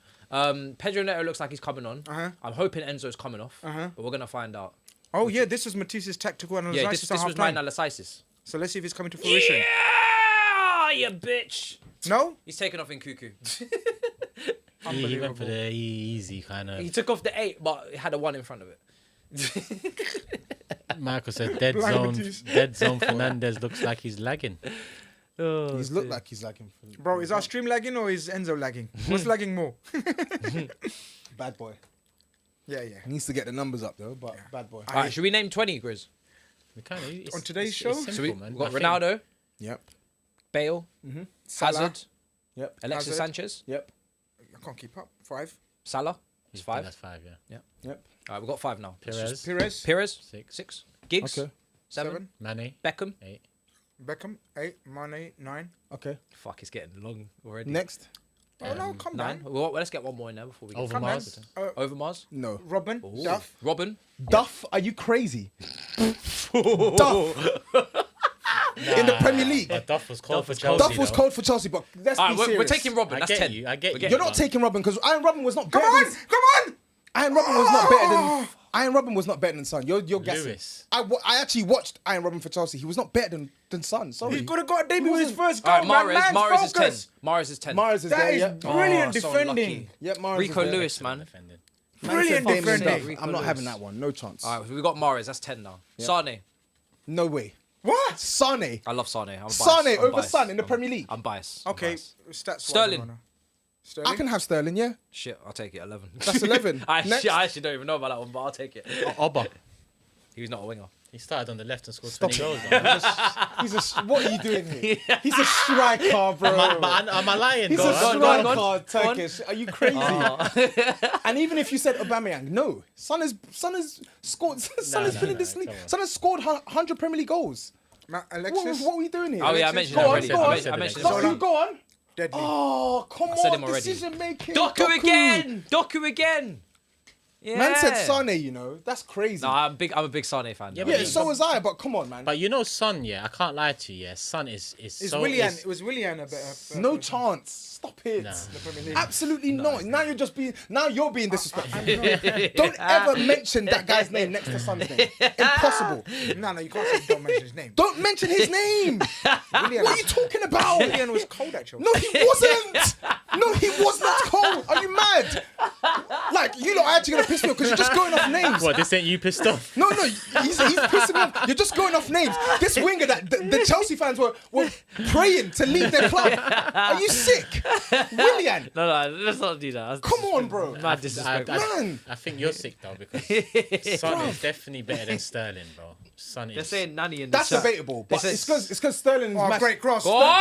Pedro Neto looks like he's coming on. I'm hoping Enzo's coming off, but we're gonna find out. Oh yeah, this was Matisse's tactical analysis. Yeah, this was my analysis. So let's see if it's coming to fruition. Yeah, you bitch. No? He's taken off in Cuckoo. He went for the easy kind of. He took off the 8, but had a 1 in front of it. Michael said dead zone Fernandez looks like he's lagging. He's looked like he's lagging. Bro, is our stream lagging or is Enzo lagging? What's lagging more? Bad boy. Yeah. He needs to get the numbers up though, but bad boy. Alright, should we name 20, Grizz? We can on today's show? So we've got Ronaldo. Yep. Bale. Hazard. Yep. Alexis Sanchez. Yep. I can't keep up. 5. Salah. He's 5. That's 5, yeah. Yep. Alright, we've got 5 now. Perez. 6. Giggs. Okay. 7. Mane. Beckham. 8. Beckham. 8. Mane. 9. Okay. Fuck, it's getting long already. Next. Oh no, come 9. down. Well, let's get one more in there before we get Overmars. Overmars. No. Robin. Ooh. Duff. Robin. Duff? Are you crazy? Duff. In the Premier League. But Duff was cold for Chelsea. Duff was cold for Chelsea, but let's be serious. We're taking Robin. That's 10. I get you. You're not taking Robin because Iron Robin was not better. Come on! Iron Robin was not better than. Iron Robin was not better than Son. You're guessing. Lewis. I actually watched Iron Robin for Chelsea. He was not better than Son. Sorry. He could have got a debut with his first goal. Alright, Mahrez is 10. Mahrez is 10. Mahrez is That there. is Yeah. brilliant so defending. Yep, Mahrez Rico is there. Lewis, man. Brilliant Man said Damien defending. Duff. I'm not having that one. No chance. Alright, we got Mahrez. That's 10 now. Sane. No way. What? Sane. I love Sane. I'm biased. Sane I'm over biased. Son in the Premier League. I'm biased. Okay, biased. stats. I can have Sterling, yeah. Shit, I'll take it. 11. That's 11. I Next. actually don't even know about that one, but I'll take it. Oba. He was not a winger. He started on the left and scored Stop 20 goals. What are you doing here? He's a striker, bro. Am I lying? He's Go a on. striker, Turkish. Are you crazy? And even if you said Aubameyang, no. Son has scored. Son has been in this league. Son has scored 100 Premier League goals. Alexis. What are we doing here? Oh, yeah, I mentioned that already. I mentioned Go it already. Go on. Deadly. Oh, come I said on. him already. Decision making. Doku again. Man said Sane, you know. That's crazy. No, I'm a big Sane fan. Yeah, though. Yeah, so was I, but come on, man. But you know, Son, yeah, I can't lie to you. Yeah, Son is so. It was Willian a better. No chance. Stop it. Nah. Absolutely not. Now you're being disrespectful. Don't ever mention that guy's name next to Son's name. Impossible. No, you can't say don't mention his name. Don't mention his name. Willian What are you talking about? Willian was cold at Chelsea. No, he wasn't. No, he was not cold. Are you mad? Like, you lot are actually going to piss me off because you're just going off names. What, this ain't you pissed off? No, he's pissing me off. You're just going off names. This winger that the Chelsea fans were praying to leave their club. Are you sick? Willian. No, let's not do that. Come on, bro. Mad disrespect. Man. I think you're sick though because Son is definitely better than Sterling, bro. Son They're is. saying Nani in the That's chat. debatable. But They it's said- because Sterling is Oh, great cross. Go on!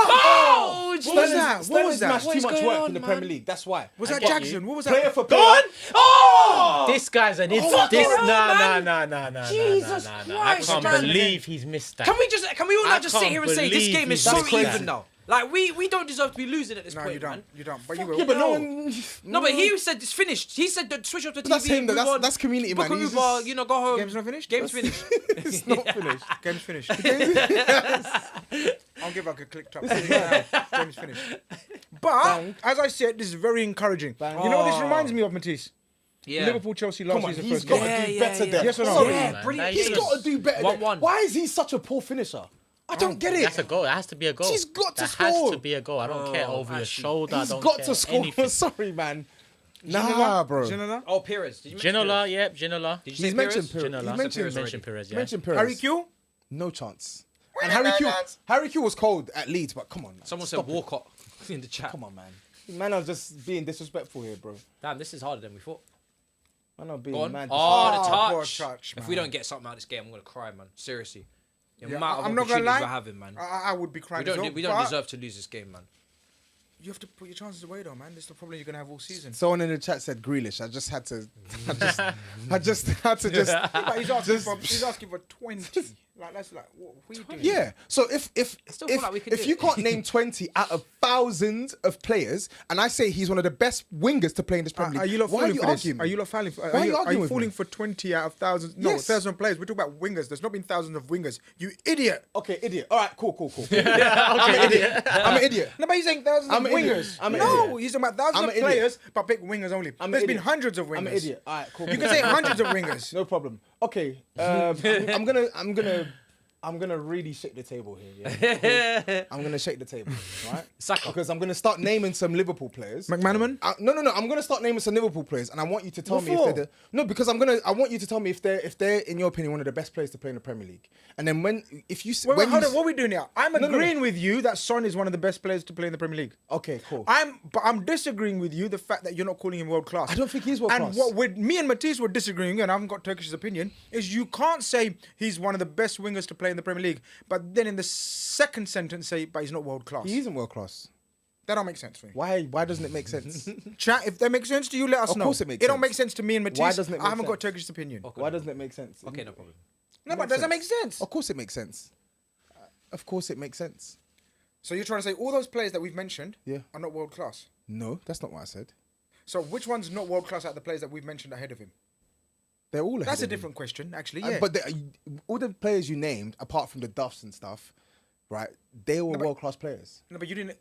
Oh! What was that? Sterling's What smashed too is much going work on, in the man? Premier League. That's why. Was that get Jackson? you. What was Player that? for Go player. on! Oh! This guy's an idiot. what the hell, Nah. Jesus I Christ, can't man. believe he's missed that. Can we all I not just sit can't here and say this believe game is he's so missed that. even now? Like we don't deserve to be losing at this No, point, you don't. man. You don't. But you will. Yeah, but no one. No, but he said it's finished. He said that switch off the TV. That's him, though. move on, That's community, book man. a He's Uber, just- you know, go home. Game's not finished? Game's finished. It's not finished. Game's finished. I'll give like a click top. Game's finished. But as I said, this is very encouraging. Bang. You know what this reminds me of, Matisse? Yeah. Liverpool Chelsea last Come on, season he's first got game. to do better there. Yes or no? Sorry. Yeah, man. brilliant. He's got to do better there. 1-1. Why is he such a poor finisher? I don't get it. That's a goal. It has to be a goal. He's got to That score. has to be a goal. I don't care over your actually. shoulder. I He's don't got care to score. anything. Sorry, man. Nah, bro. Ginola? Oh, Perez. Did you mention Ginola, Perez? yep, Ginola. Did you say He's mentioned Perez? Perez. Ginola. He's mentioned Perez already. Mentioned Perez, yeah. Mentioned Perez. Harry Q? No chance. And Harry Q was cold at Leeds, but come on, man. Someone Stop said Walcott in the chat. Come on, man. Man, I was just being disrespectful here, bro. Damn, this is harder than we thought. Man, I'm Go being on. mad. Oh, the poor touch. touch, If man. we don't get something out of this game, I'm gonna cry, man. Seriously. The Yeah, amount of I'm not gonna opportunities lie. we're having, man. I would be crying We as well. don't but deserve to lose this game, man. You have to put your chances away, though, man. This is the problem you're going to have all season. Someone in the chat said Grealish. I just had to. I just had to just. But he's asking for 20. Like, that's like, what are you doing? Yeah. So if still feel like we can do you it. can't name 20 out of thousands of players, and I say he's one of the best wingers to play in this Premier League, Are you lot why are falling you for this? arguing? Are you lot falling for? Why are you Are arguing you with falling me? for 20 out of thousands? No, Yes. 1,000 players. We're talking about wingers. There's not been thousands of wingers. You idiot. Okay, idiot. All right, cool. I'm an idiot. I'm an idiot. No, but he's saying thousands I'm of an idiot. wingers. I'm an No, idiot. he's talking about thousands I'm of an idiot. players, but pick wingers only. I'm an There's been idiot. hundreds of wingers. I'm an idiot. All right, cool. You can say hundreds of wingers. No problem. Okay, I'm gonna really shake the table here. Yeah? Cool. I'm gonna shake the table, right? Saka. Because I'm gonna start naming some Liverpool players. McManaman? No. I'm gonna start naming some Liverpool players, and I want you to tell me if What they're for? because I want you to tell me if they're in your opinion one of the best players to play in the Premier League. And then Wait, hold on. What are we doing here? I'm no. agreeing with you that Son is one of the best players to play in the Premier League. Okay, cool. But I'm disagreeing with you the fact that you're not calling him world class. I don't think he's world and class. what with me and Matisse were disagreeing, and I haven't got Turkish's opinion, is you can't say he's one of the best wingers to play in the Premier League, but then in the second sentence say, but he's not world class. He isn't world class. That don't make sense for me. Why doesn't it make sense? Chat, if that makes sense to you, let us Of know. course it makes don't sense. make sense to me and Matisse. Why doesn't it I make haven't got sense? Turkish's opinion. Why doesn't it make sense? Okay, no problem. No, but does that make sense? Of course it makes sense. Of course it makes sense. So you're trying to say all those players that we've mentioned Yeah. are not world class. No, that's not what I said. So which one's not world class out of the players that we've mentioned ahead of him? They're all ahead That's a of him. different question, actually. Yeah. But all the players you named, apart from the Duffs and stuff, right? They were world class players. no, but you didn't.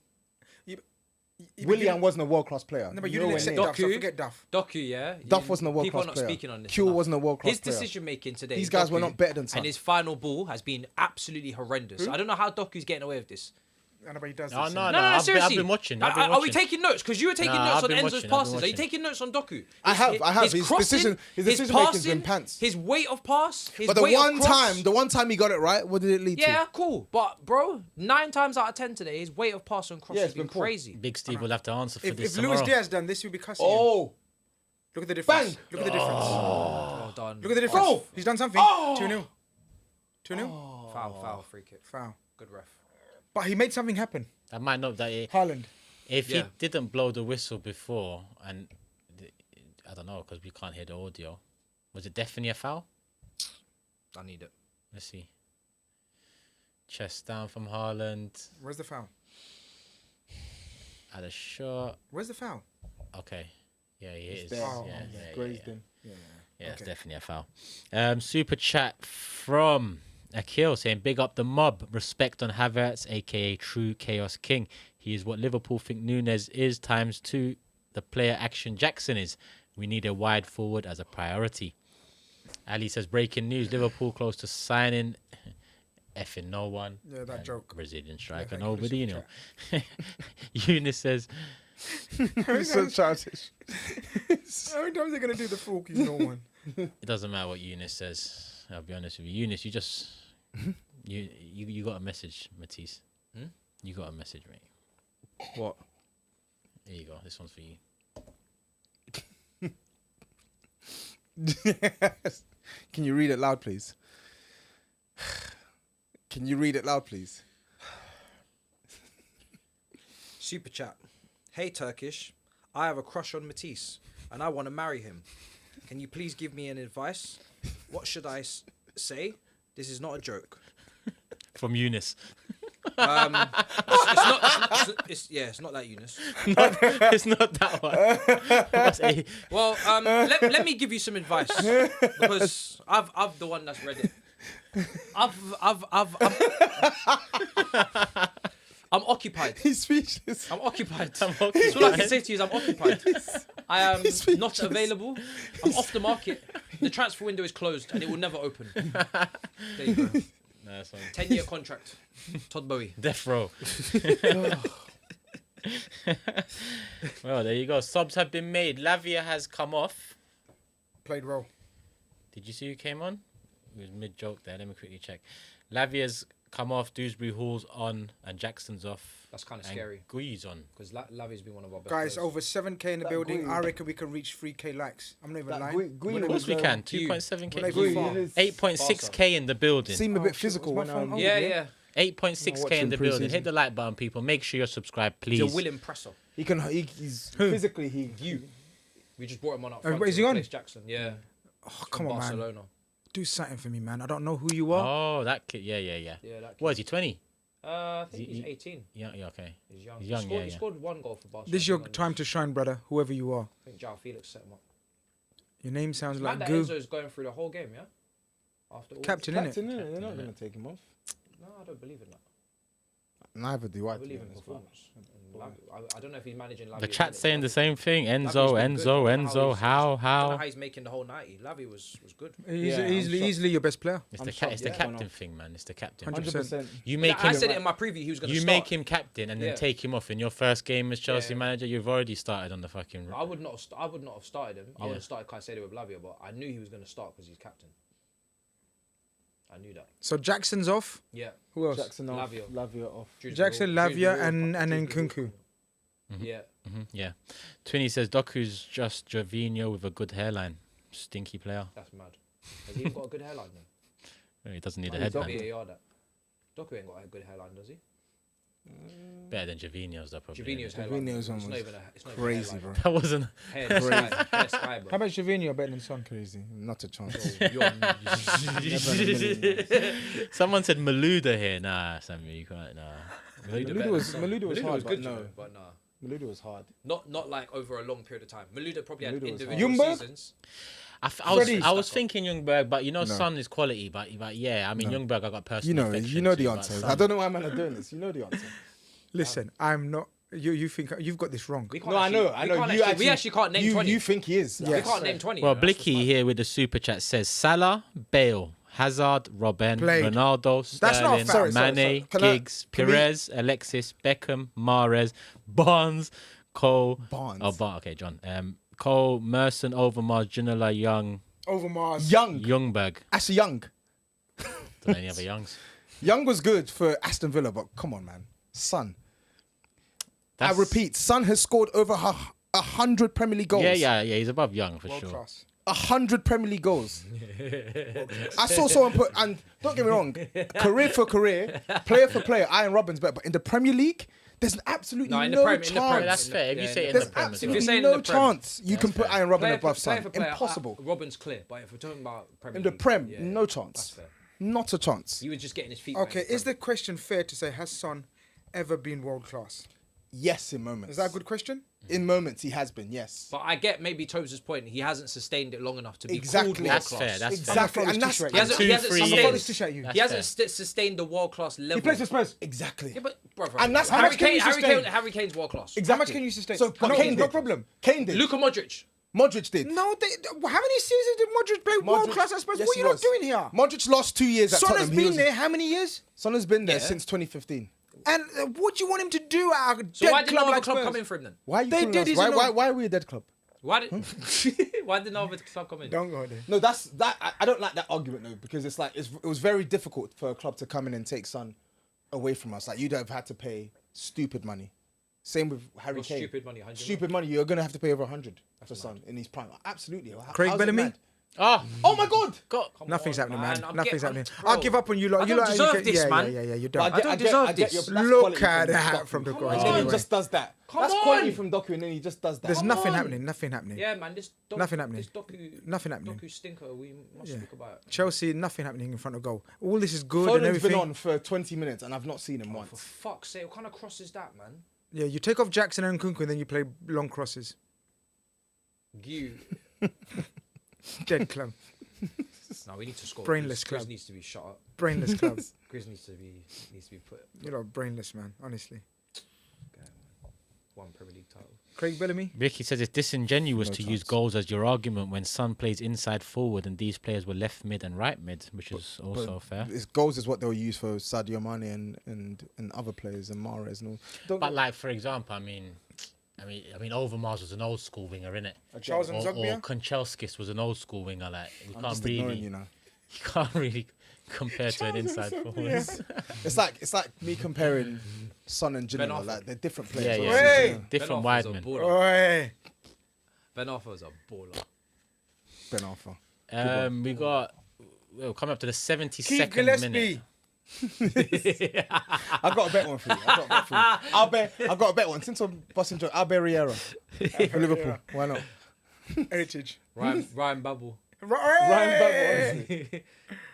Willian wasn't a world class player. No, but you Nowhere didn't accept near. Duff, so forget Duff. Doku, yeah. Duff wasn't a world People class are not player. speaking on this. Q enough. wasn't a world class His player. decision making today. These guys were Doku, not better than Son. And his final ball has been absolutely horrendous. I don't know how Doku's getting away with this. I know, but he does Oh, this. no, No, I've seriously. been watching. Are we taking notes? Because you were taking Nah, notes I've on been Enzo's watching, I've been passes. Are you watching. taking notes on Doku? I have. His crossing, decision his making's been passing, pants. his weight of pass, his But the weight of one cross. time he got it right, what did it lead to? Yeah, cool. But, bro, 9 times out of 10 today, his weight of pass and cross Yeah, has it's been been poor. crazy. Big Steve will have to answer for this If Luis tomorrow. Diaz done this, you'll be cussing him. Oh, Look at the difference. Bang! Look at the difference. Well done. Look at the difference. Oh! He's done something. Oh! 2-0. 2-0. Foul, free kick. Foul. Good ref. But he made something happen. That might not that Haaland. if Yeah. he didn't blow the whistle before, and I don't know because we can't hear the audio. Was it definitely a foul? I need it. Let's see. Chest down from Haaland. Where's the foul? At a shot. Where's the foul? Okay. Yeah, he is. there. Grazed him. Yeah, that's definitely a foul. Super chat from Akil saying, big up the mob. Respect on Havertz, a.k.a. true chaos king. He is what Liverpool think Nunes is ×2 the player Action Jackson is. We need a wide forward as a priority. Ali says, breaking news, Liverpool close to signing effing no one. Yeah, that joke. Brazilian striker, thank you for the nobody, you know. super Eunice says, So childish. How many times are they going to do the fork? He's no one. it doesn't matter what Eunice says. I'll be honest with you. Eunice, you just... you got a message, Matisse. You got a message, mate. What? Here you go. This one's for you. Can you read it loud, please? Can you read it loud, please? Super chat. Hey Turkish, I have a crush on Matisse and I want to marry him. Can you please give me an advice? What should I say? This is not a joke. From Eunice. It's not that Eunice. It's not that one. Well, let me give you some advice because I've the one that's read it. I'm occupied. He's speechless. I'm occupied. I'm That's all I occupied. can say to you is I'm occupied. I am not available. I'm off the market. The transfer window is closed and it will never open. There you go. Nice one. 10-year contract. Todd Bowie. Death row. Well, there you go. Subs have been made. Lavia has come off. Played well. Did you see who came on? It was mid-joke there. Let me quickly check. Lavia's come off. Dewsbury Hall's on. And Jackson's off. That's kind of scary. Gui's on. Because Lavi's been one of our best Guys, players. over 7K in the building. I reckon we can reach 3K likes. I'm not even lying. Of course we can. You. 2.7K. When I- 8.6K in the building. Seem a bit physical when I'm... Yeah. 8.6K in the building. Hit the like button, people. Make sure you're subscribed, please. He's a willing presser. He's physically We just brought him on up Oh, front. is to he on? replace Jackson. Yeah. Oh, come on, man. Barcelona. Do something for me, man. I don't know who you are. Oh, that kid. Yeah. Yeah, that What is he, 20? I think he's 18. Yeah, okay. He's young. He's young, He scored one goal for Barcelona. This is your time to shine, brother, whoever you are. I think João Felix set him up. Your name sounds Man, like that goo. Enzo's going through the whole game, yeah? After all. Captain, innit? They're not going to take him off. No, I don't believe in that. Neither do I. I believe in performance. I don't know if he's managing Lavi. The chat's saying the same thing. Lavi's Enzo, been good. Enzo, I don't know Enzo. I don't know How? how he's making the whole 90. Lavi was good. He's Yeah, easily your best player. It's I'm the shocked, it's the yeah. captain thing, man. It's the captain. 100%. You make I him. said it in my preview. He was going to You start. make him captain and then Yeah. take him off in your first game as Chelsea Yeah. manager. You've already started on the fucking. I would not have started him. I Yeah. would have started Caicedo with Lavia, but I knew he was going to start because he's captain. I knew that. So Jackson's off. Yeah. Who else? Jackson off. Lavia. Lavia off. Jackson, Lavia, and then Kunku. Yeah. Yeah. Twinny says Doku's just Gervinho with a good hairline. Stinky player. That's mad. Has he even got a good hairline then? He doesn't need a he's headband. VAR that. Doku ain't got a good hairline, does he? Better than Gervinho's, though, probably. Javini's hairline. Javini's one It's not was even it's not crazy, even bro. That wasn't. Hair sky, hair sky, How bro. about Javinho better than Son? Crazy. Not a chance. Someone said Maluda here. Nah, Samuel, you can't. Nah. Maluda was hard, good, but no. you know, but nah. Maluda was hard. Not like over a long period of time. Maluda probably had Maluda was individual hard. Ljungberg? seasons. I was thinking Ljungberg, but Son is quality. But yeah, I mean Ljungberg, I got personal affection You know to, the but answer. Son- I don't know why man are doing this. You know the answer. Listen, I'm not. You think you've got this wrong? We can't No, I know. we actually can't name 20. You think he is? We can't name 20. Well, you know, that's Blicky what's here with the super chat says Salah, Bale, Hazard, Robben, Played. Ronaldo, That's not Sterling, fair. Sorry. Mane, Can I- Giggs, can we- Perez, Alexis, Beckham, Mahrez, Barnes, Cole. Barnes. Oh, okay, John. Cole, Merson, Overmars, Ginola, Young, Overmars. Youngberg. Actually, Young. Don't know any other Youngs. Young was good for Aston Villa, but come on, man. Son. I repeat, Son has scored over 100 Premier League goals. Yeah. He's above Young for World sure. class. 100 Premier League goals. I saw someone put, and don't get me wrong, career for career, player for player, Ian Robben's better. But in the Premier League, there's absolutely No, no, in the Prem- chance. in the Prem, That's fair. If you say it in There's the Premier If absolutely you're saying in no the Prem, chance you can put Ian Robben player above for Son. player, Impossible. Robin's clear, but if we're talking about Premier In the League, Prem, yeah, no that's chance. fair. Not a chance. He was just getting his feet. Okay, wet in is the question fair to say has Son ever been world class? Yes, in moments. Is that a good question? In moments, he has been, yes. But I get maybe Tobes' point. He hasn't sustained it long enough to be Exactly. called world That's class. fair. That's Exactly. fair. And that's... He hasn't, Two, he hasn't 3 sustained, years. Dish at you. he hasn't sustained the world class level. He plays for Spurs. Exactly. Yeah, but brother, And that's how Harry much can Kane. you sustain? Harry Kane's world class. Exactly. How much can you sustain? So, but No, Kane no did. problem. Kane did. Luka Modric. Modric did. No, how many seasons did Modric play world class at Spurs? Yes, What are he you not was. doing here? Modric lost 2 years at Son Tottenham. has He been was- there how many years? Son has been there Yeah. since 2015. And what do you want him to do at a dead So why did club no other like club Spurs? come in for him then? Why are you They calling did, us? he's Why, a why, no- why are we a dead club? Why did why did no other club come in? Don't go there. No, that's that. I don't like that argument though, because it's like it was very difficult for a club to come in and take Son away from us. Like you'd have had to pay stupid money. Same with Harry What's Kane. stupid money? 100 Stupid money. You're gonna have to pay over 100 for Son in his prime. Absolutely. Craig How's it Bellamy? mad? Oh, Oh my God. God. Nothing's happening, man. I'm Nothing's getting- happening. bro, I'll give up on you lot. I You don't lot, deserve you this, man. Yeah, you But don't. I don't deserve get this. your- that's Look quality at from that Doku. from the Come guys. on. Anyway. He just does that. Come That's quality on. from Doku, and then he just does that. There's Come nothing on. happening. Nothing happening. Yeah, man. This Nothing happening. This docu, Nothing happening. Docu stinker. We must Yeah. speak about it. Chelsea, nothing happening in front of goal. All this is good and Foden's everything. been on for 20 minutes, and I've not seen him For once. fuck's sake, what kind of cross is that, man? Yeah, you take off Jackson and Nkunku, and then you play long crosses. You. Dead club. No, we need to score. Brainless Grizz club. needs to be shut up. Brainless club. Grizz needs to be put. You know, brainless, man. Honestly. One Premier League title. Craig Bellamy. Ricky says it's disingenuous No to chance. use goals as your argument when Son plays inside forward and these players were left mid and right mid, which is also fair. His goals is what they'll use for Sadio Mane and other players and Mahrez and all. But like for example, I mean, Overmars was an old school winger, innit? Charles and Or Zogbia. Konchesky was an old school winger. Like you I'm can't just really, ignoring you now. you can't really compare to an inside forward. It's like me comparing Son and Ben Ginola. Arthur. Like they're different Yeah, players. yeah. Hey! obviously, Different Ben Arthur's wide a men. baller. Oi. Ben Arthur's a baller. Ben Arthur. We got coming up to the Keith 72nd minute. Gillespie. I got a better one for you. I got a better one. Since I'm busting joke, I'll bet Riera for Liverpool. Why not? Heritage. Ryan Babel. Ryan Babel, honestly.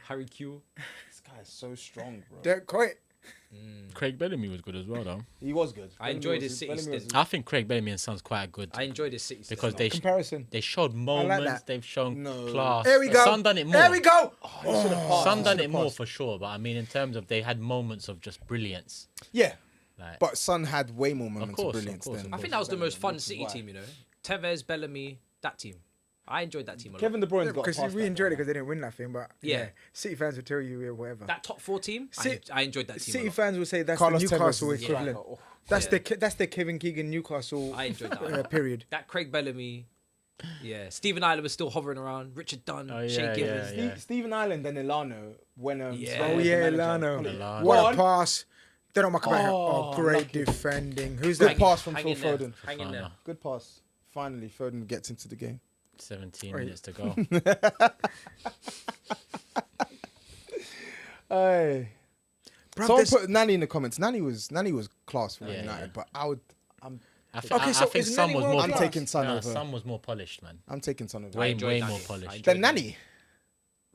Harry Q. This guy is so strong, bro. Dirk Coit. Craig Bellamy was good as well, though. He was good. I enjoyed his City stint. I think Craig Bellamy and Son's quite good I enjoyed his City because stint. Comparison. they showed like moments, that. they've shown No. class. There we go. Son done it more. There we go. Son done it more for sure, but I mean, in terms of they had moments of just brilliance. Yeah, Like, but Son had way more moments of course, of brilliance course, than. I think that was the most fun which is City why. team, you know. Tevez, Bellamy, that team. I enjoyed that team a lot. Kevin De Bruyne's got Because past we that. enjoyed it because they didn't win nothing. But Yeah. City fans will tell you whatever. That top 4 team, City- I enjoyed that team a City lot. fans will say that's Carlos the Tevez Newcastle is equivalent. striker. Oh. That's the Kevin Keegan Newcastle I enjoyed that a lot. period. That Craig Bellamy, yeah. Stephen Island was still hovering around. Richard Dunn, Oh, Shea yeah, Gibbons. yeah. Stephen Island and Elano when Yeah. Sven Oh was the yeah, manager. Lano. Elano. What One. a pass. They don't muck about here. Oh, great lucky. defending. Who's Good that? pass from Hang Phil in there. Foden. Hang in there. Good pass. Finally, Foden gets into the game. 17 Wait. minutes to go. Hey. Bruv, Someone there's- put Nani in the comments. Nani was class for Man Yeah, United, yeah. but I'm Okay, so I think is Son Nani was world more. I'm class? taking Son Nah, over. Son was more polished, man. Son over. Way, enjoyed way Nani. more I polished. enjoyed Then Nani?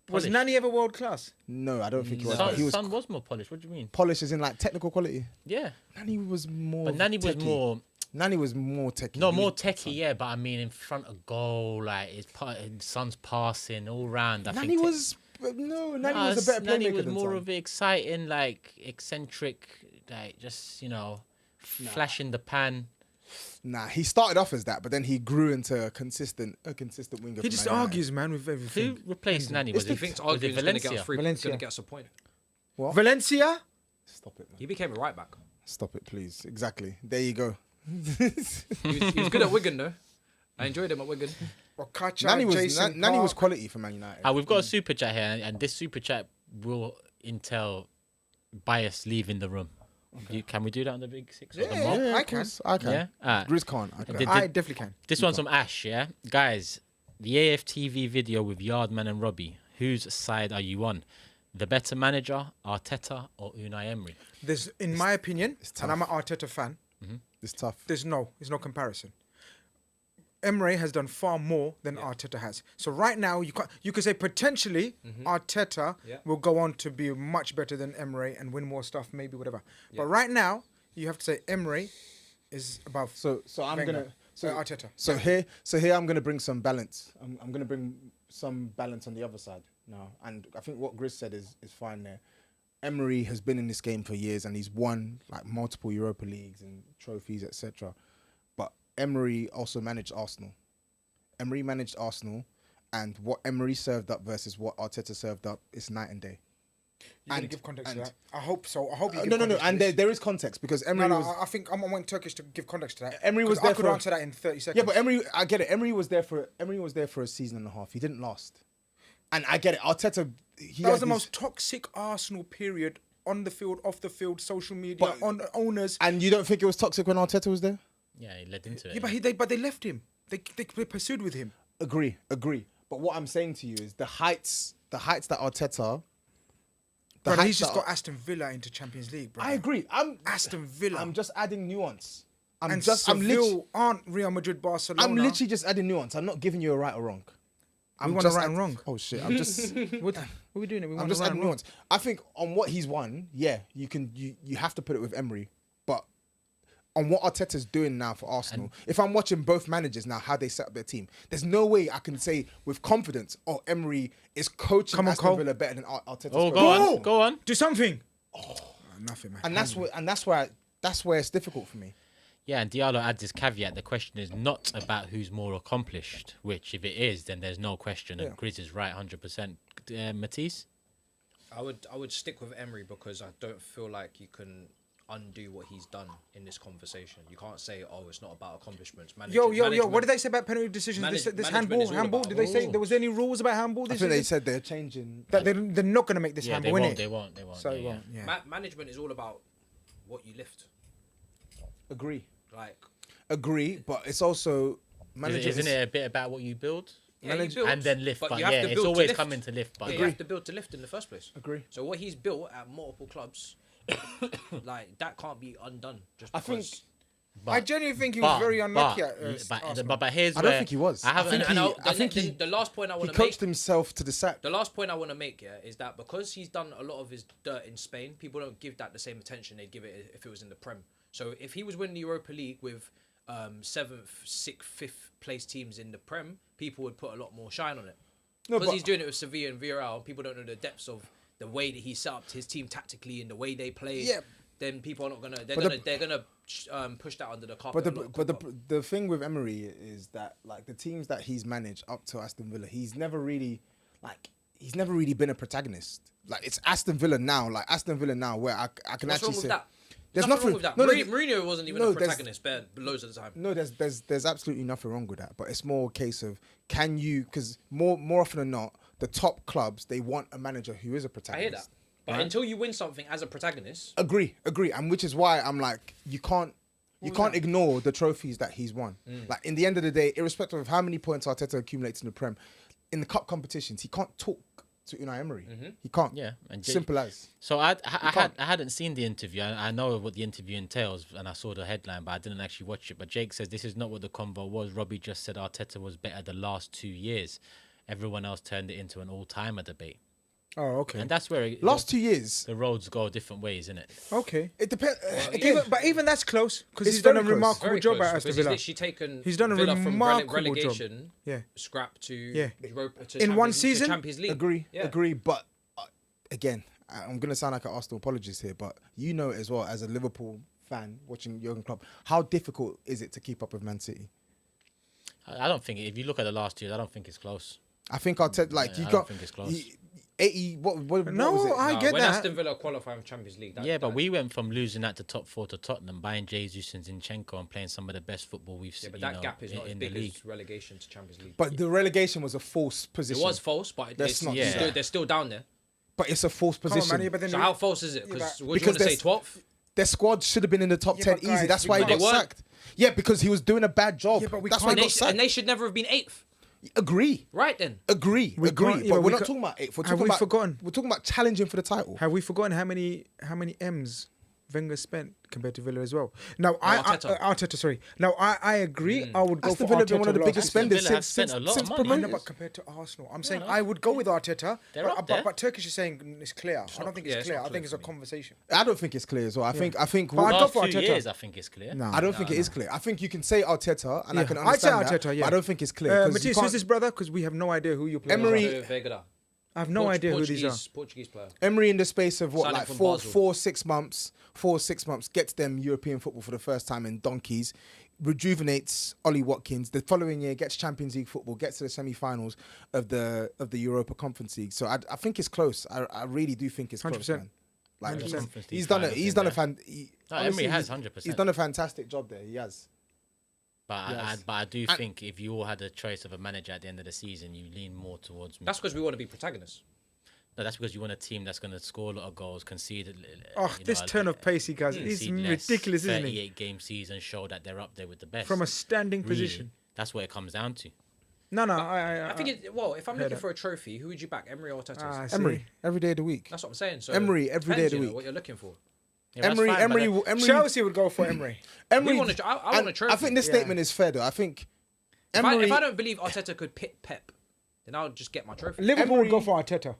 Was Polished. Nani ever world class? No, I don't think he was. Son, But he was Son was more polished. What do you mean? polished as in like technical quality. Yeah, Nani was more. but Nani was techie. more. Nani was more techie. No, He more was- techie, yeah. But I mean, in front of goal, like his Son's passing all round. I Nani think was no. Nani was a better Nani playmaker was than more Son. of an exciting, like eccentric, like just flash in the pan. Nah, he started off as that, but then he grew into a consistent winger. He for just Man United. argues, man, with Who everything. replaced Nani? It's Was the- it, He thinks was it arguing is going to get Valencia? us free. Valencia. Going to get us a point. What? Valencia? Stop it, man. He became a right back. Stop it, please. Exactly. There you go. He was good at Wigan though. I enjoyed him at Wigan. Okacha, Nani was Jason Nani was Park. quality for Man United. We've got a super chat here, and this super chat will entail bias leaving the room. Can we do that on the Big Six? or the mob? I of can. course, I can. Yeah? Alright. Grizz can't. I can. Did- I definitely can. This one's from Ash, yeah? Guys, the AFTV video with Yardman and Robbie, whose side are you on? The better manager, Arteta, or Unai Emery? There's, in my opinion, tough. and I'm an Arteta fan, It's tough. there's no comparison. Emery has done far more than Arteta has. So right now, you could say potentially Arteta Yeah. will go on to be much better than Emery and win more stuff, maybe whatever. But right now, you have to say Emery is above. So I'm Wenger. gonna Arteta. So here I'm gonna bring some balance. I'm gonna bring some balance on the other side now, and I think what Grizz said is fine there. Emery has been in this game for years and he's won like multiple Europa Leagues and trophies, etc. But Emery also managed Arsenal. Emery managed Arsenal, and what Emery served up versus what Arteta served up is night and day. You're gonna give context to that? I hope so. I hope you give no. context to And this. there is context because Emery was. I think I want Turkish to give context to that. Emery was 'Cause there I could for answer that in 30 seconds. Yeah, but Emery, I get it. Emery was there for a season and a half. He didn't last, and I get it. Arteta. That was the most toxic Arsenal period on the field, off the field, social media, on owners. And you don't think it was toxic when Arteta was there? Yeah, he led into it. Yeah, but they left him. They pursued with him. Agree. But what I'm saying to you is the heights that Arteta. But he's just got Aston Villa into Champions League, bro. I agree. Aston Villa. I'm just adding nuance. Seville aren't Real Madrid, Barcelona. I'm literally just adding nuance. I'm not giving you a right or wrong. We want a right and wrong. Oh shit! I'm just. What are we doing? I'm just adding nuance. I think on what he's won, yeah, you have to put it with Emery, but on what Arteta's doing now for Arsenal, if I'm watching both managers now, how they set up their team, there's no way I can say with confidence, oh, Emery is coaching Aston Villa better than Arteta's Oh, coaching. go on. Do something. Nothing, man. And that's where it's difficult for me. Yeah, and Diallo adds this caveat. The question is not about who's more accomplished, which if it is, then there's no question. And Grizz is right 100%. Matisse? I would stick with Emery because I don't feel like you can undo what he's done in this conversation. You can't say, oh, it's not about accomplishments. Yo, what did they say about penalty decisions? This handball? Did they say there was any rules about handball? I think they said they're changing. That they're not going to make this handball, innit? They won't. So Yeah. Management is all about what you lift. Agree. Agree, but it's also Isn't it a bit about what you build? Yeah, you build, and then lift, but you have to it's build always to lift. coming to lift. But you have to build to lift in the first place. Agree. So what he's built at multiple clubs, like that can't be undone. Just because. I genuinely think he was very unlucky at Arsenal. But here's I don't think he was. I think the last point I want to make. He coached make, himself to the sack. The last point I want to make, is that because he's done a lot of his dirt in Spain, people don't give that the same attention they'd give it if it was in the Prem. So if he was winning the Europa League with 7th, 6th, 5th place teams in the Prem, people would put a lot more shine on it. Because he's doing it with Sevilla and Villarreal, people don't know the depths of the way that he set up his team tactically and the way they play. Yeah. Then people are not gonna. They're gonna push that under the carpet. But the thing with Emery is that like the teams that he's managed up to Aston Villa, he's never really been a protagonist. Like it's Aston Villa now, where I can What's actually wrong say. with that? There's nothing nothing wrong with that. Mourinho wasn't even a protagonist loads of the time. No, there's absolutely nothing wrong with that. But it's more a case of can you, because more often than not, the top clubs, they want a manager who is a protagonist. I hear that. But until you win something as a protagonist. Agree. And which is why I'm like, you can't ignore the trophies that he's won. Like in the end of the day, irrespective of how many points Arteta accumulates in the Prem, in the cup competitions, he can't talk to Unai Emery. He can't. Yeah. Simple as. So I hadn't seen the interview. I know what the interview entails, and I saw the headline, but I didn't actually watch it. But Jake says this is not what the convo was. Robbie just said Arteta was better the last 2 years. Everyone else turned it into an all-timer debate. Oh, okay. And that's where last 2 years the roads go different ways, isn't it? Okay. It depends. But even that's close because he's done a remarkable job at Aston Villa. He's done a Villa remarkable from relegation, scrap to Europa, to in one season. To Champions League. Agree. But again, I'm gonna sound like an Arsenal apologist here, but you know it as well as a Liverpool fan watching Jurgen Klopp, how difficult is it to keep up with Man City? I don't think if you look at the last years, I don't think it's close. I think Arteta I don't think it's close. 80. What was it? I get when that. Aston Villa qualified for Champions League. But we went from losing that to top 4 to Tottenham, buying Jesus and Zinchenko and playing some of the best football we've seen. But that gap is not as big league. as relegation to Champions League. But the relegation was a false position. It was false, but they're still down there. But it's a false position. Come on, man, so how false is it? Because what do you want to say, 12th? Their squad should have been in the top 10 easy. That's why he got sacked. Yeah, because he was doing a bad job. That's why he got sacked. And they should never have been 8th. Agree. Right then. Agree. But we're not talking about 8th. We're talking about challenging for the title. Have we forgotten how many M's Wenger spent compared to Villa as well. Now, Arteta, sorry. Now, I agree. I would go Aston for Villa Arteta. been one of the biggest spenders Villa have since spent a lot of money. promoted. But compared to Arsenal, I'm saying I would go with Arteta. They're up there. But Turkish is saying it's clear. I don't think it's clear. I think it's a conversation. I don't think it's clear as well. I think. But I'd go Last for 2 Arteta. years, I think it's clear. I don't think it is clear. I think you can say Arteta, and I can I'd say understand that. Arteta, yeah. But I don't think it's clear. 'Cause you Matisse, can't- who's this brother? Because we have no idea who you're playing. Emery- I have no idea who these are. Portuguese player. Emery, in the space of what, Signing like from 4-6 months, gets them European football for the first time in donkeys, rejuvenates Ollie Watkins. The following year, gets Champions League football, gets to the semi-finals of the Europa Conference League. So I think it's close. I really do think it's 100%. close, man. Like 100%. he's done it. He's done a Emery has 100%. He's done a fantastic job there. He has. But I do think if you all had a choice of a manager at the end of the season, you lean more towards me. That's because we want to be protagonists. No, that's because you want a team that's going to score a lot of goals, concede. This turn of pace he does is ridiculous, isn't it? 38-game season show that they're up there with the best. From a standing Really, position. That's what it comes down to. No, I think if I'm looking for a trophy, who would you back, Emery or Arteta? Emery every day of the week. That's what I'm saying. So Emery every day of the depends, week. What you're looking for. Yeah, that's fine, but Emery. Chelsea would go for Emery. Emery. I want a trophy. I think this statement is fair though. I think If Emery. I don't believe Arteta could pit Pep, then I'll just get my trophy. Liverpool would go for Arteta.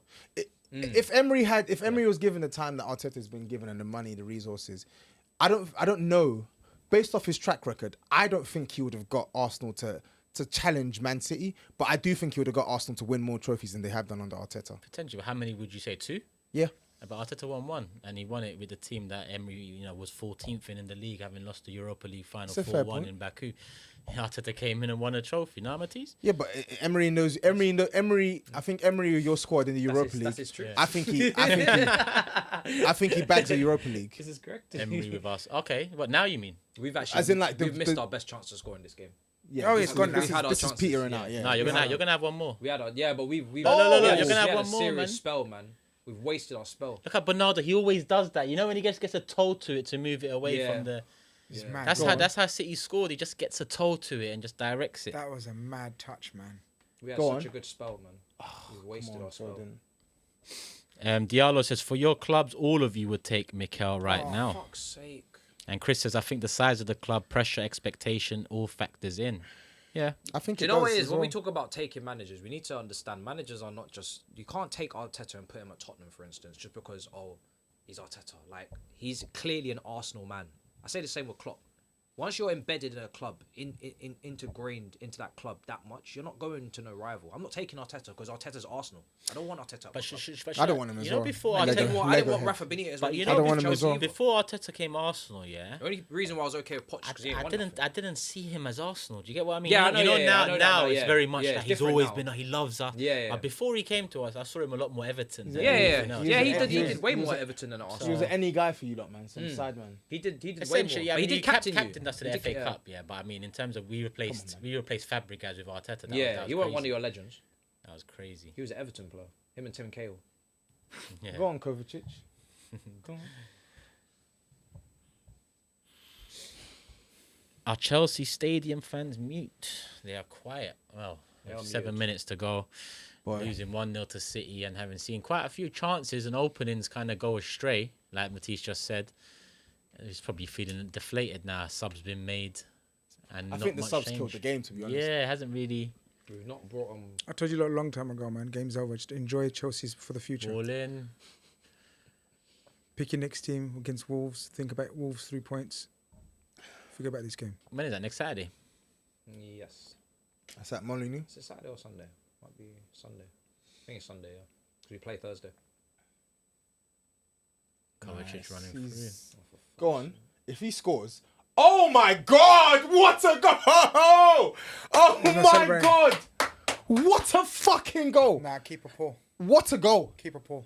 If Emery was given the time that Arteta's been given and the money, the resources, I don't know. Based off his track record, I don't think he would have got Arsenal to challenge Man City, but I do think he would have got Arsenal to win more trophies than they have done under Arteta. Potentially, how many would you say? 2? Yeah. But Arteta won 1, and he won it with the team that Emery, was 14th in the league, having lost the Europa League final 4-1 in Baku. Arteta came in and won a trophy. No, Matisse? Yeah, but Emery knows. I think Emery, your squad in the Europa League. That's his truth. I think he bags the Europa League. This is correct. Emery with us. Okay, but now you mean? We've actually As in, like, we've missed our best chance to score in this game. Yeah, it's gone now. This is petering out. Yeah. No, you're gonna have one more. We had but we've No, we had you're gonna have we had one a more, serious man. spell, man. We've wasted our spell. Look at Bernardo. He always does that. When he gets a toe to it to move it away Yeah. from the. He's mad. That's how City scored. He just gets a toe to it and just directs it. That was a mad touch, man. We had Go such on. a good spell, man. We've wasted our spell. Diallo says, for your clubs, all of you would take Mikel right now. Fuck's sake. And Chris says, I think the size of the club, pressure, expectation, all factors in. Yeah. I think. Do you know what it is? When we talk about taking managers, we need to understand managers are not just. You can't take Arteta and put him at Tottenham, for instance, just because he's Arteta. Like, he's clearly an Arsenal man. I say the same with Klopp. Once you're embedded in a club, integrated into that club that much, you're not going to no rival. I'm not taking Arteta because Arteta's Arsenal. I don't want Arteta. But I don't want him as well. Before I didn't Arteta, want Rafa Benitez. but when he you came know, I don't want to him as Chelsea well. either. before Arteta came Arsenal, yeah. The only reason why I was okay with Poch is because he ain't won nothing. I didn't see him as Arsenal. Do you get what I mean? Yeah, I know, now I know now that, it's yeah. very much Yeah, that it's he's different always now. been. He loves us. Yeah. But before he came to us, I saw him a lot more Everton. Than Yeah. anything else. He did way more Everton than He Arsenal. was any guy for you lot, man. Some side man. He did way more. Essentially, But he did captain captained us to the He did, FA yeah. Cup, yeah. But I mean, in terms of we replaced Fabregas with Arteta. That Yeah, was he wasn't crazy. one of your legends. That was crazy. He was an Everton player. Him and Tim Cahill. Yeah. Go on, Kovacic. Go on. Are Chelsea Stadium fans mute? They are quiet. Well, They are 7 muted. minutes to go. Boy. Losing 1-0 to City and having seen quite a few chances and openings kind of go astray, like Matisse just said. He's probably feeling deflated now. Subs been made. And I not think the much subs change. killed the game, to be honest. Yeah, it hasn't really We've not brought him. I told you a long time ago, man. Game's over. Just enjoy Chelsea's for the future. all in. Pick your next team against Wolves. Think about Wolves 3 points. Forget about this game. When is that? Next Saturday? Yes. That's that Molyneux. Is it Saturday or Sunday? Might be Sunday. I think it's Sunday, yeah. Because we play Thursday. Kovacic running He's- through. Go on. If he scores. Oh my God! What a goal! Oh no my celebrating. God! What a fucking goal! Nah, keep a poor. What a goal! Keep a poor.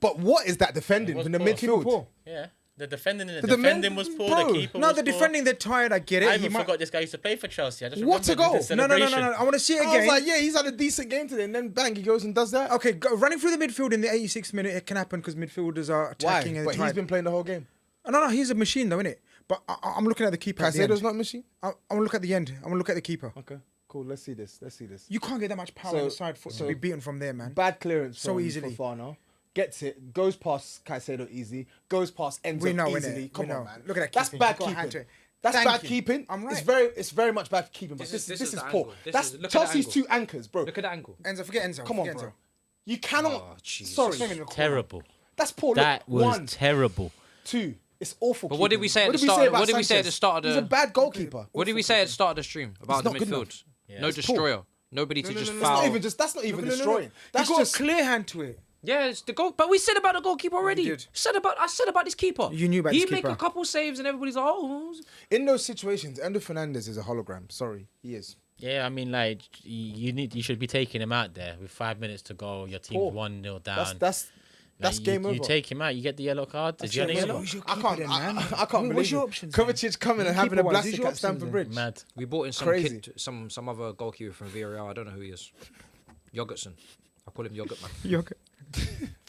But what is that defending It was in the poor. midfield? Poor. Yeah. The defending The defending was poor. bro. The keeper No, was the poor. defending, they're tired. I get it. I He even might- forgot this guy used to play for Chelsea. I just What a remembered goal. the No. celebration. I want to see it I was again. like, yeah, he's had a decent game today, and then bang, he goes and does that. Okay, running through the midfield in the 86th minute, it can happen because midfielders are Why? attacking and But he's tired. been playing the whole game. No, he's a machine though, innit? But I'm looking at the keeper. At the Caicedo's end. not a machine. I want to look at the end. I want to look at the keeper. Okay, cool. Let's see this. You can't get that much power on the side foot to be beaten from there, man. Bad clearance So from easily. Fofana. gets it, goes past Caicedo easy, goes past Enzo We know, easily. innit? Come We on, know. man. Look at that That's keeping. bad You've got a hand to keeping. it. That's Thank bad you. keeping. I'm right. It's very much bad keeping. But This this is is the poor. angle. That's Look at the Chelsea's angle. 2 anchors, bro. Look at the angle. Enzo, forget Enzo. Come on, forget bro. Enzo. You cannot. Oh, Jesus. Sorry, It's not even a corner. Terrible. that's poor. That Look, was 1, terrible. 2. It's awful. But what did we say at the What did start? about What did we say at the Sanchez? start of He's the? a bad goalkeeper. What did we say at the start of the stream about the not good midfield? enough. Yeah. No It's destroyer. Nobody to just That's foul. not even just. That's not even Look, look, look, destroying. look. That's You got just. a clear hand to it. Yeah, it's the goal. But we said about the goalkeeper already. did. I said about this keeper. You knew about he this make keeper. a couple saves and everybody's like, oh. In those situations, Endo Fernandez is a hologram. Sorry, he is. Yeah, I mean, like you should be taking him out there with 5 minutes to go. Your team's Poor. 1-0 down. That's Like, game you over. You take him out, you get the yellow card. Did you get a game yellow? over. Who's your I keeper can't. then, man? I can't What's believe your it. options then? Kovacic coming and having a Keeper-wise, who's blastic your at Stamford options Bridge. Mad. We bought in some Crazy. kid, some other goalkeeper from Villarreal. I don't know who he is. Yogurtson. I call him Yogurt Man. Yogurt.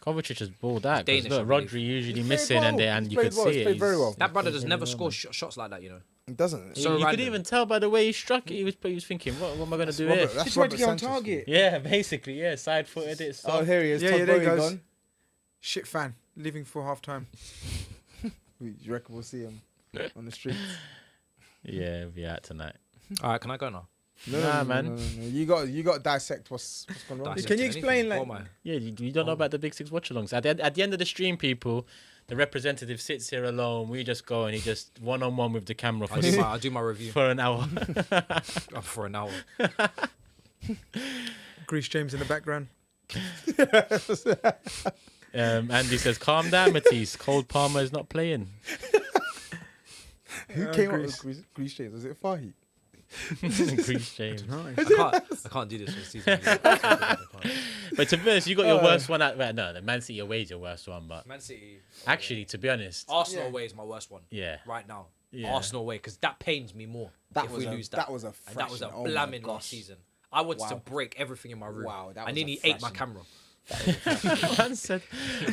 Kovacic has balled out. 'Cause Danish, I look, believe. Rodri usually He's missing, played and well. and He's you played could well. see He's it. played very well. That brother does never score shots like that, you know. It doesn't. So you could random. even tell by the way he struck it. He was thinking, what am I going to do Robert- here? that's Just tried to Robert get on Sanchez. target. Yeah, basically, yeah. Side-footed it. Oh, here he is. Yeah, Todd yeah, there Bowie he goes. gone. Shit fan. Leaving for half time. You reckon we'll see him on the streets? Yeah, he'll be out tonight. All right, can I go now? Nah, man. No. You got to dissect what's going on. Dissect Can you anything. explain, like- Oh, my. Yeah, you don't know about the Big Six watch-alongs. At the end of the stream, people, the representative sits here alone. We just go and he just one-on-one with the camera for, I'll do my review for an hour. for an hour. Grizz James in the background. Andy says, calm down, Matisse. Cole Palmer is not playing. Who came up with Greece James? Was it Fahy? Grizz James. I can't do this for the season. But to be honest, you got your worst one at... Well, no, the Man City away is your worst one, but... Man City. Actually, to be honest... Arsenal away is my worst one. Yeah. Right now. Yeah. Arsenal away, because that pains me more if we lose that. That was a and that was a thrashing. Oh my blamming gosh. last season. I wanted to Wow. break everything in my room. Wow, that I was a nearly ate my thrashing. camera. Man said,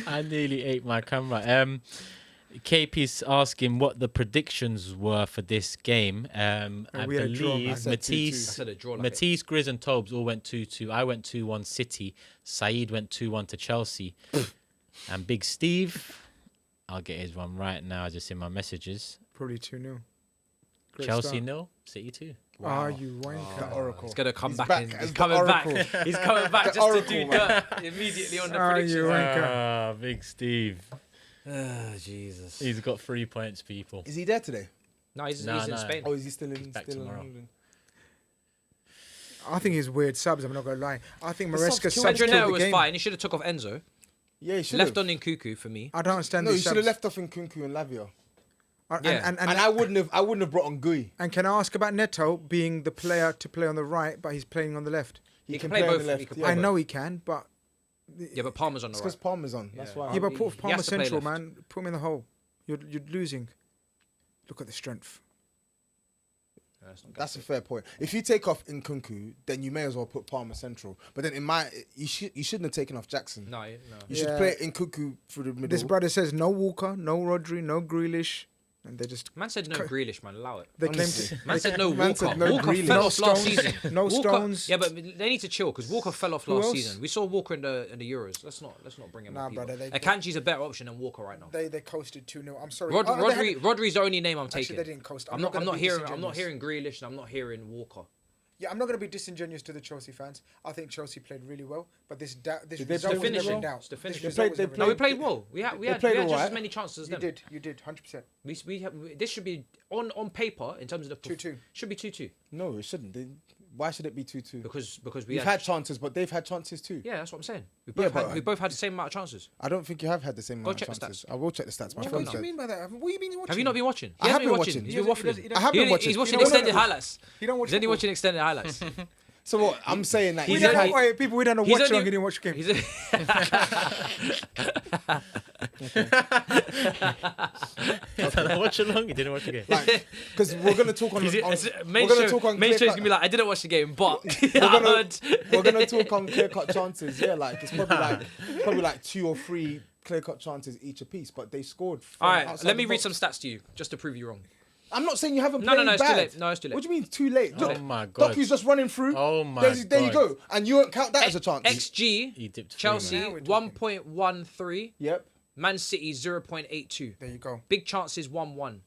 I nearly ate my camera. KP's asking what the predictions were for this game. I we had a draw. I believe said 2-2. I Matisse, said a draw like Matisse, Grizz and Tobs all went 2-2. I went 2-1 City. Saeed went 2-1 to Chelsea. And Big Steve, I'll get his one right now, just in my messages. Probably 2-0. Great Chelsea start. 0, City 2. Ah, you wanker. The Oracle. He's gonna come He's back. back In. as He's the coming back. Oracle. He's coming back The just Oracle, to do man. dirt immediately on the Ah, predictions. you wanker. Ah, Big Steve. Jesus. He's got 3 points, people. Is he there today? No, he's No, in no. Spain. Oh, is he still in? back Still tomorrow. in England? I think he's weird subs. I'm not going to lie. I think The subs Maresca killed subs him. killed Pedro the was game. fine. He should have took off Enzo. Yeah, he should Left have. on in Cuckoo for me. I don't understand No, he these should have subs. left off in Kunku and Lavia. Yeah. And And I wouldn't have brought on Gui. And can I ask about Neto being the player to play on the right, but he's playing on the left? He can play on both. the left. He can yeah. play I both. know he can, but Yeah, but Palmer's on the It's right. because Palmer's on. That's Yeah. why. yeah, but he put has Palmer to play central, left. man. Put him in the hole. You're losing. Look at the strength. Yeah, that's not good. That's a fair point. If you take off Nkunku, then you may as well put Palmer central. But then you shouldn't have taken off Jackson. No, no. You should Yeah. play Nkunku through the middle. This brother says no Walker, no Rodri, no Grealish, and they just Man said no Grealish, man. Allow it. they Honestly. Man said no Man Walker. said no Walker Grealish. fell No off last Stones. season. No Walker, Stones. Yeah, but they need to chill because Walker fell off Who last else? season. We saw Walker in the Euros. Let's not bring him Nah, up. brother, they- Akanji's a better option than Walker right now. they coasted 2-0. I'm sorry. Rodri's the only name I'm Actually, taking. they didn't coast. I'm not gonna be hearing disingenuous. Grealish and I'm not hearing Walker. Yeah, I'm not going to be disingenuous to the Chelsea fans. I think Chelsea played really well, but this they result play was well? never in Finishing. doubt. It's the This finishing. result was They never in No, we doubt. played well. We had played just alright. as many chances as them. You did, 100%. This should be on paper in terms of the 2-2. Should be 2-2 No, it shouldn't. Why should it be 2-2? because we We've had chances, but they've had chances too. yeah, that's what I'm saying. but- We both had the same amount of chances. I don't think you have had the same amount check of the chances. I will check the stats. My What phone do you said. mean by that? What do you mean watching? Have you not been watching? I have been been watching. He's He been waffling. I have been watching. He's watching You don't extended watch- highlights. You don't watch He's only football. watching extended highlights. So what? I'm saying that He's you've only- had- Wait, people, we don't know He's watch only- long. He didn't watch the game. He's Watch along. You didn't watch the game. because we're gonna talk on. main we're gonna talk on show's clear gonna be like, I didn't watch the game, but we're gonna talk on clear cut chances. Yeah, like it's probably like 2 or 3 clear cut chances each apiece, but they scored. All right, outside let the me read box. some stats to you just to prove you wrong. I'm not saying you haven't No, played it's too bad. late. No, it's too late. What do you mean too late? Oh my God. Doku's just running through. Oh my There you God. go. And you won't count that as a chance. XG, He dipped through, Chelsea, man. Now we're talking. 1.13. Yep. Man City, 0.82. There you go. Big chances, 1-1.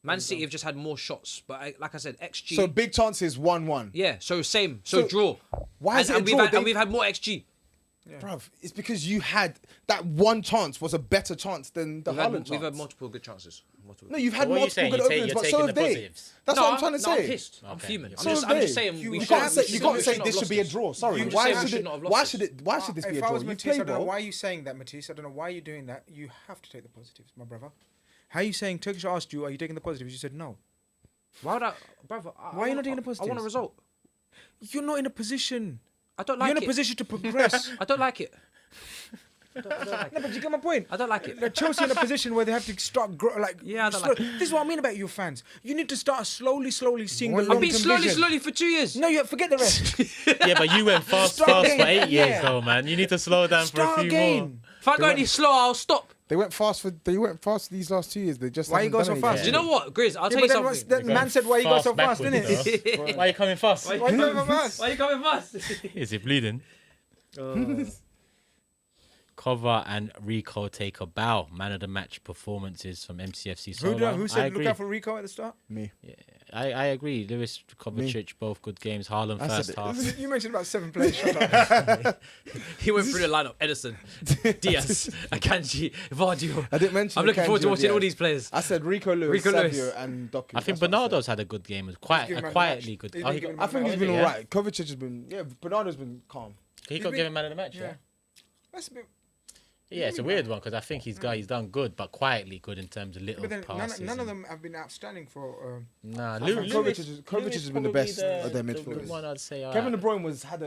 Man City have just had more shots. But like I said, XG. So big chances 1-1. Yeah, so same. So draw. Why is it a and draw? we've had more XG. Bruv, it's because you had that one chance was a better chance than the Haaland chance. We've had multiple good chances. No, you've had What are you multiple saying? good You're openings, but taking so the have they. positives. That's what I'm trying to I'm say. pissed. I'm Okay. fuming. So I'm have just they. saying You we can't shouldn't say have this should be a lost draw. Sorry, You just why said we should shouldn't have it? lost Why should this be a If I draw? was You Matisse, I play don't know well. why you're saying that, Matisse. I don't know why you're doing that. You have to take the positives, my brother. How are you saying? Turkish asked you, are you taking the positives? You said no. Why would I, brother? Why are you not taking the I want a positives? result. You're not in a position. I don't like You're it. in a position to progress. I don't like it. No, but you get my point. I don't like it. Like Chelsea in a position where they have to start Yeah, I don't like it. This is what I mean about you fans. You need to start slowly seeing the I've long I've been term vision. slowly for 2 years. No, you forget the rest. Yeah, but you went fast Start for again. 8 years, Yeah. though, man. You need to slow down for a Start few again. more. If I go any slower, I'll stop. They went fast these last 2 years. They just Why you haven't go done so anything. fast? Do you know what, Grizz? I'll tell you But then what's something. the man said why you go so fast, didn't it? Why are you coming fast? Why you going so fast? Why are you coming fast? Is it bleeding? Cover and Rico take a bow. Man of the match performances from MCFC Solo. Who I said agree. look out for Rico at the start? Me. I agree. Lewis, Kovacic, both good games. Haaland I first said half. You mentioned about 7 players. Shut up. He went through the lineup. Edison, Diaz, Akanji, Vardio. I didn't mention. I'm looking forward to Akanji, watching yeah. all these players. I said Rico Lewis, Rico Savio, Lewis. and Doku. I think That's what I said. Bernardo's had a good game. Quite given a man of the quietly match. good. He's Oh, been he given got, I think he's is been it, yeah? alright. Kovacic has been. Yeah, Bernardo's been calm. He got been- given man of the match. Yeah. That's a bit. Yeah, it's a weird one because I think he's done good, but quietly good in terms of little But then passes. none of and- them have been outstanding for. Nah, think Lewis Kovacic has been the probably best of their the midfielders. one I'd say. Kevin De alright. Bruyne had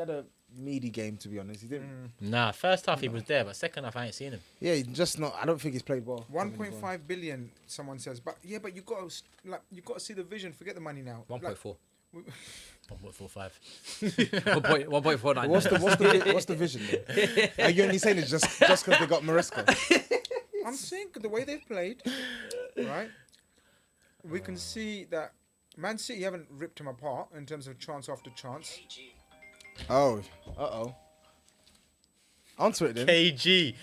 a meaty game, to be honest. He didn't. Nah, first half he was there, but second half I ain't seen him. Yeah, he's just not. I don't think he's played well. 1.5 billion, someone says, but yeah, but you got to see the vision. Forget the money now. 1.4. 1.45. 1.49. What's the vision? Though? Are you only saying it just because they got Mariska? I'm saying the way they've played, right? We can see that Man City haven't ripped him apart in terms of chance after chance. Oh, answer it then. KG.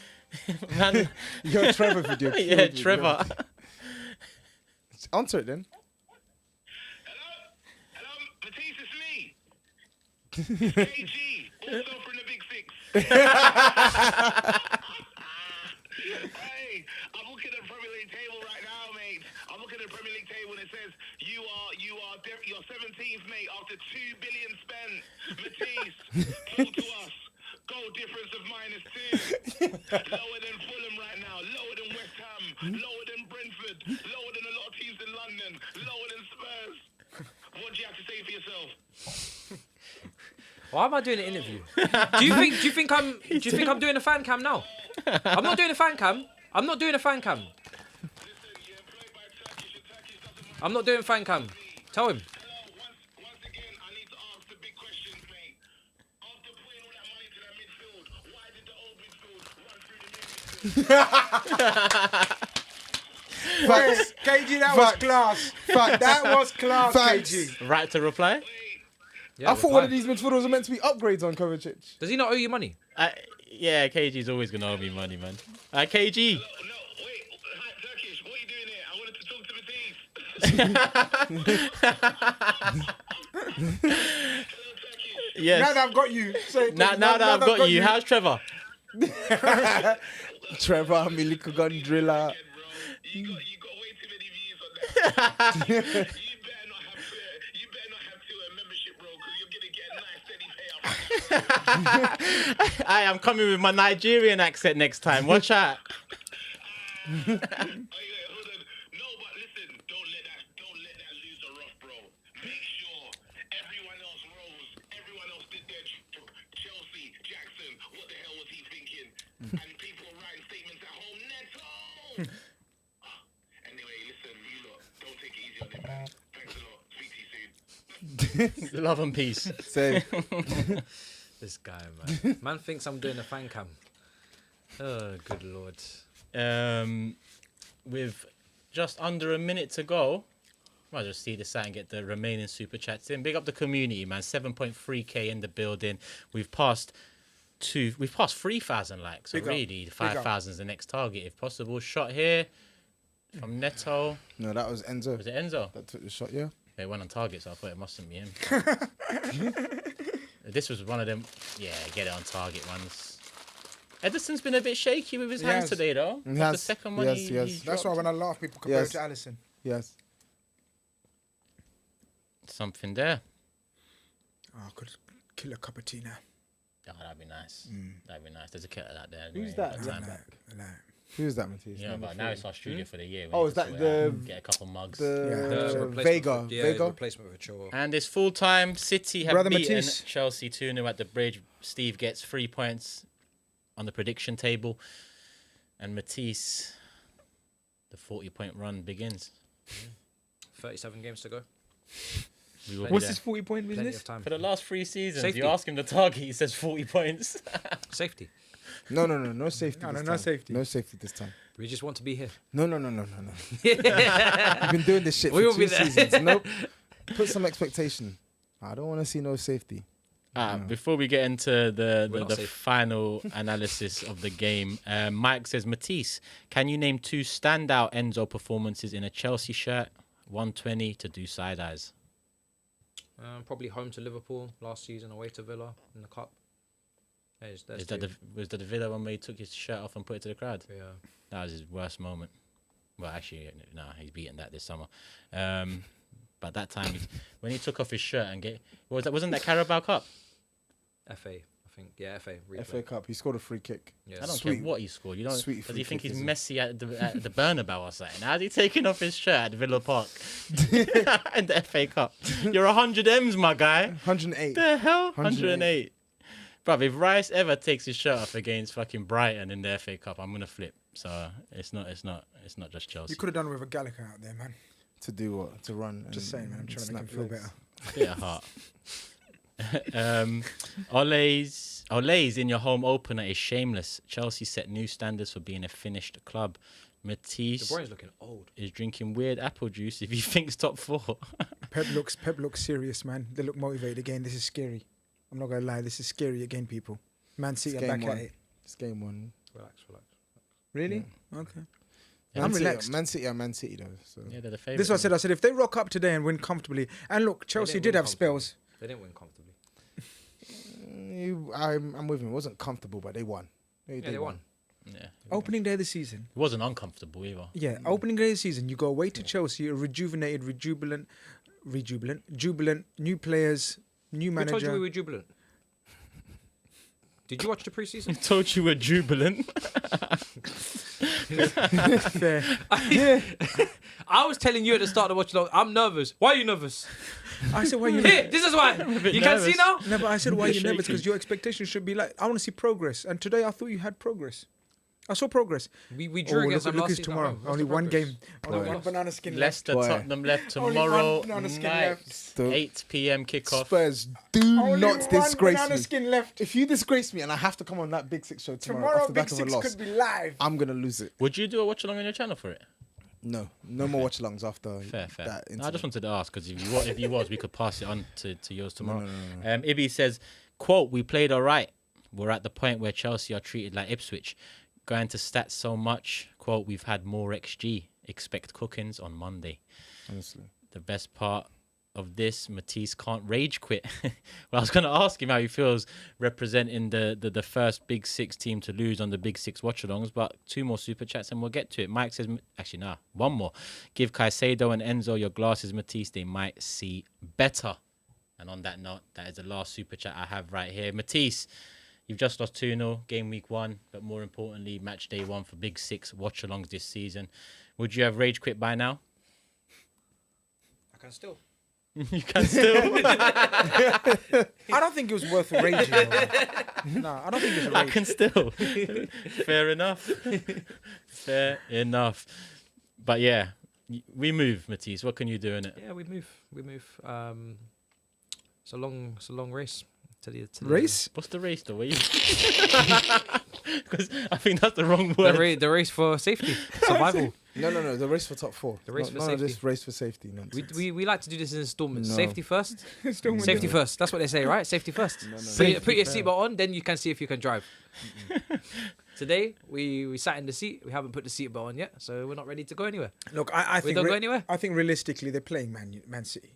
Man, Your Trevor video. yeah, killed me, Trevor. bro. Answer it then. Hello, Matisse, it's me. KG, also from the Big Six. Hey, I'm looking at the Premier League table right now, mate. I'm looking at the Premier League table and it says you're 17th, mate, after 2 billion spent. Matisse, talk to us. Goal difference of -2. Lower than Fulham right now. Lower than West Ham. Lower than Brentford. Lower than a lot of teams in London. Lower than Spurs. What do you have to say for yourself? Why am I doing an interview? Do you think I'm doing a fan cam now? I'm not doing a fan cam. I'm not doing a fan cam. Listen, you're employed by Turkish and Turkish doesn't matter. I'm not doing fan cam. Tell him. Hello, once again, I need to ask the big questions, mate. After putting all that money to that midfield, why did the old midfield run through the new midfield? Facts. KG, that was class. That was class, Facts. KG. Right to reply? Yeah, I thought one of these midfielders were meant to be upgrades on Kovacic. Does he not owe you money? Yeah, KG's always going to owe me money, man. KG. No, wait. Hi, Turkish, what are you doing here? I wanted to talk to Matisse. Hello, Turkish. Yes. Now that I've got you. Say it, Now that I've got you, how's Trevor? Trevor, Milico gun driller. You got way too many views on that. You better not have to membership, bro, because you're gonna get a nice steady payout. I am coming with my Nigerian accent next time. Watch out. Oh, yeah, hold on. No, but listen, don't let that loser off, bro. Make sure everyone else rose. Everyone else did their Chelsea, Jackson. What the hell was he thinking? And people writing statements at home. Neto. Anyway, listen, you lot, don't take it easy on him, man. Thanks a lot. Speak to you soon. Love and peace. Say, This guy, man. Man thinks I'm doing a fan cam. Oh, good lord. With just under a minute to go. Might as well see this out and get the remaining super chats in. Big up the community, man. 7.3k in the building. We've passed 3,000 likes. So really, 5,000 is the next target if possible. Shot here from Neto. No, that was Enzo. Was it Enzo? That took the shot, yeah. They went on target, so I thought it mustn't be him. This was one of them. Yeah, get it on target ones. Edison's been a bit shaky with his hands today, though. That's the second one. Yes. That's why when I laugh, people compare it to Alisson. Yes. Something there. Oh, I could kill a cup of tea now. Oh, that'd be nice. That'd be nice. There's a kettle out there. Who's that? Who's that, Matisse? Yeah, but now it's our studio for the year. Oh, is that the... Get a couple mugs. The Vega. The replacement for Chilwell. And it's full-time. City have Brother beaten Matisse. Chelsea 2-0 at the Bridge. Steve gets 3 points on the prediction table. And Matisse, the 40-point run begins. 37 games to go. What's this 40-point Plenty business? of time. For the last 3 seasons, Safety. you ask him the target, he says 40 points. Safety. No safety. No, this no time. safety. No safety this time. We just want to be here. No. You've been doing this shit for We will 2 be there. seasons. Nope. Put some expectation. I don't want to see no safety. Before we get into the not safe. final analysis of the game, Mike says, Matisse, can you name 2 standout Enzo performances in a Chelsea shirt? 120 to do side eyes. Probably home to Liverpool last season, away to Villa in the cup. Was that the Villa one where he took his shirt off and put it to the crowd? Yeah. That was his worst moment. Well, actually, no, he's beaten that this summer. But that time, when he took off his shirt and wasn't that Carabao Cup? FA, I think. Yeah, FA. FA Cup. He scored a free kick. Yeah. I don't care what he scored. You know, Sweet does he think free he's kick, Messi at the Bernabeu or something? How's he taking off his shirt at Villa Park in the FA Cup? You're 100 M's, my guy. 108. The hell? 108. Bruv, if Rice ever takes his shirt off against fucking Brighton in the FA Cup, I'm gonna flip. So it's not just Chelsea. You could have done with a Gallagher out there, man. To do what? To run. Just saying, man. I'm trying to make him feel better. Bit of heart. Ole's in your home opener is shameless. Chelsea set new standards for being a finished club. Matisse De Bruyne's looking old. is drinking weird apple juice if he thinks top 4. Pep looks serious, man. They look motivated again. This is scary. I'm not gonna lie. This is scary again, people. Man City are back at it. It's game 1. Relax. Really? Okay. Yeah. I'm relaxed. Man City though. So. Yeah, they're the favourite. This is what I said. If they rock up today and win comfortably, and look, Chelsea did have spells. They didn't win comfortably. I'm with him. It wasn't comfortable, but they won. They won. Yeah. Opening day of the season. It wasn't uncomfortable either. Yeah, opening day of the season. You go away to Chelsea, a rejuvenated, jubilant, new players, new Who manager. told you we were jubilant? Did you watch the preseason? I told you were jubilant. Fair. I was telling you at the start of watching. I'm nervous. Why are you nervous? I said, why you Here, this is why. You can't see now? No, but I said, why are you Shaky. nervous? Because your expectation should be like, I want to see progress. And today I thought you had progress. I saw progress. We drew against them look last who's season. tomorrow. What's Only the one progress? game. Only one banana skin left. Leicester, Boy. Tottenham left Only tomorrow one banana skin night. left. 8 p.m. kickoff. Spurs, do Only not one disgrace banana me. skin left. If you disgrace me and I have to come on that Big Six show tomorrow Tomorrow, off the back Big of a Six loss, could be live. I'm gonna lose it. Would you do a watch along on your channel for it? No more watch-alongs after Fair. that No, I incident. just wanted to ask because if you was, we could pass it on to yours tomorrow. No. Ibby says, quote, we played all right. We're at the point where Chelsea are treated like Ipswich. Going to stats so much, quote, we've had more XG. Expect cookings on Monday. Honestly. The best part of this, Matisse can't rage quit. Well, I was going to ask him how he feels representing the first Big Six team to lose on the Big Six watch-alongs, but 2 more super chats and we'll get to it. Mike says, actually, nah, 1 more. Give Caicedo and Enzo your glasses, Matisse. They might see better. And on that note, that is the last super chat I have right here. Matisse, you've just lost 2-0, game week 1, but more importantly, match day 1 for Big Six watch-alongs this season. Would you have rage quit by now? I can still. You can still. I don't think it was worth raging. No, I don't think it was I rage. can still. Fair enough. Fair enough. But yeah, we move, Matisse. What can you do in it? Yeah, we move. It's a long race. To the Race? What's the race though? Because I think that's the wrong word. The race for safety, survival. No. The race for top 4. The race for none safety. of this race for safety nonsense. We like to do this in installments. No. Safety first. Installment. Safety first. That's what they say, right? Safety first. Put your seatbelt on, then you can see if you can drive. Today we sat in the seat. We haven't put the seatbelt on yet, so we're not ready to go anywhere. Look, I think don't go anywhere. I think realistically they're playing Man City.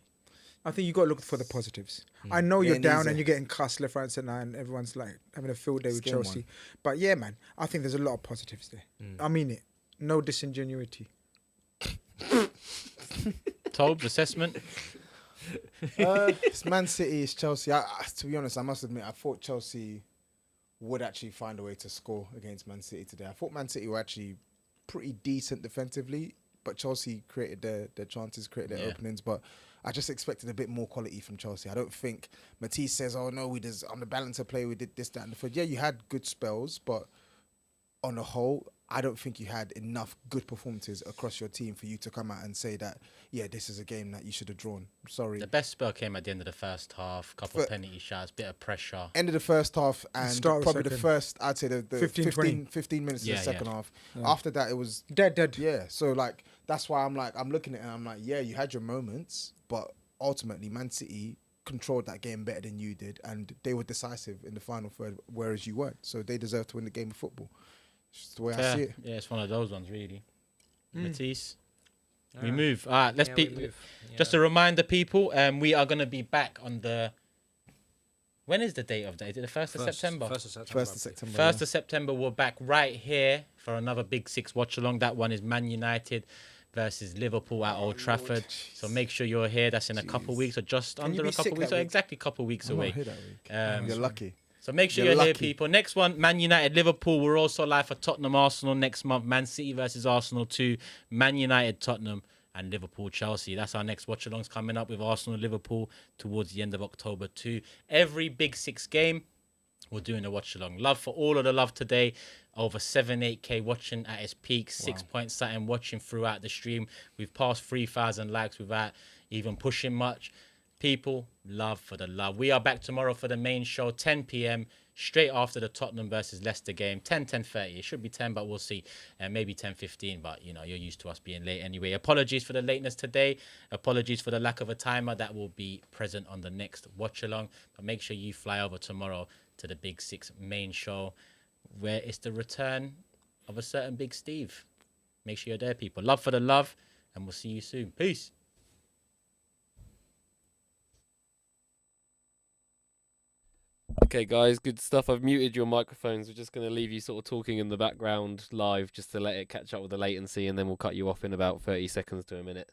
I think you got to look for the positives. I know you're Yeah, down easy. and you're getting cussed left, right, and centre, and everyone's like having a field day with Skin Chelsea. one. But yeah, man, I think there's a lot of positives there. I mean it. No disingenuity. Tobs, assessment. It's Man City, it's Chelsea. To be honest, I must admit, I thought Chelsea would actually find a way to score against Man City today. I thought Man City were actually pretty decent defensively, but Chelsea created their chances, created their openings. But I just expected a bit more quality from Chelsea. I don't think Matisse says, "Oh no, we just on the balance of play, we did this, that, and the third." Yeah, you had good spells, but on the whole, I don't think you had enough good performances across your team for you to come out and say that, yeah, this is a game that you should have drawn. Sorry. The best spell came at the end of the first half. Couple of penalty shots, bit of pressure. End of the first half and Start of probably the second. first, I'd say the 15 minutes Yeah, of the second yeah. half. After that, it was Dead. yeah. So like that's why I'm looking at it and I'm like, yeah, you had your moments, but ultimately Man City controlled that game better than you did, and they were decisive in the final third, whereas you weren't. So they deserve to win the game of football. It's just the way I see it. Yeah, it's one of those ones, really. Matisse. We Alright. move. All right, let's Yeah, be. we move. Just a reminder, people, we are going to be back on the. When is the date of that? Is it the 1st of September? 1st of September. 1st of September. 1st of September, we're back right here for another Big Six watch along. That one is Man United versus Liverpool at Old Trafford. So make sure you're here. That's in a couple weeks or just you under be a couple sick weeks. that Or week? exactly a couple weeks I'm not away. here that week. You're lucky. So make sure You're you're here, lucky. people. Next one, Man United, Liverpool. We're also live for Tottenham, Arsenal next month. Man City versus Arsenal 2. Man United, Tottenham, and Liverpool, Chelsea. That's our next watch-alongs coming up with Arsenal, Liverpool towards the end of October 2. Every Big Six game, we're doing a watch-along. Love for all of the love today. Over 8K watching at its peak. 6 point something watching throughout the stream. We've passed 3,000 likes without even pushing much. People, love for the love. We are back tomorrow for the main show, 10 p.m, straight after the Tottenham versus Leicester game. 10:30. It should be 10, but we'll see. Maybe 10:15, but, you know, you're used to us being late anyway. Apologies for the lateness today. Apologies for the lack of a timer. That will be present on the next watch-along. But make sure you fly over tomorrow to the Big Six main show, where it's the return of a certain Big Steve. Make sure you're there, people. Love for the love, and we'll see you soon. Peace. Okay, guys, good stuff. I've muted your microphones. We're just going to leave you sort of talking in the background live just to let it catch up with the latency, and then we'll cut you off in about 30 seconds to a minute.